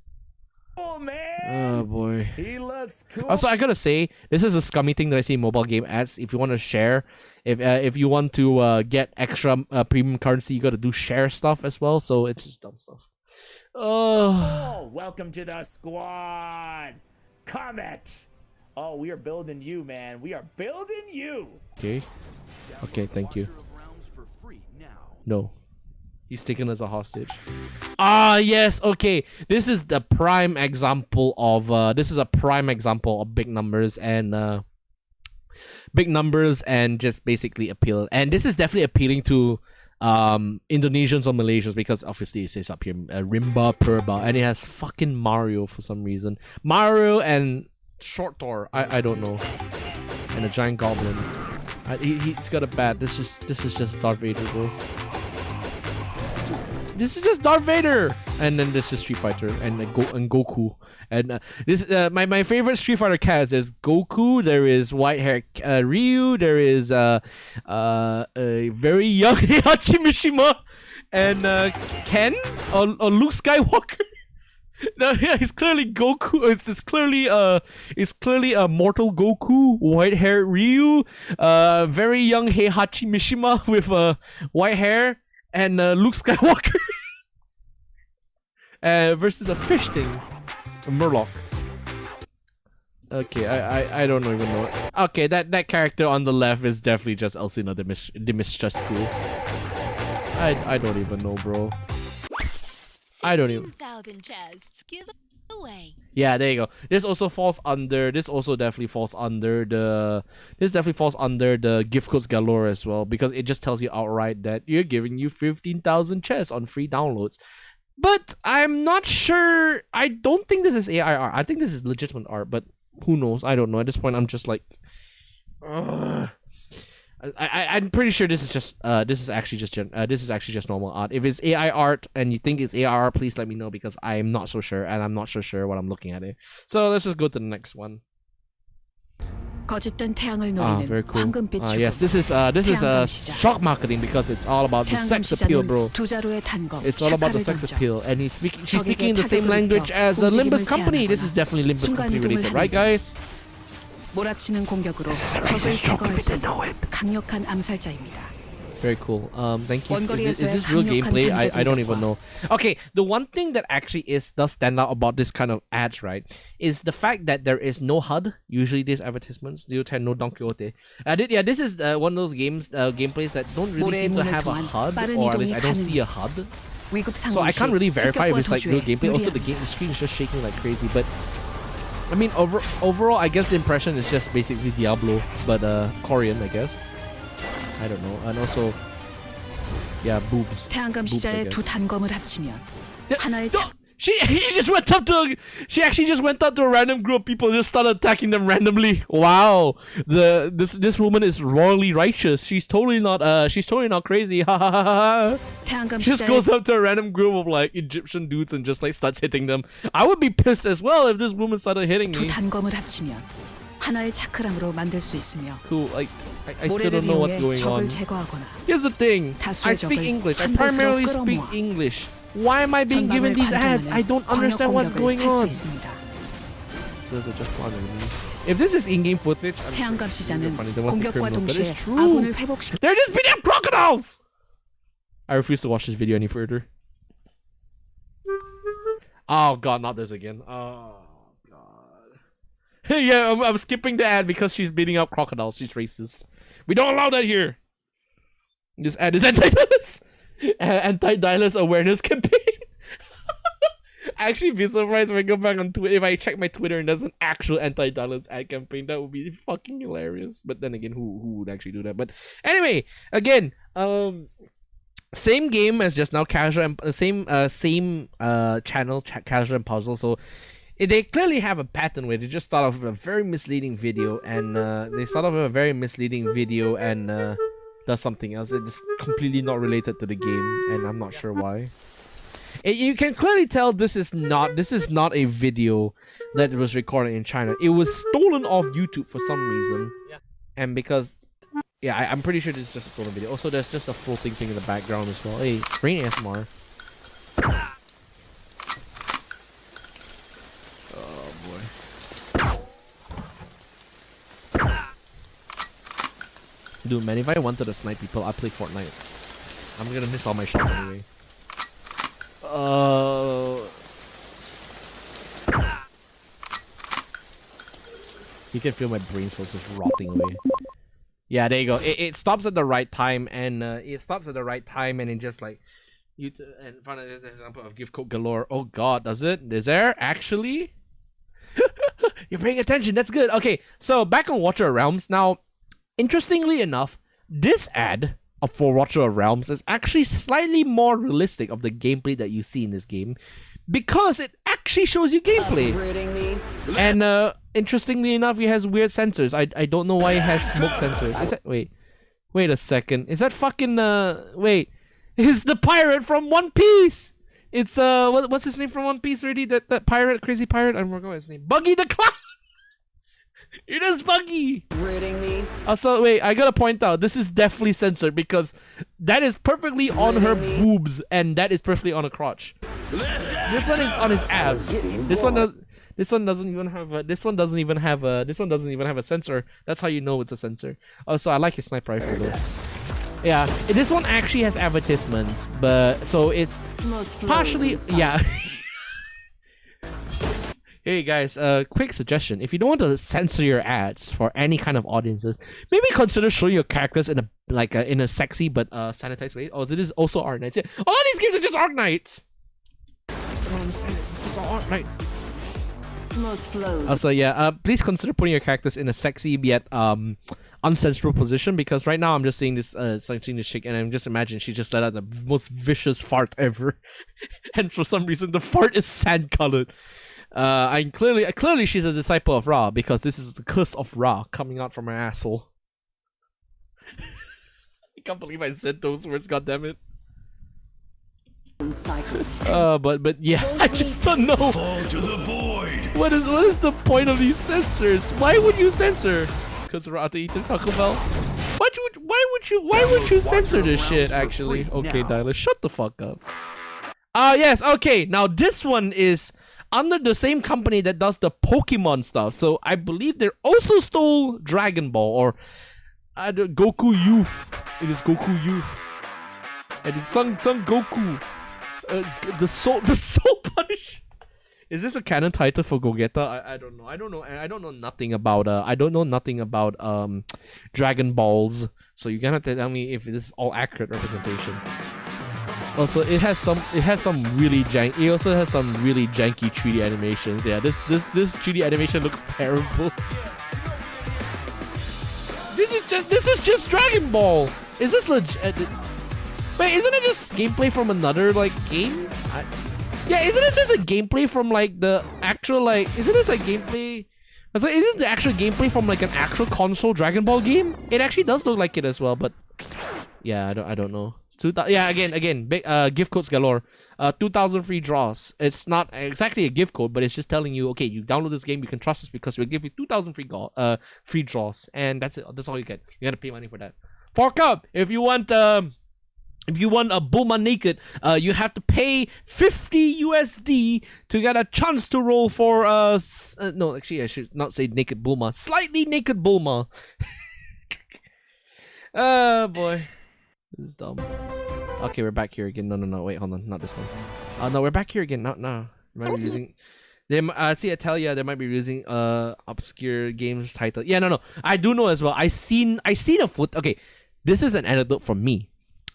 Oh man! Oh boy. He looks cool. Also, I gotta say, this is a scummy thing that I see in mobile game ads. If you want to share, if you want to get extra premium currency, you gotta do share stuff as well. So it's just dumb stuff. Oh, welcome to the squad, Comet. Oh, we are building you, man. We are building you. Okay. Okay, thank you. No. He's taken as a hostage. Ah, yes. Okay, this is the prime example of big numbers and just basically appeal. And this is definitely appealing to Indonesians or Malaysians because obviously it says up here Rimba Purba, and it has fucking Mario for some reason. Mario and Short Thor. I don't know. And a giant goblin. He's got a bat. This is just Darth Vader, bro. This is just Darth Vader, and then this is Street Fighter and Goku, and this my favorite Street Fighter cast is Goku. There is white hair Ryu. There is a very young Heihachi Mishima, and Ken or Luke Skywalker. No, yeah, he's clearly Goku. It's clearly a mortal Goku, white hair Ryu, very young Heihachi Mishima with white hair, and Luke Skywalker. Versus a fish thing, a Murloc. Okay, I don't even know. Okay, that character on the left is definitely just Elsina Dimitrescu. I don't even know, bro. I don't even. 2,000 chests. Give away. Yeah, there you go. This also definitely falls under the gift codes galore as well, because it just tells you outright that you're giving you 15,000 chests on free downloads. But I'm not sure. I don't think this is AI art. I think this is legitimate art, but who knows? I don't know. At this point, I'm just like, I'm pretty sure this is actually just normal art. If it's AI art and you think it's AI art, please let me know, because I'm not so sure, and I'm not so sure what I'm looking at it. So let's just go to the next one. Very cool. Yes, this is shock marketing, because it's all about the sex appeal, bro. It's all about the sex appeal, and she's speaking the same language as Limbus Company. This is definitely Limbus Company related, right, guys? 몰아치는 공격으로 적을 제거할 수 있는 강력한 암살자입니다. Very cool. Thank you. Is this real gameplay? I don't even know. Okay, the one thing that actually does stand out about this kind of ads, right, is the fact that there is no HUD. Usually these advertisements, you tend no Don Quixote. This is one of those gameplays that don't really seem to have a HUD, or at least I don't see a HUD. So I can't really verify if it's like real gameplay. Also, the screen is just shaking like crazy. But I mean, overall, I guess the impression is just basically Diablo, but Korean, I guess. I don't know. And also, yeah, boobs. Boobs, I guess. She actually just went up to a random group of people and just started attacking them randomly. Wow, this woman is royally righteous. She's totally not crazy. Ha ha ha ha. She just goes up to a random group of like Egyptian dudes and just like starts hitting them. I would be pissed as well if this woman started hitting me. Cool. Like I still don't know what's going on. Here's the thing. I speak English. I primarily speak English. Why am I being given these ads? I don't understand what's going on. Those are just one enemies. If this is in-game footage, I'm funny. There must be criminals, but it's true. They're just beating up crocodiles! I refuse to watch this video any further. Oh god, not this again. Oh god. Yeah, I'm skipping the ad because she's beating up crocodiles. She's racist. We don't allow that here. This ad is anti-Dylus. Anti-Dylus awareness campaign. Actually, be surprised if I go back on Twitter. If I check my Twitter and there's an actual anti-Dylus ad campaign, that would be fucking hilarious. But then again, who would actually do that? But anyway, again, same game as just now, casual and same channel, casual and puzzle. So they clearly have a pattern where they just start off with a very misleading video, and does something else that's just completely not related to the game, and I'm not sure why. You can clearly tell this is not a video that was recorded in China. It was stolen off YouTube for some reason, and because I'm pretty sure this is just a stolen video. Also, there's just a floating thing in the background as well. Hey, Brain ASMR. Oh boy. Dude, man, if I wanted to snipe people, I'd play Fortnite. I'm gonna miss all my shots anyway. You can feel my brain cells just rotting away. Yeah, there you go. It stops at the right time, and it just like in front of this example of gift code galore. Oh god, does it? Is there actually? You're paying attention. That's good. Okay, so back on Watcher of Realms now. Interestingly enough, this ad for Watcher of Realms is actually slightly more realistic of the gameplay that you see in this game, because it actually shows you gameplay. And interestingly enough, it has weird sensors. I don't know why it has smoke sensors. Is that wait a second? Is that fucking wait? It's the pirate from One Piece. It's what's his name from One Piece already? That pirate, crazy pirate. I forgot his name. Buggy the Clown. It is Buggy! Rooting me. Also, wait, I gotta point out, this is definitely censored because that is perfectly on her boobs and that is perfectly on her crotch. This one is on his abs. This one doesn't even have a sensor. That's how you know it's a sensor. Also, I like his sniper rifle though. Yeah, this one actually has advertisements, but so it's partially Hey guys, quick suggestion. If you don't want to censor your ads for any kind of audiences, maybe consider showing your characters in a sexy but sanitized way. Oh, so this is also Arc Knights. Yeah. All these games are just Arc Knights. I don't understand it. It's just all Arc Knights. Also, yeah, please consider putting your characters in a sexy yet uncensorable position, because right now I'm just seeing this chick and I'm just imagining she just let out the most vicious fart ever, and for some reason the fart is sand colored. Clearly she's a disciple of Ra, because this is the curse of Ra coming out from her asshole. I can't believe I said those words, goddammit. But yeah, I just don't know. Fall to the void. What is the point of these censors? Why would you censor? Because Ra to Eiten Taco Bell? Why would you censor this shit actually? Okay, Dylus, shut the fuck up. Yes, okay, now this one is under the same company that does the Pokemon stuff. So I believe they also stole Dragon Ball or Goku Youth. It is Goku U. And it's Son Goku. The soul punish. Is this a canon title for Gogeta? I don't know. I don't know nothing about Dragon Balls. So you're gonna have to tell me if this is all accurate representation. Also, it has some really janky. It also has some really janky 3D animations. Yeah, this 3D animation looks terrible. This is just Dragon Ball. Is this legit? Wait, isn't it just gameplay from another like game? Yeah, isn't this just a gameplay from like the actual like? Isn't this like gameplay? I was like, is this the actual gameplay from like an actual console Dragon Ball game? It actually does look like it as well, but yeah, I don't know. Yeah, again, big gift codes galore. 2,000 free draws. It's not exactly a gift code, but it's just telling you, okay, you download this game, you can trust us because we'll give you 2,000 free draws, and that's it. That's all you get. You gotta pay money for that. Fork up if you want. If you want a Bulma naked, you have to pay 50 USD to get a chance to roll for no, actually I should not say naked Bulma. Slightly naked Bulma. Oh boy. This is dumb. Okay, we're back here again. No, wait, hold on, not this one. No, we're back here again. No. Might be using. See, I tell you, they might be using obscure games title. Yeah, no. I do know as well. I seen a foot. Okay, this is an anecdote from me.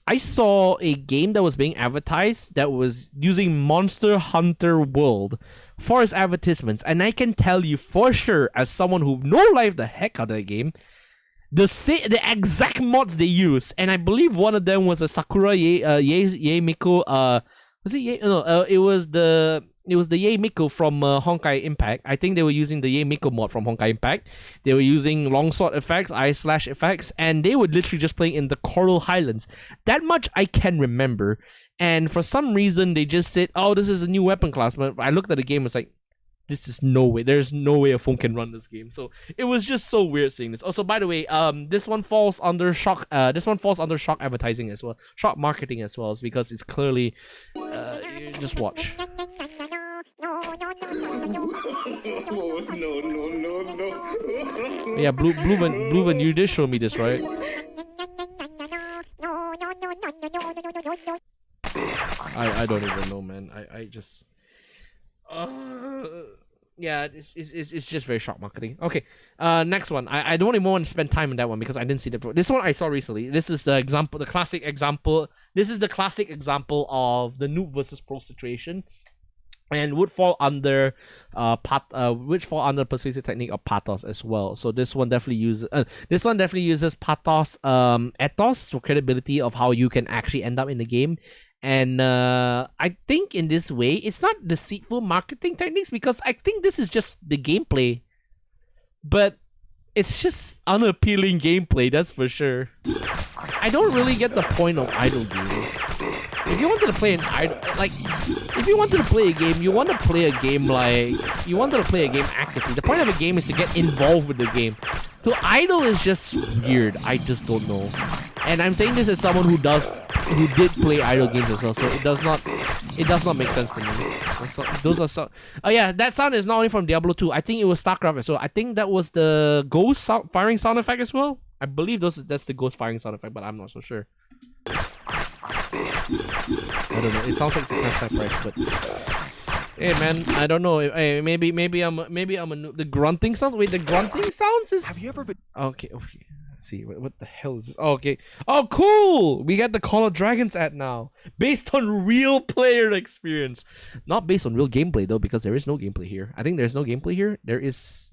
I saw a game that was being advertised that was using Monster Hunter World for its advertisements, and I can tell you for sure, as someone who no-life the heck out of the game, the exact mods they use, and I believe one of them was a Sakura Miko. Was it Ye? No, it was the Ye Miko from Honkai Impact. I think they were using the Ye Miko mod from Honkai Impact. They were using longsword effects, eye slash effects, and they were literally just playing in the Coral Highlands. That much I can remember. And for some reason, they just said, "Oh, this is a new weapon class." But I looked at the game, and was like, "This is no way. There's no way a phone can run this game." So it was just so weird seeing this. Also, by the way, this one falls under shock. This one falls under shock advertising as well, shock marketing as well, because it's clearly. Just watch. Yeah, Bluven, you did show me this, right? I don't even know, man. I just. Yeah, it's just very shock marketing. Okay, next one. I don't even want to spend time on that one because I didn't see the. This one I saw recently. This is the example, the classic example. This is the classic example of the noob versus pro situation, and would fall under which fall under persuasive technique of pathos as well. So this one definitely uses pathos ethos for credibility of how you can actually end up in the game. And I think in this way, it's not deceitful marketing techniques because I think this is just the gameplay. But it's just unappealing gameplay, that's for sure. I don't really get the point of idle games. If you wanted to play if you wanted to play a game, you want to play a game actively. The point of a game is to get involved with the game. So idle is just weird. I just don't know. And I'm saying this as someone who did play idle games as well, so it does not make sense to me. Those are so. Oh yeah, that sound is not only from Diablo 2. I think it was StarCraft as well. I think that was the ghost firing sound effect as well. I believe that's the ghost firing sound effect, but I'm not so sure. I don't know. It sounds like Cypress, but hey man, I don't know. Hey, maybe I'm a the grunting sound. Wait, the grunting sounds is. Have you ever been? Okay. Let's see, what the hell is this? Oh, okay. Oh, cool! We got the Call of Dragons ad now, based on real player experience, not based on real gameplay though, because there is no gameplay here. I think there's no gameplay here. There is.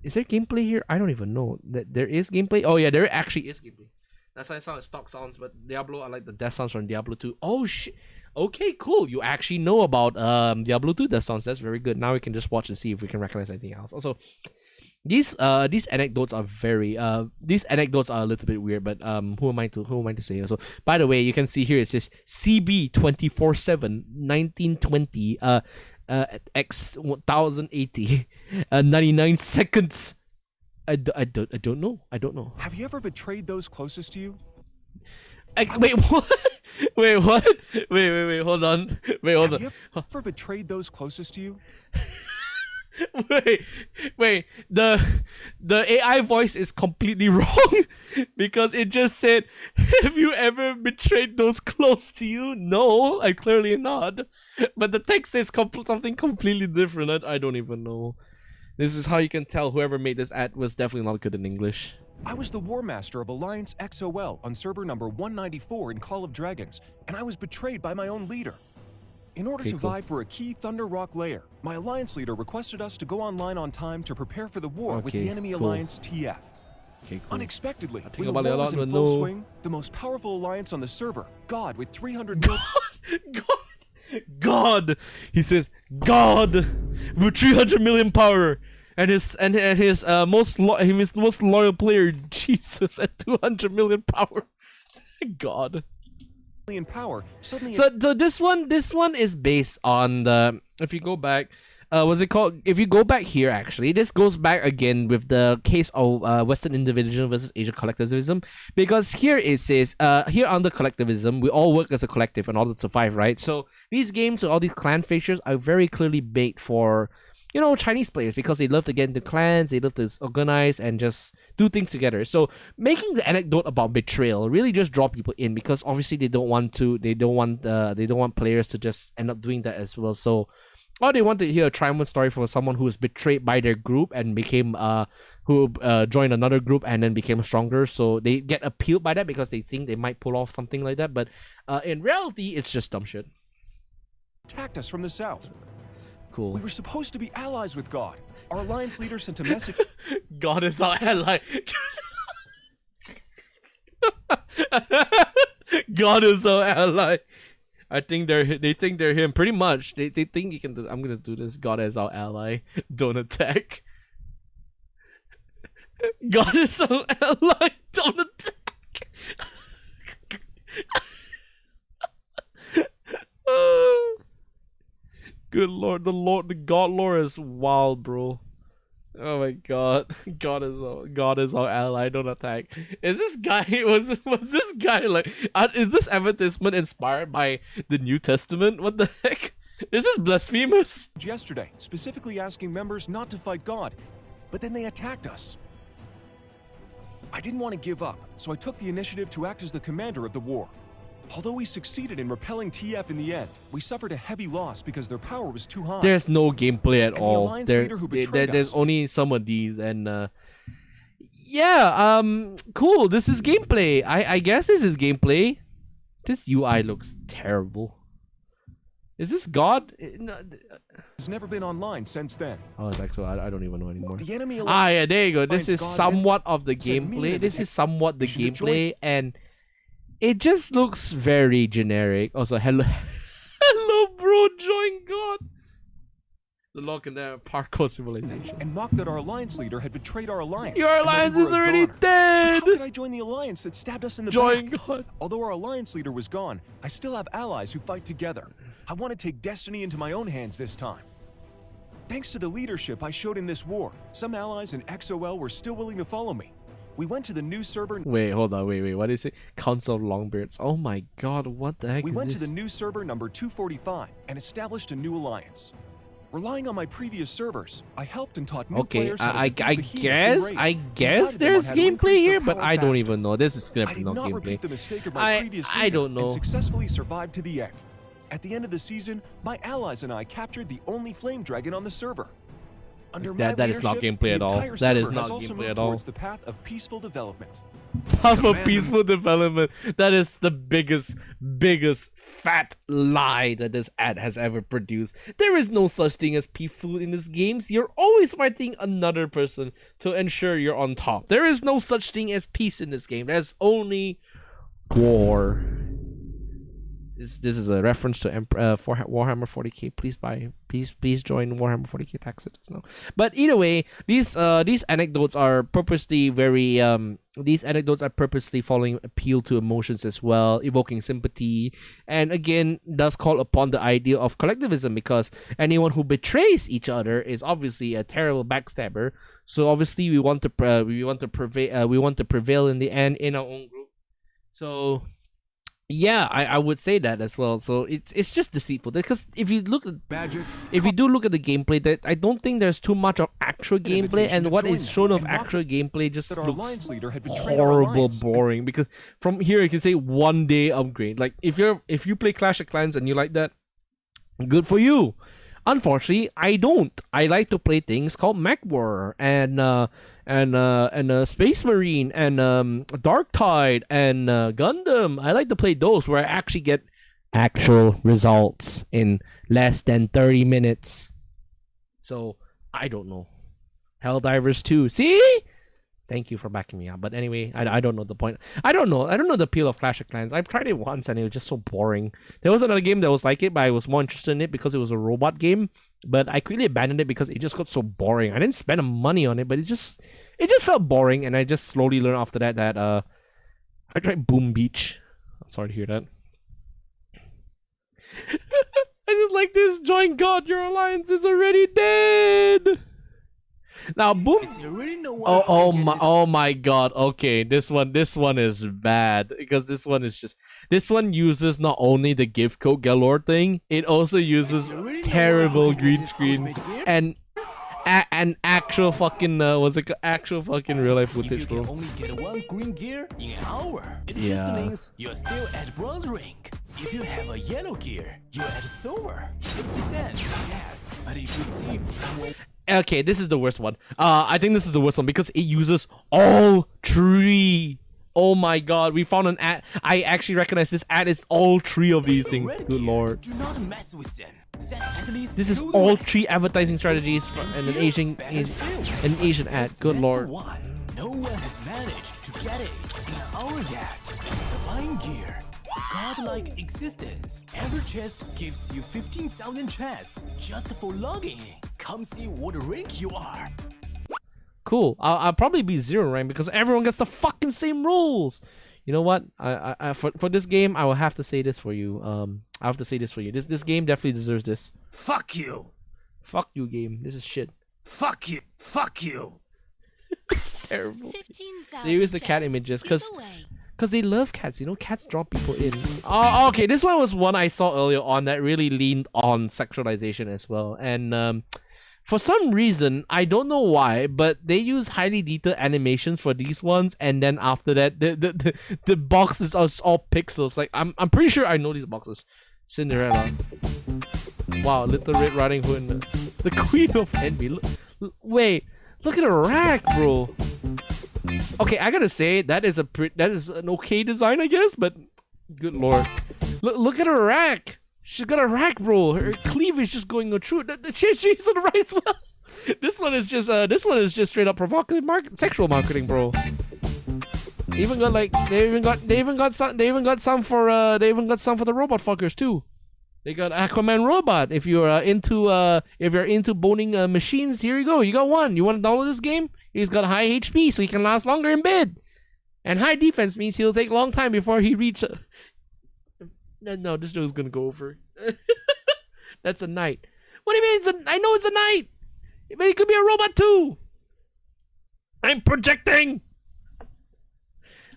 Is there gameplay here? I don't even know. There is gameplay. Oh yeah, there actually is gameplay. That's how it sounds. Stock sounds, but Diablo, I like the death sounds from Diablo 2. Oh shit. Okay, cool. You actually know about Diablo 2 death sounds. That's very good. Now we can just watch and see if we can recognize anything else. Also, these anecdotes are very a little bit weird, but who am I to say? So by the way, you can see here it says CB 24/7 1920 X 1080 99 seconds. I don't know. Have you ever betrayed those closest to you? Wait, what? Wait, what? Wait, hold on. Have you ever betrayed those closest to you? wait. The AI voice is completely wrong because it just said, "Have you ever betrayed those close to you?" No, I clearly not. But the text says something completely different. I don't even know. This is how you can tell whoever made this ad was definitely not good in English. I was the War Master of Alliance XOL on server number 194 in Call of Dragons, and I was betrayed by my own leader. In order to vie for a key Thunder Rock layer, my Alliance leader requested us to go online on time to prepare for the war with the enemy Alliance TF. Unexpectedly, when the war was in full swing, the most powerful alliance on the server, God with 300 God! He says, God! With 300 million power! And his most loyal player, Jesus, at 200 million power. God. Power suddenly. So this one is based on the, if you go back, what's it called? If you go back here, actually, this goes back again with the case of Western individualism versus Asian collectivism, because here it says, here under collectivism, we all work as a collective in order to survive, right? So these games with all these clan features are very clearly made for, you know, Chinese players, because they love to get into clans, they love to organize and just do things together. So making the anecdote about betrayal really just draw people in, because obviously they don't want players to just end up doing that as well. So, or they want to hear a triumphant story from someone who was betrayed by their group and became joined another group and then became stronger. So they get appealed by that because they think they might pull off something like that. But in reality, it's just dumb shit. Attacked us from the south. Cool. We were supposed to be allies with God. Our alliance leader sent a message. God is our ally. God is our ally. I think they think they're him. Pretty much. They think you can do. I'm gonna do this. God is our ally. Don't attack. God is our ally. Don't attack. Good lord, the God lore is wild, bro. Oh my god, God is our ally. Don't attack. Is this guy was this guy like? Is this advertisement inspired by the New Testament? What the heck? This is blasphemous. Yesterday, specifically asking members not to fight God, but then they attacked us. I didn't want to give up, so I took the initiative to act as the commander of the war. Although we succeeded in repelling TF in the end, we suffered a heavy loss because their power was too high. There's no gameplay at all. There's only some of these, and yeah, cool. This is gameplay. I guess this is gameplay. This UI looks terrible. Is this God? It's never been online since then. Oh, it's actually I don't even know anymore. The enemy yeah, there you go. This is somewhat of the gameplay. This is somewhat the gameplay, and it just looks very generic. Also, hello, bro, join God. The lock in there, parkour civilization. And mocked that our alliance leader had betrayed our alliance. Your alliance is already dead. How could I join the alliance that stabbed us in the back? God. Although our alliance leader was gone, I still have allies who fight together. I want to take destiny into my own hands this time. Thanks to the leadership I showed in this war, some allies in XOL were still willing to follow me. We went to the new server. Wait, hold on. Wait. What is it? Council of Longbeards. Oh my god, what the heck We is went this? to the new server number 245 and established a new alliance. Relying on my previous servers, I helped and taught new players how to I defeat behemoths and raids. guess there's gameplay here, but I don't even know. This is definitely not gameplay. I did not repeat the mistake of my previous leader I don't know. And successfully survived to the end. At the end of the season, my allies and I captured the only flame dragon on the server. Under my that is not gameplay at all. That is not gameplay at all. Towards the path of peaceful development. Path of peaceful development. That is the biggest fat lie that this ad has ever produced. There is no such thing as peaceful in these games. You're always fighting another person to ensure you're on top. There is no such thing as peace in this game. There's only war. This is a reference to for Warhammer 40k. Please join Warhammer 40k tax it now. But either way, these anecdotes are purposely following appeal to emotions as well, evoking sympathy, and again does call upon the idea of collectivism, because anyone who betrays each other is obviously a terrible backstabber. So obviously we want to prevail in the end in our own group. So Yeah, I would say that as well. So it's just deceitful because if you look at if you do look at the gameplay, that I don't think there's too much of actual gameplay, and what is shown of actual gameplay just looks horrible boring. Because from here you can say 1 day upgrade. Like if you play Clash of Clans and you like that, good for you. Unfortunately, I don't. I like to play things called Mech War and Space Marine and Dark Tide and Gundam. I like to play those where I actually get actual results in less than 30 minutes. So I don't know. Helldivers 2. See? Thank you for backing me up. But anyway, I don't know the point. I don't know the appeal of Clash of Clans. I've tried it once and it was just so boring. There was another game that was like it, but I was more interested in it because it was a robot game. But I quickly abandoned it because it just got so boring. I didn't spend money on it, but it just felt boring, and I just slowly learned after that I tried Boom Beach. I'm sorry to hear that. I just like this. Join God, your alliance is already dead. Now, boom. Oh my God. Okay, this one is bad because this one uses not only the gift code galore thing, it also uses terrible green screen and an actual fucking actual fucking real life footage, bro. You can only get one green gear in an hour. It just means you're still at bronze rank. If you have a yellow gear, you're at silver. It's the same, yes. But if you see someone. Okay, this is the worst one. I think this is the worst one because it uses all three. Oh my God, we found an ad. I actually recognize this ad is all three of these things. Good Lord. Do not mess with them. This is all three advertising strategies and an Asian ad. Good Lord. No one has managed to get it in an hour yet. Divine gear. Godlike existence. Every chest gives you 15,000 chests just for logging in. Come see what rank you are. Cool. I'll probably be 0 rank because everyone gets the fucking same rules. You know what? For this game, I will have to say this for you. I have to say this for you. This game definitely deserves this. Fuck you. Fuck you, game. This is shit. Fuck you. Fuck you. It's terrible. They use the cat images because they love cats. You know, cats draw people in. Oh, okay. This one was one I saw earlier on that really leaned on sexualization as well. And for some reason, I don't know why, but they use highly detailed animations for these ones, and then after that, the boxes are all pixels. Like I'm pretty sure I know these boxes. Cinderella. Wow, Little Red Riding Hood, and the Queen of Envy. Wait, look at the rack, bro. Okay, I gotta say that is an okay design, I guess, but good Lord, look at her rack. She's got a rack, bro. Her cleavage just going through. She's on the right as well. This one is just straight up provocative sexual marketing, bro. They even got some for the robot fuckers too. They got Aquaman robot. If you're into boning machines, here you go. You got one. You want to download this game? He's got high HP, so he can last longer in bed. And high defense means he'll take a long time before he reaches. No, this joke's gonna go over. That's a knight. What do you mean? I know it's a knight. But it could be a robot too. I'm projecting.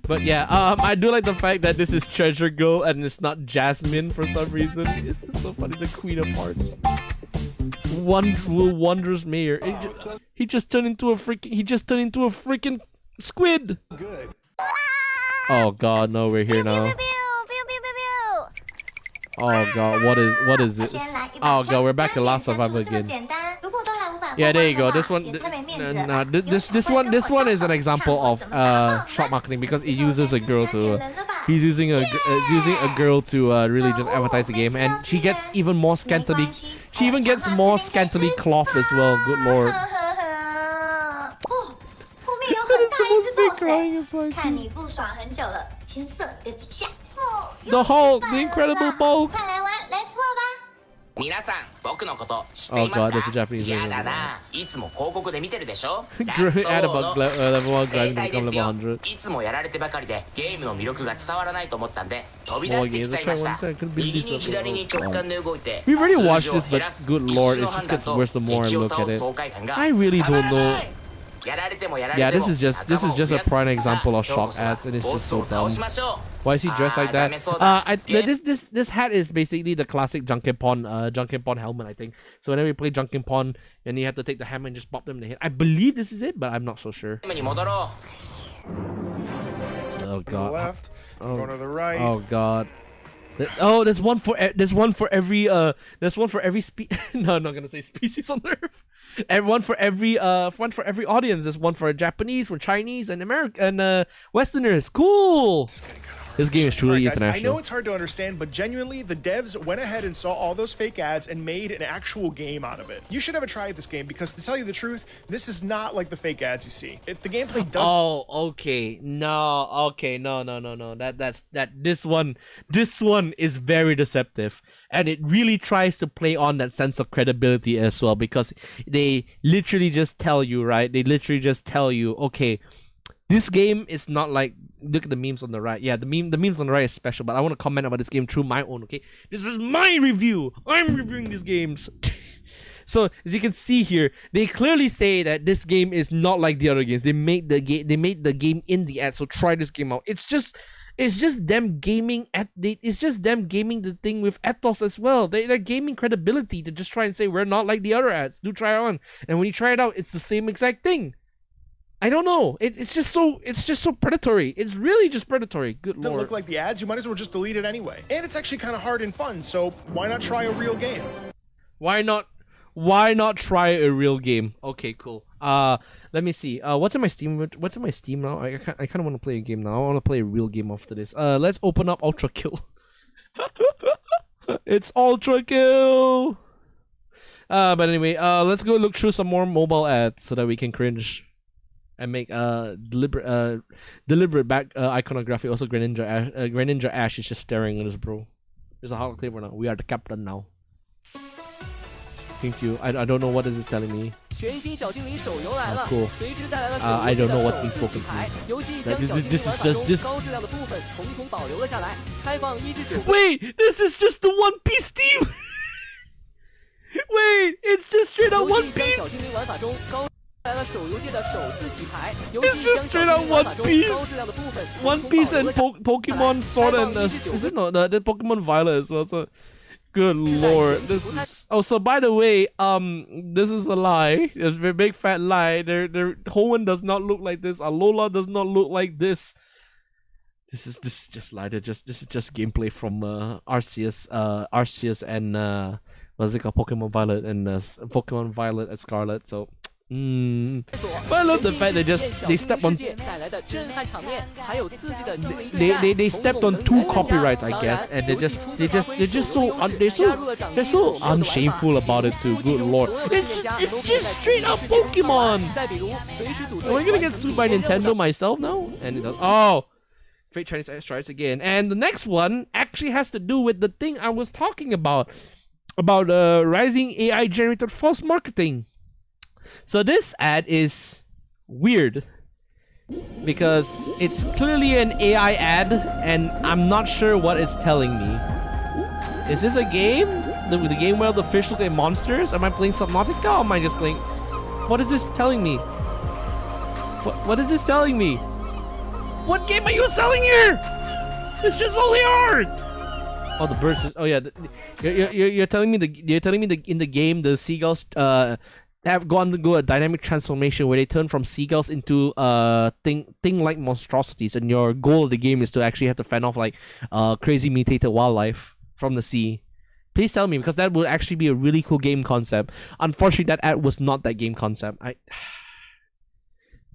But yeah, I do like the fact that this is Treasure Girl and it's not Jasmine for some reason. It's just so funny. The Queen of Hearts. Wondrous Mayor. He just turned into a freaking squid. Good. Oh God, no, we're here now. Oh God, what is this? Oh God, we're back to Last Survivor again. Yeah, there you go. This one, this one is an example of shop marketing because it uses a girl to. He's using a girl to really just advertise the game, and she gets even more scantily. She even gets more scantily cloth as well. Good Lord. That is the most big crying as well. The Hulk, the Incredible Bulk. Oh God, that's a Japanese version. Add about level 1 gliding to become level 100. More games, let's try one time. Could be this level. We've already watched this, but good Lord, it just gets worse the more I look at it. I really don't know. Yeah, this is just a prime example of shock ads, and it's just so dumb. Why is he dressed like that? This hat is basically the classic Junkin-Pon helmet, I think. So whenever you play Junkin-Pon, and you have to take the hammer and just pop them in the head. I believe this is it, but I'm not so sure. Oh god. Left. Oh, Going to the right. Oh god. Oh, there's one for every no, I'm not gonna say species on Earth. And one for every audience. There's one for Japanese, for Chinese, and American, and Westerners. Cool. This game is truly guys, international. I know it's hard to understand, but genuinely, the devs went ahead and saw all those fake ads and made an actual game out of it. You should have a try at this game, because to tell you the truth, this is not like the fake ads you see. If the gameplay does... Oh, okay. No, okay. No. This one is very deceptive. And it really tries to play on that sense of credibility as well, because they literally just tell you, right? They literally just tell you, okay, this game is not like, look at the memes on the right. Yeah, the memes on the right is special, but I want to comment about this game through my own, okay? This is my review. I'm reviewing these games. So, as you can see here, they clearly say that this game is not like the other games. They made the game in the ad, so try this game out. It's just them gaming it's just them gaming the thing with ethos as well. They're gaming credibility to just try and say we're not like the other ads. Do try it on. And when you try it out, it's the same exact thing. I don't know. It's just so predatory. It's really just predatory. Good lord. Doesn't look like the ads. You might as well just delete it anyway. And it's actually kind of hard and fun. So why not try a real game? Why not try a real game? Okay, cool. Let me see. What's in my Steam now? I kind of want to play a game now. I want to play a real game after this. Let's open up Ultra Kill. It's Ultra Kill. But anyway, let's go look through some more mobile ads so that we can cringe and make deliberate back iconography. Also, Greninja Ash is just staring at us, bro. There's a hollow table now. We are the captain now. Thank you. I don't know what this is telling me. Oh, cool. I don't know what's being spoken to me. This is just this. Wait, this is just the One Piece team. Wait, it's just straight up One Piece. It's just straight up One Piece. One Piece and Pokemon Sword and is it not the Pokemon Violet as well? So, good lord, this is. Oh, so by the way, this is a lie. It's a big fat lie. Their Hoenn does not look like this. Alola does not look like this. This is just lie. This is just gameplay from Arceus and what's it called? Pokemon Violet and Scarlet. So. But I love the fact they stepped on. They stepped on two copyrights, I guess, and they're so unshameful about it too. Good lord, it's just straight up Pokemon. Am I gonna get sued by Nintendo myself now? And it does. Oh, fake Chinese strikes again. And the next one actually has to do with the thing I was talking about rising AI generated false marketing. So this ad is weird because it's clearly an AI ad and I'm not sure what it's telling me. Is this a game? The game where the fish look like monsters? Am I playing Subnautica or am I just playing... What is this telling me? What is this telling me? What game are you selling here? It's just only art! Oh, the birds... Oh yeah, you're telling me in the game the seagulls... have gone to go a dynamic transformation where they turn from seagulls into thing-like monstrosities, and your goal of the game is to actually have to fend off like crazy mutated wildlife from the sea. Please tell me, because that would actually be a really cool game concept. Unfortunately, that ad was not that game concept.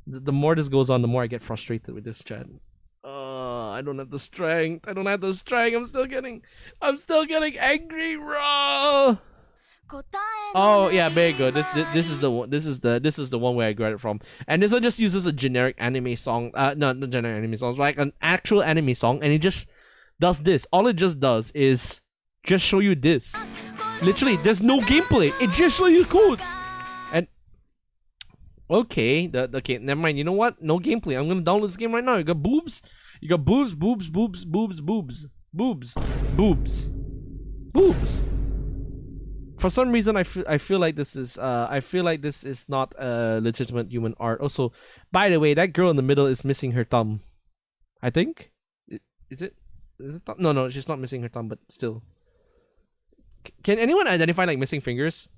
The more this goes on, the more I get frustrated with this chat. I don't have the strength. I'm still getting angry, raw. Oh yeah, very good. This is the one. This is the one where I got it from. And this one just uses a generic anime song. Not generic anime songs, like an actual anime song, and it just does this. All it just does is just show you this. Literally, there's no gameplay. It just shows you codes. And okay, okay, never mind. You know what? No gameplay. I'm gonna download this game right now. You got boobs. You got boobs. for some reason I feel like this is not legitimate human art. Also, by the way, that girl in the middle is missing her thumb. I think. Is it no, she's not missing her thumb, but still. Can anyone identify like missing fingers?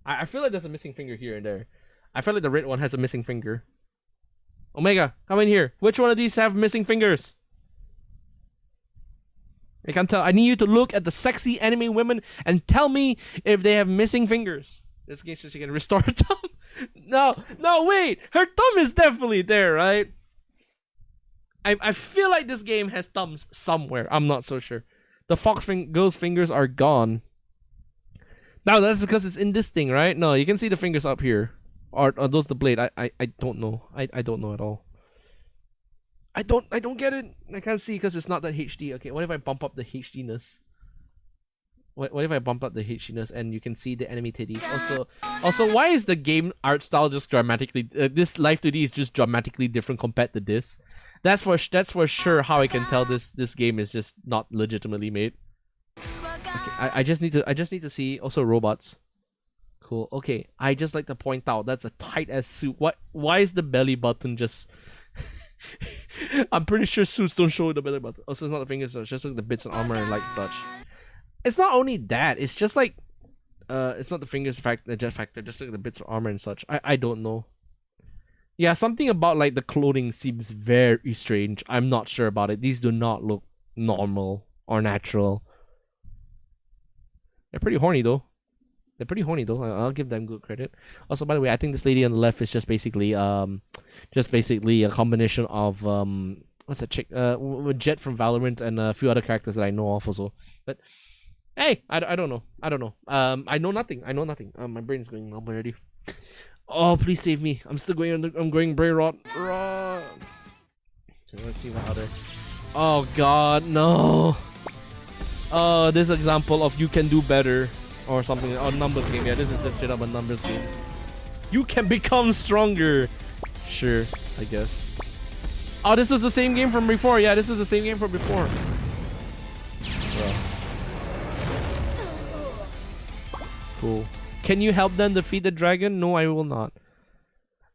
I feel like there's a missing finger here and there. I feel like the red one has a missing finger. Omega, come in here. Which one of these have missing fingers? I can't tell. I need you to look at the sexy anime women and tell me if they have missing fingers. This game so she can restore her thumb. No, wait. Her thumb is definitely there, right? I feel like this game has thumbs somewhere. I'm not so sure. The girl's fingers are gone. Now that's because it's in this thing, right? No, you can see the fingers up here. Are those the blade? I don't know. I don't know at all. I don't get it. I can't see because it's not that HD. Okay, what if I bump up the HDness? What if I bump up the HDness and you can see the enemy titties? Also, why is the game art style just dramatically? This Life 2D is just dramatically different compared to this. That's for sure how I can tell this game is just not legitimately made. Okay, I just need to see also robots. Cool. Okay, I just like to point out that's a tight ass suit. Why is the belly button just? I'm pretty sure suits don't show the belly button. Also, it's not the fingers. It's just like the bits and armor and like such. It's not only that. It's just like, it's not the fingers the jet factor. Just like the bits of armor and such. I don't know. Yeah, something about like the clothing seems very strange. I'm not sure about it. These do not look normal or natural. They're pretty horny though. I'll give them good credit. Also, by the way, I think this lady on the left is just basically a combination of what's that chick? Jet from Valorant and a few other characters that I know of also. But hey, I don't know. I know nothing. My brain is going numb already. Oh, please save me. I'm still going. I'm going brainrot. So let's see what other. Oh God, no. This example of you can do better. Or something, or numbers game. Yeah, this is just straight up a numbers game. You can become stronger. Sure, I guess. Oh, this is the same game from before. Yeah, this is the same game from before. Cool. Can you help them defeat the dragon? No, I will not.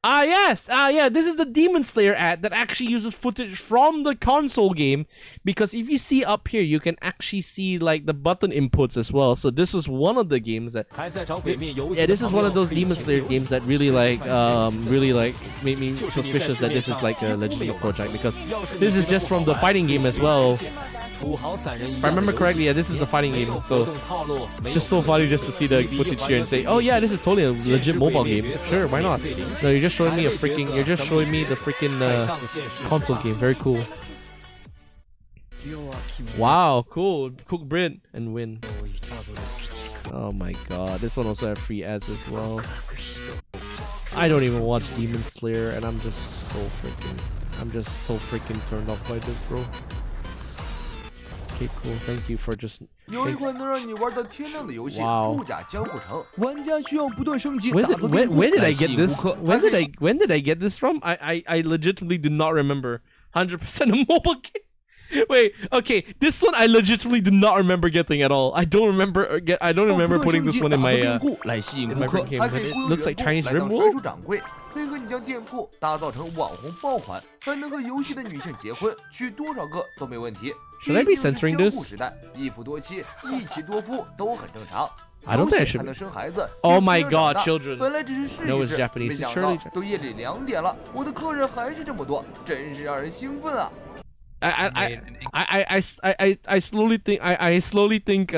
Yes! Yeah, this is the Demon Slayer ad that actually uses footage from the console game. Because if you see up here, you can actually see like the button inputs as well. So this is one of the games that... Yeah, this is one of those Demon Slayer games that really like made me suspicious that this is like a legitimate project. Because this is just from the fighting game as well. If I remember correctly, yeah, this is the fighting game. So it's just so funny just to see the footage here and say, oh yeah, this is totally a legit mobile game. Sure, why not? No, you're just showing me the freaking console game. Very cool. Wow, cool. Cook bread and win. Oh my god, this one also has free ads as well. I don't even watch Demon Slayer and I'm just so freaking turned off by this, bro. Okay, cool. Thank you for just. Wow. Where did I get this? When did I get this from? I legitimately do not remember. 100% a mobile game. Wait, okay, this one I legitimately do not remember getting at all. I don't remember putting this one in my brain game. But it looks like Chinese Rimworld. Should I be censoring this? I don't think I should. Oh my god, children. No, it's Japanese. It's surely I slowly think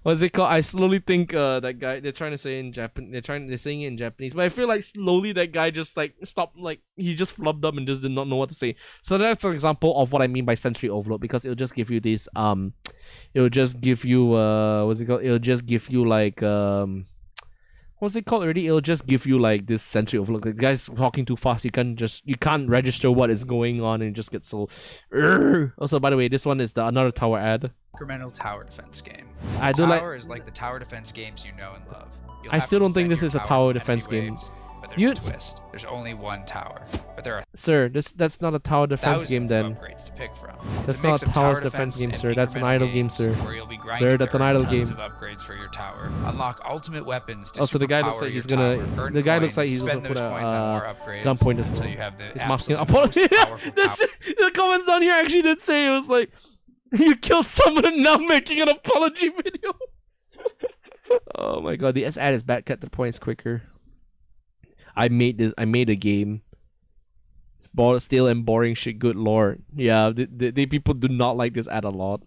what's it called? I slowly think that guy they're trying to say in Japan they're saying it in Japanese, but I feel like slowly that guy just like stopped, like he just flubbed up and just did not know what to say. So that's an example of what I mean by sensory overload, because it'll just give you this it'll just give you what's it called? It'll just give you like what's it called already? It'll just give you like this sensory overload. The guy's talking too fast. You can't register what is going on, and it just gets so. Also, by the way, this one is another tower ad. Incremental tower defense game. I do tower is like the tower defense games you know and love. I still don't think this is a tower defense game. but there's a twist. There's only one tower, but there are Sir, that's not a tower defense game then. upgrades to pick from. That's not a tower defense game, sir. That's an idle game, sir. Sir, that's an idle game. Of upgrades for your tower. Unlock ultimate weapons to also, the guy looks like he's gonna. The guy looks like he's also put a gunpoint as well. He's masking. Apology. The comments down here actually did say it was like, you killed someone and now making an apology video. Oh my god, the ad is bad. Cut the points quicker. I made a game. It's stale and boring shit. Good lord. Yeah, the people do not like this ad a lot.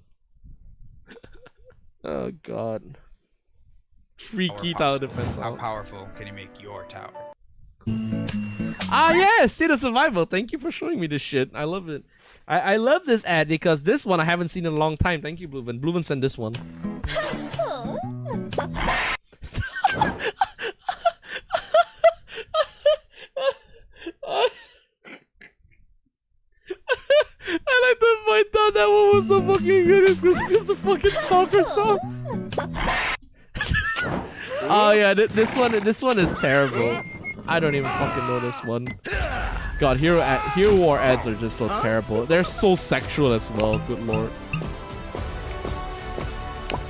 Oh god. Freaky tower defense. How powerful can you make your tower? Ah yeah, State of Survival. Thank you for showing me this shit. I love it. I love this ad because this one I haven't seen in a long time. Thank you, Bluevin. Bluevin sent this one. I like to point out that one was so fucking good. It's just a fucking stalker song. Oh yeah, this one is terrible. I don't even fucking know this one. God, Hero War ads are just so terrible. They're so sexual as well. Good lord.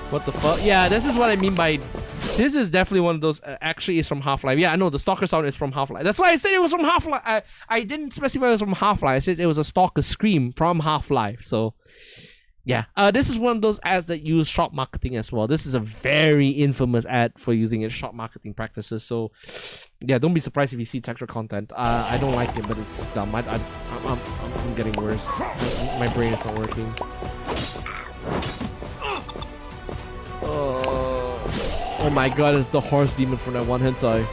What the fuck? Yeah, this is what I mean by. This is definitely one of those. Actually, is from Half-Life. Yeah, I know the stalker sound is from Half-Life. That's why I said it was from Half-Life. I didn't specify it was from Half-Life. I said it was a stalker scream from Half-Life. So, yeah. This is one of those ads that use shop marketing as well. This is a very infamous ad for using its shop marketing practices. So, yeah, don't be surprised if you see extra content. I don't like it, but it's just dumb. I'm getting worse. My brain is not working. Oh my god, it's the horse demon from that one hentai.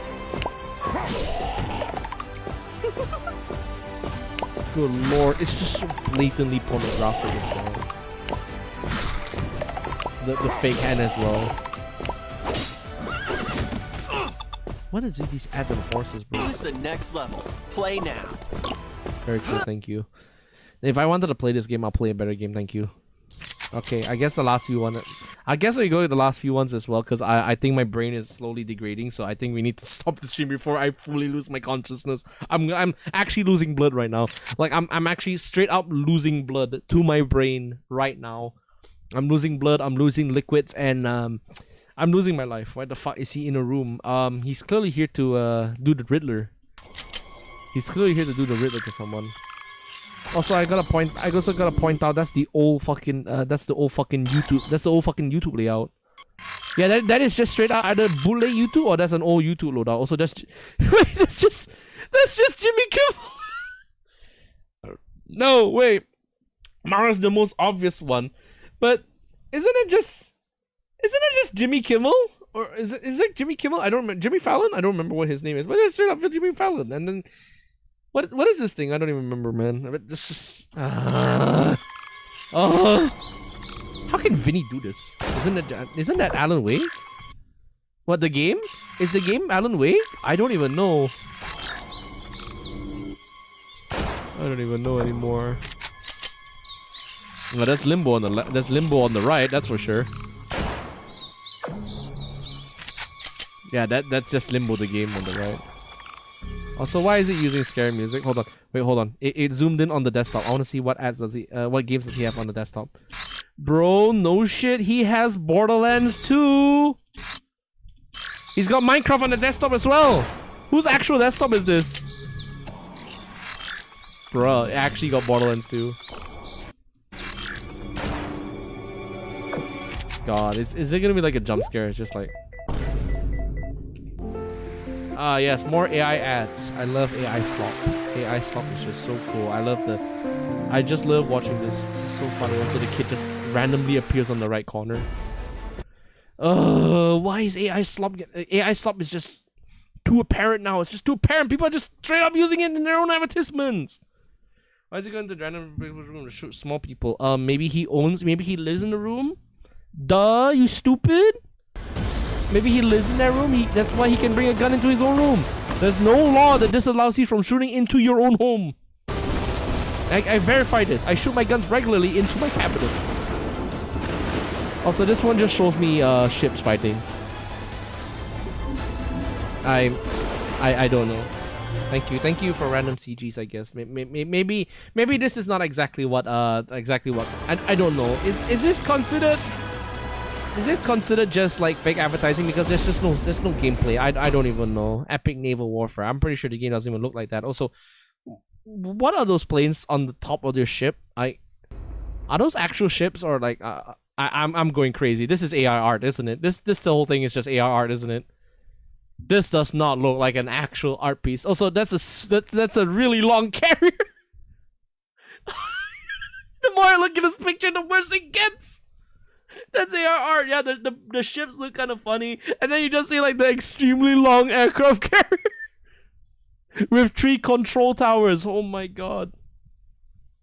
Good lord, it's just so blatantly pornographic as well. The fake hand as well. What is these ads on horses, bro? Who's the next level? Play now. Very cool, thank you. If I wanted to play this game, I'll play a better game, thank you. Okay, I guess the last few ones. I guess I go to the last few ones as well because I think my brain is slowly degrading. So I think we need to stop the stream before I fully lose my consciousness. I'm actually losing blood right now. Like I'm actually straight up losing blood to my brain right now. I'm losing blood. I'm losing liquids, and I'm losing my life. Why the fuck is he in a room? He's clearly here to do the Riddler. He's clearly here to do the Riddler to someone. Also, I also gotta point out that's the old fucking YouTube layout. Yeah, that is just straight out either bootleg YouTube or that's an old YouTube loadout. Also, that's wait, that's just Jimmy Kimmel. No, wait, Mara's the most obvious one, but isn't it just Jimmy Kimmel? Or is it Jimmy Kimmel? I don't remember. Jimmy Fallon? I don't remember what his name is, but it's straight up Jimmy Fallon, and then. What is this thing? I don't even remember, man. It's just how can Vinny do this? Isn't that Alan Wake? What, the game? Is the game Alan Wake? I don't even know. I don't even know anymore. Well, that's Limbo on the left. That's Limbo on the right. That's for sure. Yeah, that's just Limbo, the game on the right. Also, why is it using scary music? Hold on. Wait, hold on. It zoomed in on the desktop. I want to see what ads does he, what games does he have on the desktop. Bro, no shit. He has Borderlands 2. He's got Minecraft on the desktop as well. Whose actual desktop is this? Bro, it actually got Borderlands 2. God, is it gonna be like a jump scare? It's just like... Ah, yes, more AI ads. I love AI slop. AI slop is just so cool. I just love watching this. It's so funny. Also, the kid just randomly appears on the right corner. Why is AI slop? AI slop is just too apparent now. It's just too apparent. People are just straight up using it in their own advertisements. Why is he going to random room to shoot small people? Maybe he lives in the room. Duh, you stupid. Maybe he lives in that room. That's why he can bring a gun into his own room. There's no law that disallows you from shooting into your own home. I verified this. I shoot my guns regularly into my cabinet. Also, this one just shows me ships fighting. I don't know. Thank you for random CGs. I guess maybe this is not exactly what I don't know. Is this considered? Is this considered just like fake advertising? Because there's no gameplay. I don't even know. Epic naval warfare. I'm pretty sure the game doesn't even look like that. Also, what are those planes on the top of their ship? Are those actual ships or like I'm going crazy. This is AI art, isn't it? This the whole thing is just AI art, isn't it? This does not look like an actual art piece. Also, that's a really long carrier. The more I look at this picture, the worse it gets. That's AR art. Yeah, the ships look kind of funny, and then you just see like the extremely long aircraft carrier with 3 control towers. Oh my god,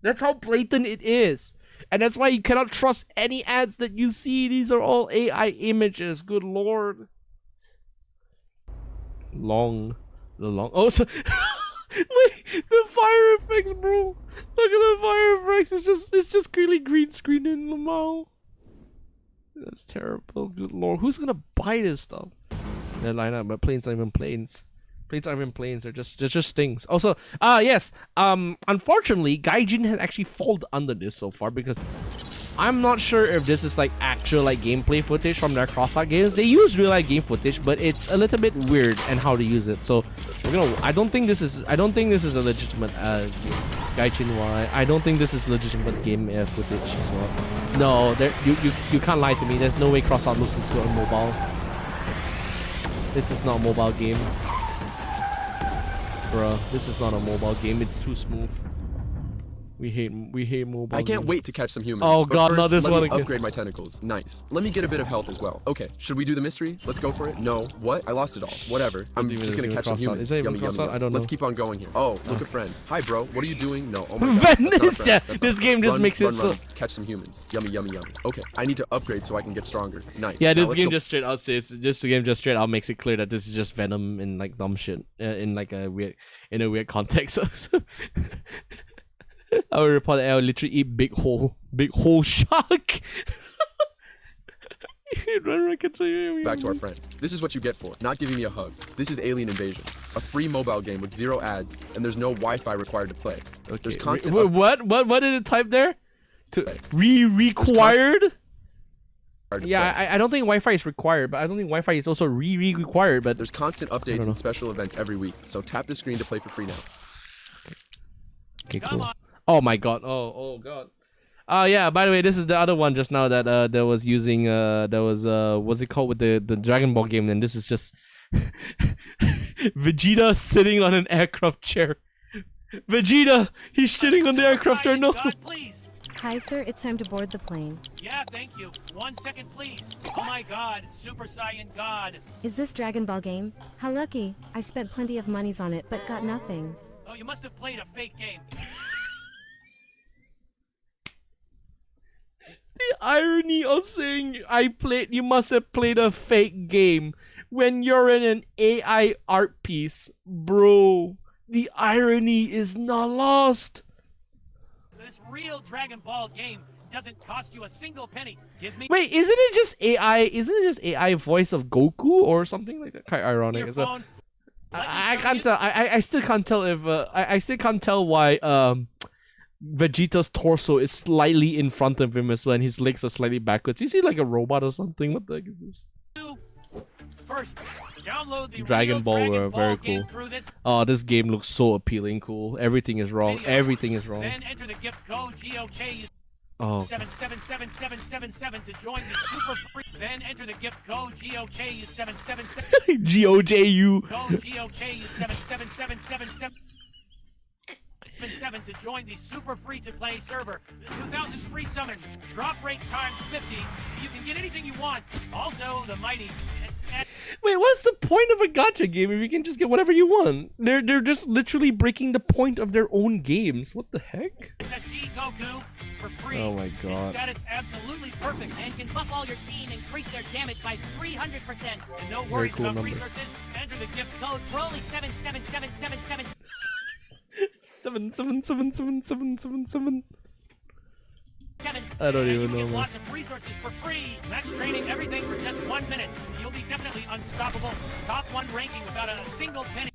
that's how blatant it is, and that's why you cannot trust any ads that you see. These are all AI images. Good lord. Oh, so wait, the fire effects, bro. Look at the fire effects. It's just clearly green screen in Lamau. That's terrible. Good lord, who's gonna buy this stuff? They're lined up, but planes aren't even planes. Planes aren't even planes. They're just things. Also, yes. Unfortunately, Gaijin has actually fallen under this so far because I'm not sure if this is like actual like gameplay footage from their cross-out games. They use real life game footage, but it's a little bit weird and how to use it. So I don't think this is a legitimate Gaijin Y. I don't think this is legitimate game footage as well. No, you can't lie to me. There's no way cross-out looks as good on mobile. This is not a mobile game. Bruh, this is not a mobile game. It's too smooth. We hate mobile. I can't wait to catch some humans. Oh but god, first, not this let one me again. upgrade my tentacles. Nice. Let me get a bit of health as well. Okay, should we do the mystery? Let's go for it. No. What? I lost it all. Whatever. I'm just gonna catch some humans. Is that even Yummy. I don't know. Let's keep on going here. Oh, look a friend. Hi, bro. What are you doing? No. Oh my god. That's not a friend. Yeah, That's this not- game just run, makes it run, so. run. Catch some humans. Yummy. Okay, I need to upgrade so I can get stronger. Nice. Yeah, Now this let's game go- just straight out says this game just straight out makes it clear that this is just Venom in like dumb shit in like a weird context. I would report that I would literally eat big hole shark. Back to our friend. This is what you get for not giving me a hug. This is Alien Invasion, a free mobile game with 0 ads, and there's no Wi-Fi required to play. Okay. There's constant. What did it type there? To required? Yeah, I don't think Wi-Fi is required, but I don't think Wi-Fi is also required. But there's constant updates and special events every week. So tap the screen to play for free now. Okay, cool. Oh my god. Oh god. Yeah, by the way, this is the other one just now that was using what's it called with the Dragon Ball game, and this is just Vegeta sitting on an aircraft chair. Vegeta, he's shitting on the aircraft chair. No. God, please. Hi, sir. It's time to board the plane. Yeah, thank you. 1 second, please. Oh my god, Super Saiyan God. Is this Dragon Ball game? How lucky. I spent plenty of monies on it, but got nothing. Oh, you must have played a fake game. The irony of saying you must have played a fake game when you're in an AI art piece, bro. The irony is not lost. This real Dragon Ball game doesn't cost you a single penny. Give me. Wait, isn't it just AI? Isn't it just AI voice of Goku or something like that? Quite ironic as well. I can't tell. I still can't tell if I still can't tell why Vegeta's torso is slightly in front of him as well, and his legs are slightly backwards. You see like a robot or something? What the heck is this? First, download the Dragon Ball were very game cool. through this. Oh, this game looks so appealing, cool. Everything is wrong. Video. Everything is wrong. Then enter the gift code GOK. Oh. 7777777 to join the super free. Then enter the gift code GOK 777. GOJU. Code GOK 77777. 7 to join the super free to play server. 2000 free summons. Drop rate times 50. You can get anything you want. Also, the mighty. Wait, what's the point of a gacha game if you can just get whatever you want? They're just literally breaking the point of their own games. What the heck? SSG Goku for free. Oh my His god. status absolutely perfect and can buff all your team, increase their damage by 300%. And no Very worries cool about number. resources. Enter the gift code Broly 7777777. 7777777. I don't even know, Get man. lots of resources for free. Max training, everything for just 1 minute. You'll be definitely unstoppable. Top 1 ranking without a single penny.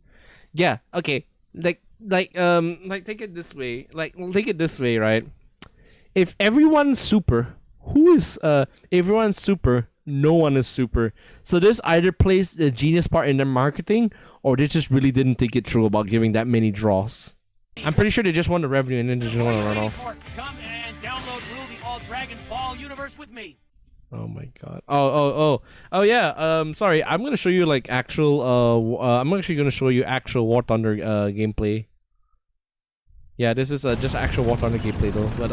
Yeah. Okay. Like take it this way. Take it this way, right? If everyone's super, who is everyone's super? No one is super. So this either plays the genius part in their marketing, or they just really didn't think it through about giving that many draws. I'm pretty sure they just want the revenue and then they just want to run off. Come and download Rule the All Dragon Ball universe with me. Oh my god. Oh yeah. Sorry. I'm gonna show you like actual. I'm actually gonna show you actual War Thunder gameplay. Yeah, this is just actual War Thunder gameplay though. But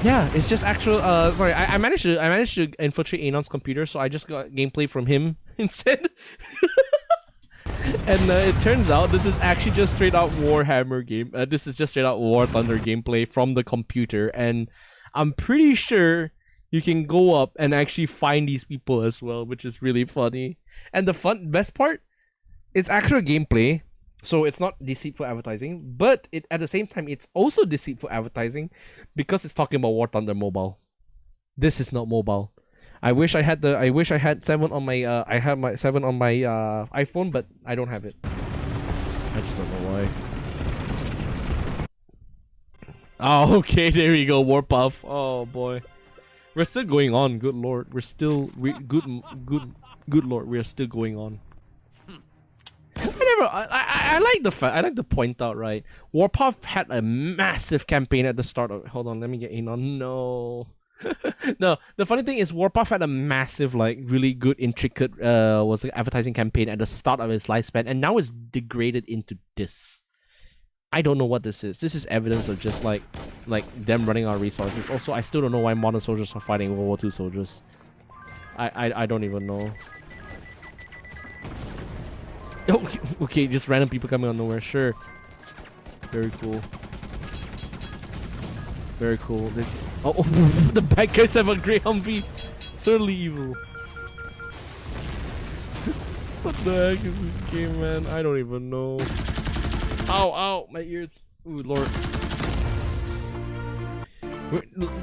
yeah, it's just actual. Sorry, I managed to infiltrate Anon's computer, so I just got gameplay from him instead. And it turns out this is actually just straight out Warhammer game. This is just straight out War Thunder gameplay from the computer, and I'm pretty sure you can go up and actually find these people as well, which is really funny. And the best part, it's actual gameplay, so it's not deceitful advertising, but at the same time it's also deceitful advertising because it's talking about War Thunder Mobile. This is not mobile. I wish I had 7 on my I have my 7 on my iPhone, but I don't have it. I just don't know why. Oh, okay, there we go, Warpuff. Oh boy. We're still going on, good lord. We're still good lord, we're still going on. I like the fact, I like to point out, right? Warpuff had a massive campaign at the start of, hold on, let me get in on, no. No, the funny thing is Warpuff had a massive, like, really good, intricate, was an advertising campaign at the start of its lifespan, and now it's degraded into this. I don't know what this is. This is evidence of just like them running out of resources. Also, I still don't know why modern soldiers are fighting World War II soldiers. I don't even know. Okay, just random people coming out of nowhere. Sure. Very cool. Very cool. Oh, the bad guys have a grey Humvee. Certainly evil. What the heck is this game, man? I don't even know. Ow, ow, my ears. Ooh, lord.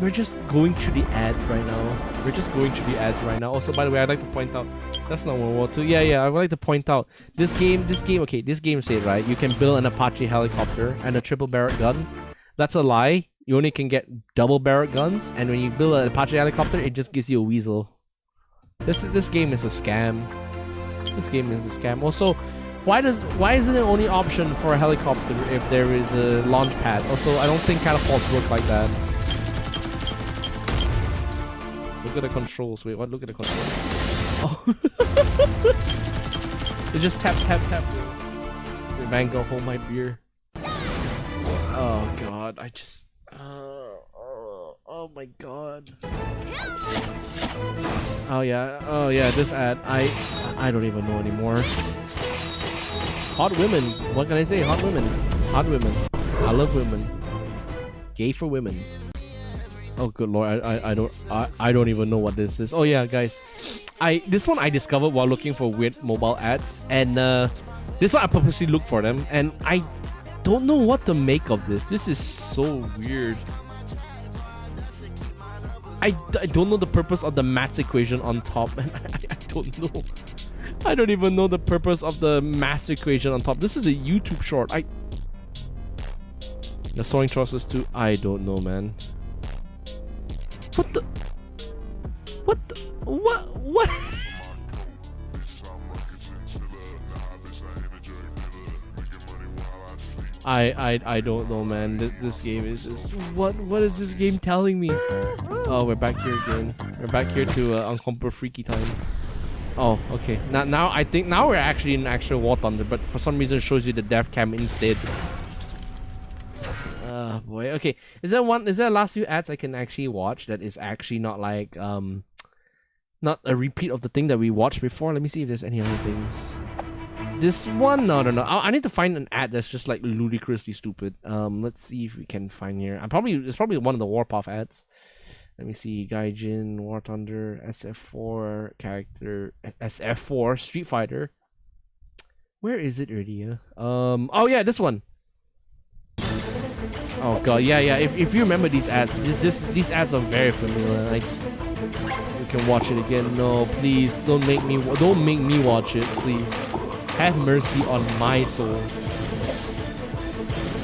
We're just going through the ads right now. We're just going through the ads right now. Also, by the way, I'd like to point out, that's not World War II. Yeah, I would like to point out, this game said, right, you can build an Apache helicopter and a triple barrel gun. That's a lie. You only can get double barrel guns, and when you build an Apache helicopter, it just gives you a weasel. This game is a scam. This game is a scam. Also, why isn't it only option for a helicopter if there is a launch pad? Also, I don't think catapults work like that. Look at the controls. Wait, what? Look at the controls. Oh. It's just tap. The man, go hold my beer. Oh god, I just. Oh my god. Oh yeah, this ad. I don't even know anymore. Hot women. What can I say? Hot women. Hot women. I love women. Gay for women. Oh good lord, I don't even know what this is. Oh yeah, guys. This one I discovered while looking for weird mobile ads, and this one I purposely looked for them, and I don't know what to make of this. This is so weird. I don't know the purpose of the maths equation on top, and I don't know. I don't even know the purpose of the maths equation on top. This is a YouTube short. The sewing trusses too. I don't know, man. What the? What the? What? I don't know, man. This game is just what is this game telling me? Oh, we're back here again. We're back here to Uncomfort Freaky time. Oh, okay. Now I think we're actually in actual War Thunder, but for some reason it shows you the dev cam instead. Boy. Okay. Is there last few ads I can actually watch that is actually not like not a repeat of the thing that we watched before? Let me see if there's any other things. This one, no. I need to find an ad that's just like ludicrously stupid. Let's see if we can find here. It's probably one of the Warpuff ads. Let me see. Gaijin, War Thunder, SF4 character, SF4 Street Fighter. Where is it earlier? Oh yeah, this one. Oh god, yeah. If you remember these ads, these ads are very familiar. We can watch it again. No, please don't make me watch it, please. Have mercy on my soul.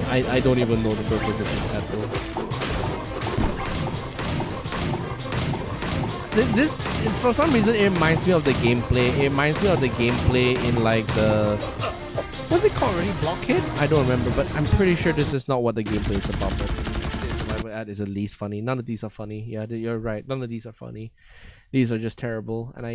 I don't even know the purpose of this ad though. This, for some reason, it reminds me of the gameplay. It reminds me of the gameplay in like the... What's it called already? Blockhead? I don't remember, but I'm pretty sure this is not what the gameplay is about. But this survival ad is at least funny. None of these are funny. Yeah, you're right. None of these are funny. These are just terrible. And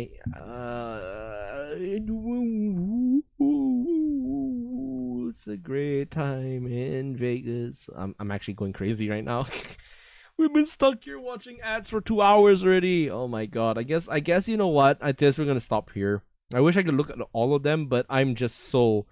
it's a great time in Vegas. I'm actually going crazy right now. We've been stuck here watching ads for 2 hours already. Oh my god. I guess you know what? I guess we're gonna stop here. I wish I could look at all of them, but I'm just so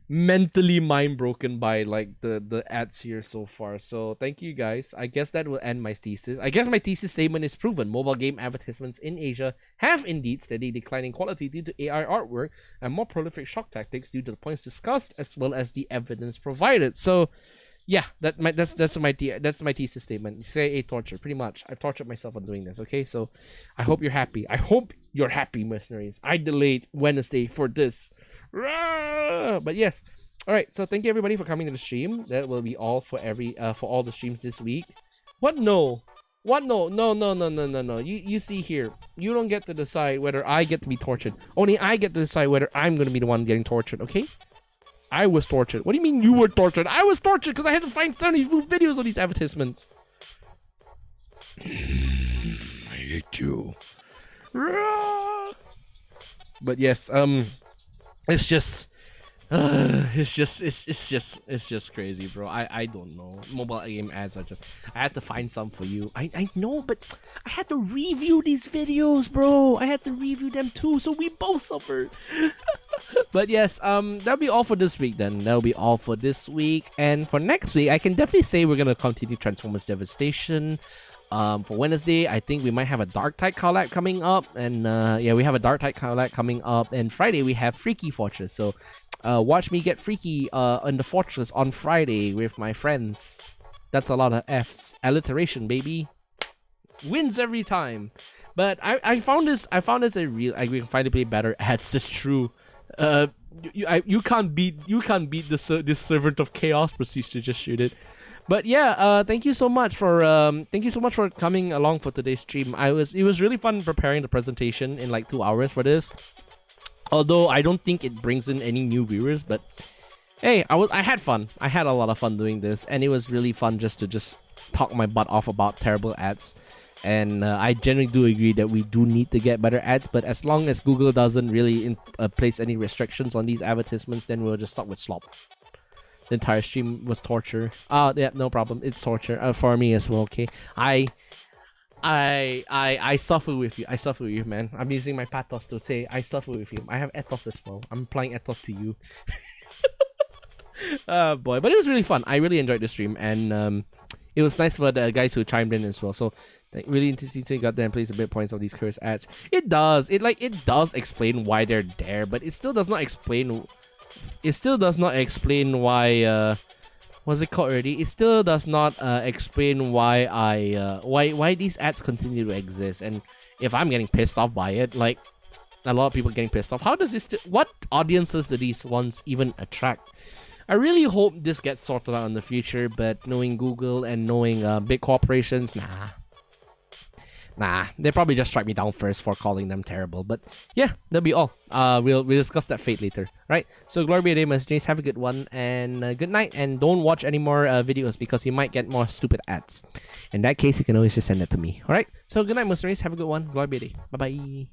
mentally mind broken by like the ads here so far. So thank you guys. I guess that will end my thesis. I guess my thesis statement is proven. Mobile game advertisements in Asia have indeed steadily declining quality due to AI artwork and more prolific shock tactics due to the points discussed as well as the evidence provided. So yeah, that's my thesis statement. CIA torture, pretty much. I've tortured myself on doing this. Okay, so I hope you're happy. I hope you're happy, mercenaries. I delayed Wednesday for this. But yes, all right. So thank you everybody for coming to the stream. That will be all for for all the streams this week. What? No. What? No. You see here. You don't get to decide whether I get to be tortured. Only I get to decide whether I'm gonna be the one getting tortured. Okay? I was tortured. What do you mean you were tortured? I was tortured because I had to find 70 videos of these advertisements. I hate you. But yes, it's just crazy, bro. I don't know. Mobile game ads are just... I had to find some for you. I know, but I had to review these videos, bro. I had to review them too, so we both suffered. But yes, that'll be all for this week then. That'll be all for this week. And for next week, I can definitely say we're gonna continue Transformers Devastation. For Wednesday, I think we might have a Dark Tide collab coming up. And yeah, we have a Dark Tide collab coming up. And Friday, we have Freaky Fortress. So watch me get freaky in the Fortress on Friday with my friends. That's a lot of F's. Alliteration, baby. Wins every time. But I found this a real... I can finally play better ads. That's true. You can't beat this servant of chaos. Proceeds to just shoot it. But yeah, thank you so much for coming along for today's stream. It was really fun preparing the presentation in like 2 hours for this. Although I don't think it brings in any new viewers, but hey, I had fun. I had a lot of fun doing this, and it was really fun just to talk my butt off about terrible ads. And I generally do agree that we do need to get better ads, but as long as Google doesn't really place any restrictions on these advertisements, then we'll just start with slop. The entire stream was torture. Yeah, no problem. It's torture for me as well. Okay, I suffer with you. I suffer with you, man. I'm using my pathos to say I suffer with you. I have ethos as well. I'm applying ethos to you. Boy, but it was really fun. I really enjoyed the stream, and it was nice for the guys who chimed in as well. So really interesting. Got there and plays a bit points of these curse ads. It does. It does explain why they're there, but it still does not explain. It still does not explain why. What's it called already? It still does not explain why why these ads continue to exist. And if I'm getting pissed off by it, like a lot of people getting pissed off, how does this? What audiences do these ones even attract? I really hope this gets sorted out in the future. But knowing Google and knowing big corporations, nah, they probably just strike me down first for calling them terrible. But yeah, that'll be all. We'll discuss that fate later. Right? So glory be a day, mercenaries. Have a good one and good night. And don't watch any more videos because you might get more stupid ads. In that case, you can always just send it to me. All right? So good night, mercenaries. Have a good one. Glory be a day. Bye bye.